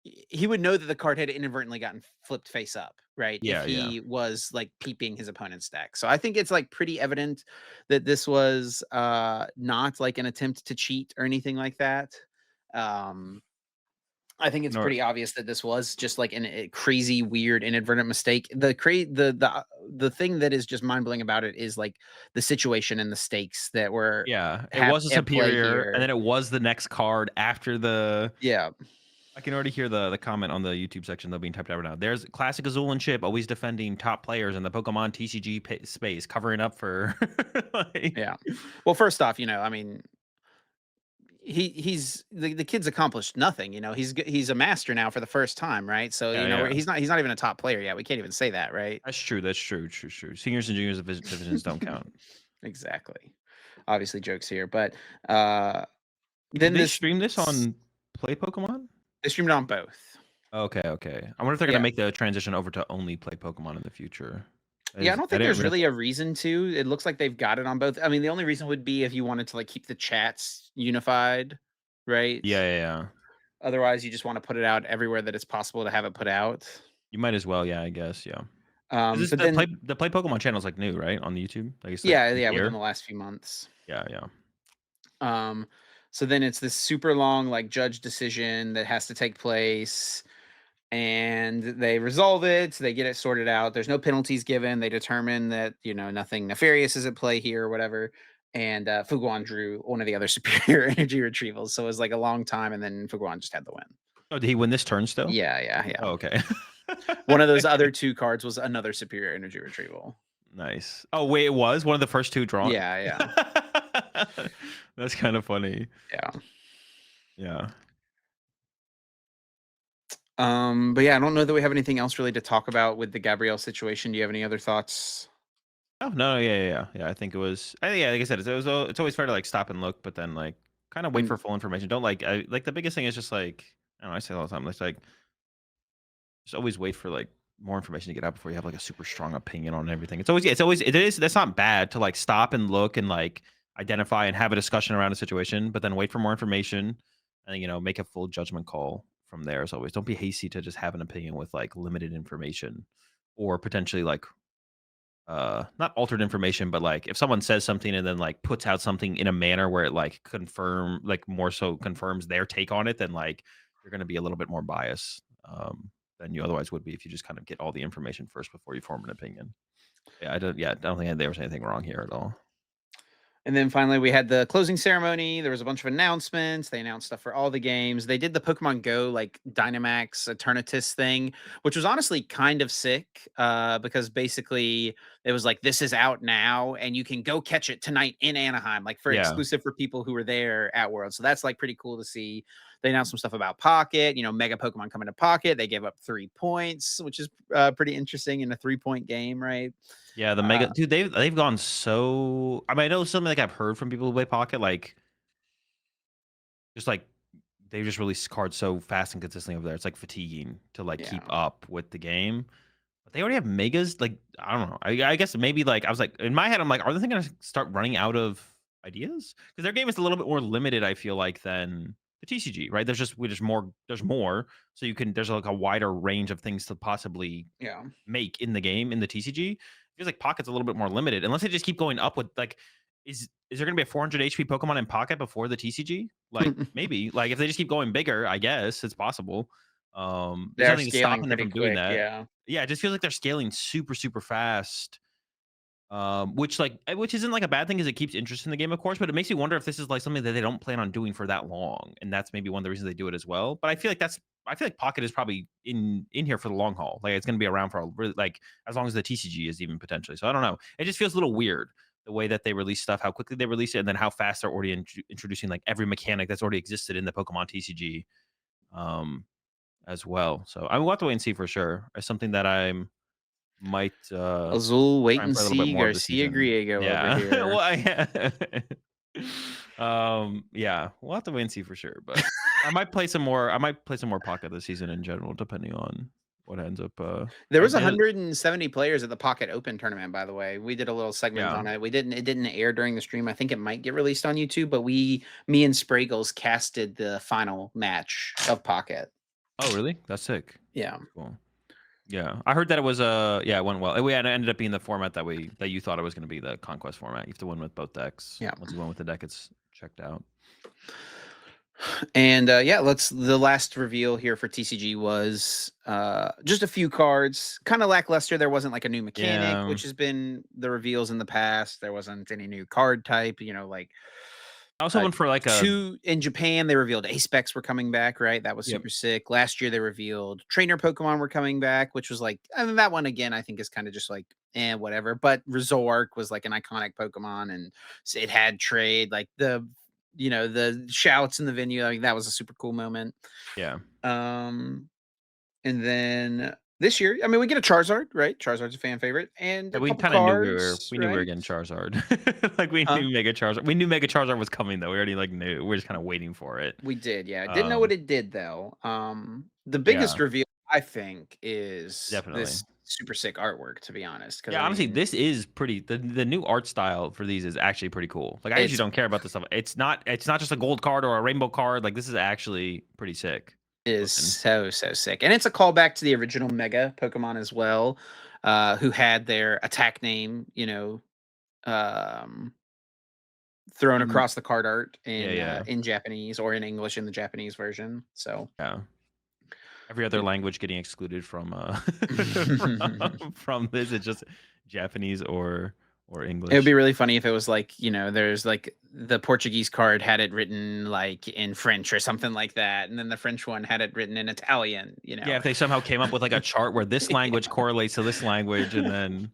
he would know that the card had inadvertently gotten flipped face up, right? If Yeah. Yeah. he was like peeping his opponent's deck. So I think it's like pretty evident that this was not like an attempt to cheat or anything like that. Um I think it's Nor pretty obvious that this was just like a crazy, weird, inadvertent mistake. The thing that is just mind blowing about it is like the situation and the stakes that were Yeah, it was a at play superior, and here. then it was the next card after the Yeah, I can already hear the comment on the YouTube section though being typed out right now. There's classic Azul and Chip always defending top players in the Pokemon TCG space, covering up for like yeah. Well, first off, I mean, he's the kid's accomplished nothing. He's a master now for the first time, right? So yeah, yeah. he's not even a top player yet. We can't even say that, right? That's true. That's true. True. True. Seniors and juniors divisions don't count. Exactly. Obviously, jokes here, but uh, Did then they this stream this on Play Pokemon? they streamed on both. Okay, okay. I wonder if they're gonna Yeah. make the transition over to only Play Pokemon in the future. Yeah, I don't I think didn't there's realize. really a reason to. It looks like they've got it on both. I mean, the only reason would be if you wanted to like keep the chats unified, right? Yeah, yeah, yeah. Otherwise, you just want to put it out everywhere that it's possible to have it put out. You might as well. Yeah, I guess. Yeah. Is this But then the Play Pokemon channel is like new, right? On the YouTube? Like it's like yeah, this yeah, within year? the last few months. Yeah, yeah. Um, so then it's this super long like judge decision that has to take place and they resolve it, they get it sorted out. There's no penalties given. They determine that, nothing nefarious is at play here or whatever. And Fuguan drew one of the other superior energy retrievals. So it was like a long time, and then Fuguan just had the win. Oh, did he win this turn still? Yeah, yeah, yeah. Oh, okay. One of those other two cards was another superior energy retrieval. Nice. Oh, wait, it was one of the first 2 drawn? Yeah, yeah, That's kind of funny. yeah. Yeah. But yeah, I don't know that we have anything else really to talk about with the Gabrielle situation. Do you have any other thoughts? Oh, no, yeah, yeah, yeah. Yeah, I think it was yeah, like I said, it's always fair to, like, stop and look, but then, like, kinda wait And for full information. Don't, like, the biggest thing is just, like I don't know, I say it all the time, it's like just always wait for, like, more information to get out before you have, like, a super strong opinion on everything. It is that's not bad to, like, stop and look and, like, identify and have a discussion around a situation, but then wait for more information and, make a full judgment call from there as always. Don't be hasty to just have an opinion with, like, limited information or potentially, like, not altered information, but, like, if someone says something and then, like, puts out something in a manner where it, like, more so confirms their take on it, then, like, you're gonna be a little bit more biased, than you otherwise would be if you just kind of get all the information first before you form an opinion. I don't think there was anything wrong here at all. And then finally, we had the closing ceremony. There was a bunch of announcements. They announced stuff for all the games. They did the Pokemon Go like Dynamax Eternatus thing, which was honestly kind of sick because basically it was like, this is out now and you can go catch it tonight in Anaheim, like for Yeah. exclusive for people who were there at World. So that's like pretty cool to see. They announced some stuff about Pocket, Mega Pokemon coming to Pocket. They gave up 3 points, which is pretty interesting in a 3-point game, right? Yeah, the Uh, mega dude, they've gone so I mean, I know something like I've heard from people who play Pocket, like, just, like, they just release cards so fast and consistently over there. It's, like, fatiguing to, like, keep yeah. up with the game. But they already have megas. Like I don't know. I guess maybe like I was like in my head, I'm like, are they going to start running out of ideas? Because their game is a little bit more limited. I feel like than the TCG, right? There's more. There's more, so you can there's like a wider range of things to possibly Yeah. make in the game in the TCG. Feels like Pocket's a little bit more limited unless they just keep going up with like. Is there going to be a 400 HP Pokemon in Pocket before the TCG? Like maybe. Like if they just keep going bigger, I guess it's possible. There's They're nothing scaling stopping them pretty from doing quick. that. Yeah. Yeah, it just feels like they're scaling super, super fast. Which isn't like a bad thing because it keeps interest in the game, of course, but it makes you wonder if this is like something that they don't plan on doing for that long. And that's maybe one of the reasons they do it as well. But I feel like Pocket is probably in here for the long haul. Like it's gonna be around for like as long as the TCG is even potentially. So I don't know. It just feels a little weird the way that they release stuff, how quickly they release it, and then how fast they're already introducing like every mechanic that's already existed in the Pokemon TCG. As well. So I will have to wait and see for sure. It's something that I'm might Azul, wait try and and play a little bit see. more of the Garcia season. Griego over Yeah. Well, here. yeah, we'll have to wait and see for sure. But I might play some more. I might play some more Pocket this season in general, depending on what ends up. There was Yeah, 170 players at the Pocket Open tournament, by the way. We did a little segment yeah. on it. It didn't air during the stream. I think it might get released on YouTube, but me and Spraggles casted the final match of Pocket. Oh, really? That's sick. Yeah. Cool. Yeah, I heard that it was yeah, it went well. It ended up being the format that you thought it was going to be, the conquest format. You have to win with both decks. Yeah. Once you win with the deck, it's checked out. And yeah, the last reveal here for TCG was just a few cards, kind of lackluster. There wasn't like a new mechanic, Yeah. which has been the reveals in the past. There wasn't any new card type, like I was hoping for like a two in Japan. They revealed Ace-Specs were coming back, right? That was yep. super sick. Last year they revealed trainer Pokemon were coming back, which was like, I mean, that one again, I think is kind of just like, whatever. But Rizork was like an iconic Pokemon, and it had trade, like the shouts in the venue. Like that was a super cool moment. Yeah. And then this year, I mean, we get a Charizard, right? Charizard's a fan favorite, and Yeah, a we couple kind of knew we were cards, we knew we were right? getting Charizard. Like we Huh? knew Mega Charizard. We knew Mega Charizard was coming though. We already like knew. We are just kind of waiting for it. We did, yeah. Didn't know what Um, it did though. The yeah, biggest reveal I think is definitely. this super sick artwork, to be honest. Because Yeah, I honestly, mean, this is pretty. The new art style for these is actually pretty cool. Like I usually it's don't care about this stuff. It's not just a gold card or a rainbow card. Like this is actually pretty sick is looking. so so sick, and it's a callback to the original Mega Pokemon as well, who had their attack name, um, thrown In, across the card art yeah, yeah, in Japanese or in English in the Japanese version. So. yeah. Every other language getting excluded from from this. It's just Japanese or It would English. be really funny if it was like, there's like the Portuguese card had it written like in French or something like that. And then the French one had it written in Italian. Yeah, if they somehow came up with like a chart where this language Yeah. correlates to this language, and then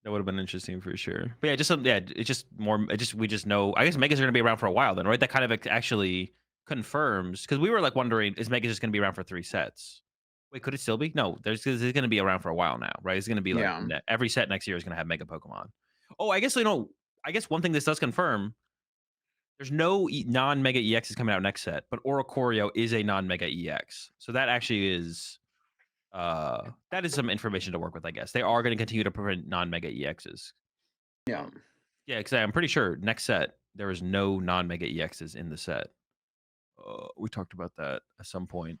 that would have been interesting for sure. But yeah, it's just more. We just know. I guess Megas are going to be around for a while then, right? That kind of actually confirms because we were like wondering, is Mega just going to be around for 3 sets? Wait, could it still be? No, it's going to be around for a while now, right? It's going to be like Yeah. every set next year is going to have Mega Pokemon. Oh, I guess I guess one thing this does confirm, there's no non-Mega EXs coming out next set, but Oricorio is a non-Mega EX. So that actually is that is some information to work with, I guess. They are going to continue to prevent non-Mega EXs. Yeah. Yeah, because I'm pretty sure next set there is no non-Mega EXs in the set. We talked about that at some point.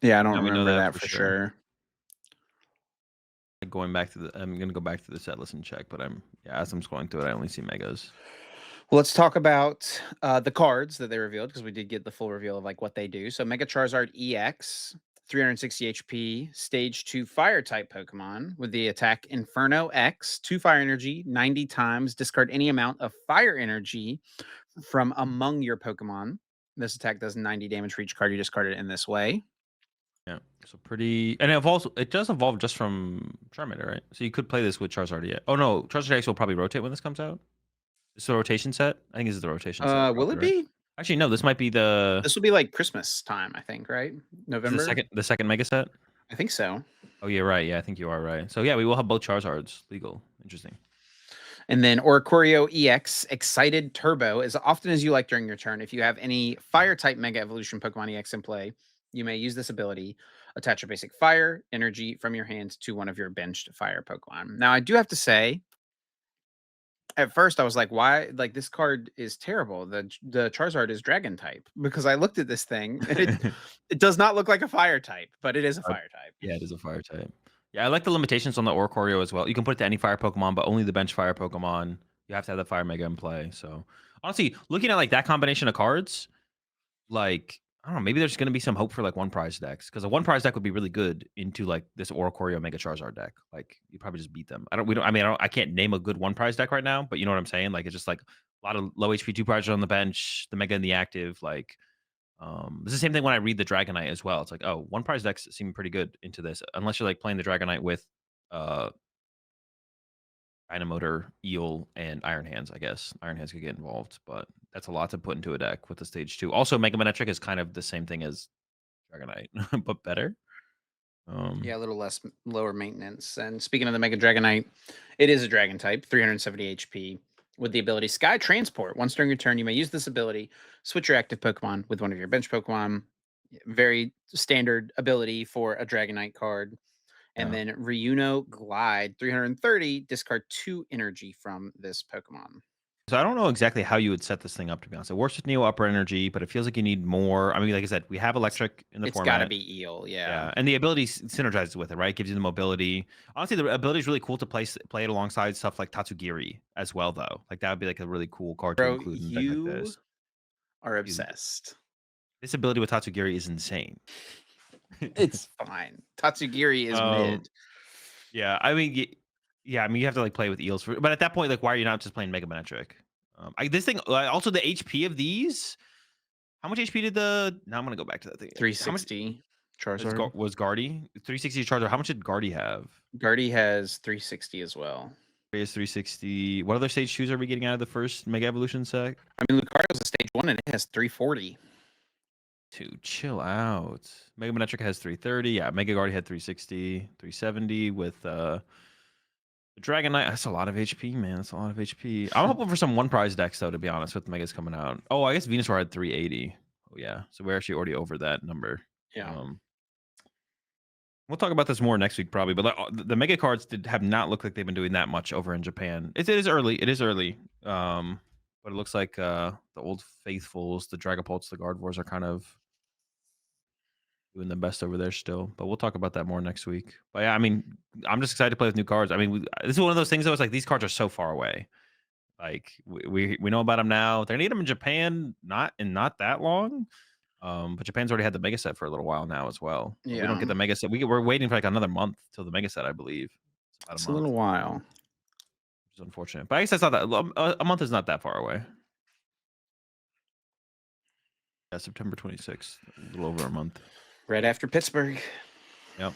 Yeah. I don't Now we know remember that that for for sure. sure. I'm gonna go back to the set list and check, but as I'm scrolling through it, I only see Megas. Well, let's talk about the cards that they revealed because we did get the full reveal of like what they do. So Mega Charizard EX, 360 HP, Stage 2 Fire type Pokemon with the attack Inferno X, 2 Fire Energy, 90 times. Discard any amount of Fire Energy from among your Pokemon. This attack does 90 damage for each card you discarded in this way. Yeah, so pretty, and it does evolve just from Charmander, right? So you could play this with Charizard. Yeah. Oh no, Charizard X will probably rotate when this comes out. It's the rotation set. I think this is the rotation set, Will probably, it right? be? Actually, no. This might be the This will be like Christmas time, I think, right? is November? the second mega set. I think so. Oh, you're right. Yeah, I think you are right. So yeah, we will have both Charizards legal. Interesting. And then Oricorio EX Excited Turbo, as often as you like during your turn. If you have any Fire type Mega Evolution Pokemon EX in play, You may use this ability, attach a basic fire energy from your hand to one of your benched fire Pokemon. Now, I do have to say, at first I was like, why? Like, this card is terrible. The Charizard is dragon type because I looked at this thing and it does not look like a fire type, but it is a Uh, fire type. yeah, it is a fire type. Yeah, I like the limitations on the Oricorio as well. You can put it to any fire Pokemon, but only the bench fire Pokemon. You have to have the fire Mega in play. So honestly, looking at like that combination of cards, like I don't know, maybe there's gonna be some hope for like one prize decks because a one prize deck would be really good into like this Oricorio Mega Charizard deck. Like you probably just beat them. I can't name a good one prize deck right now, but you know what I'm saying? Like it's just like a lot of low HP two prizes on the bench, the Mega and the active, like it's the same thing when I read the Dragonite as well. It's like, oh, one prize decks seem pretty good into this, unless you're like playing the Dragonite with uh Dynamotor, Eel, and Iron Hands, I guess. Iron Hands could get involved, but that's a lot to put into a deck with the stage two. Also, Mega Manetric is kind of the same thing as Dragonite, but better. Yeah, a little less lower maintenance. And speaking of the Mega Dragonite, it is a dragon type, 370 HP, with the ability Sky Transport. Once during your turn, you may use this ability, switch your active Pokemon with one of your bench Pokemon. Very standard ability for a Dragonite card. And Yeah. then Reuno Glide, 330, discard 2 energy from this Pokemon. So I don't know exactly how you would set this thing up, to be honest. It works with Neo Upper Energy, but it feels like you need more. I mean, like I said, we have It's Electric in the it's got to format. be Eel, yeah. Yeah, and the ability synergizes with it, right? Gives you the mobility. Honestly, the ability is really cool to play it alongside stuff like Tatsugiri as well, though. Like that would be like a really cool card to Bro, include in a deck like you this. are Dude, obsessed. this ability with Tatsugiri is insane. It's fine. Tatsugiri is um, mid. yeah, I mean, yeah, I mean, you have to like play with eels, but at that point, like, why are you not just playing Mega Manectric? This thing, also the HP of these. How much HP did the? Now I'm gonna go back to that thing. How much 360 Charizard. Was Guardy 360 charger? How much did Guardy have? Guardy has 360 as well. Is 360. What other stage shoes are we getting out of the first Mega Evolution set? I mean, Lucario's a stage 1 and it has 340. To chill out. Mega Manetric has 330. Yeah, Mega Guardy had 360, 370 with the Dragonite. That's a lot of HP, man. That's a lot of HP. I'm hoping for some one prize decks though, to be honest, with Megas coming out. Oh, I guess Venusaur had 380. Oh yeah. So we're actually already over that number. Yeah. Um We'll talk about this more next week, probably. But like, the mega cards have not looked like they've been doing that much over in Japan. It is early. It is early. But it looks like the old faithfuls, the Dragapults, the Gardevoirs are kind of doing the best over there still. But we'll talk about that more next week. But yeah, I mean, I'm just excited to play with new cards. I mean, this is one of those things that was like these cards are so far away. Like we know about them now. They're gonna need them in Japan, not that long. But Japan's already had the mega set for a little while now as well. But we don't Yeah. get the mega set. We're waiting for like another month till the mega set, I believe. It's about a It's a month, little while. which is unfortunate. But I guess that's not that a month is not that far away. Yeah, September 26th, a little over a month. Right after Pittsburgh. Yep.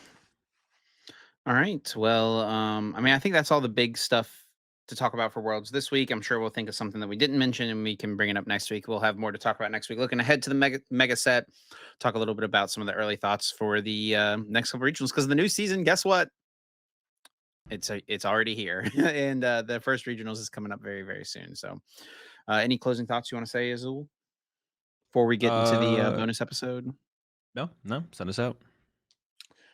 All right. Well, I mean, I think that's all the big stuff to talk about for Worlds this week. I'm sure we'll think of something that we didn't mention and we can bring it up next week. We'll have more to talk about next week. Looking ahead to the mega set, talk a little bit about some of the early thoughts for the next couple regionals because the new season, guess what? It's already here, and the first regionals is coming up very very soon. So, any closing thoughts you want to say, Azul, before we get into the Uh, bonus episode? no, send us out.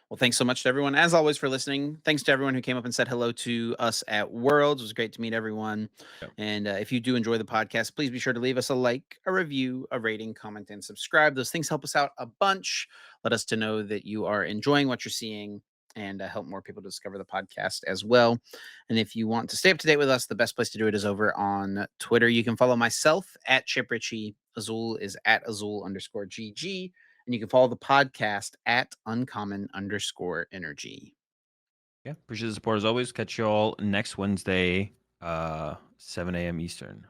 Well, thanks so much to everyone, as always, for listening. Thanks to everyone who came up and said hello to us at Worlds. It was great to meet everyone. Yep. And if you do enjoy the podcast, please be sure to leave us a like, a review, a rating, comment, and subscribe. Those things help us out a bunch. Let us to know that you are enjoying what you're seeing and help more people discover the podcast as well. And if you want to stay up to date with us, the best place to do it is over on Twitter. You can follow myself at Chip Ritchie. Azul is at Azul_GG. And you can follow the podcast at uncommon_energy. Yeah, appreciate the support as always. Catch you all next Wednesday, 7 a.m. Eastern.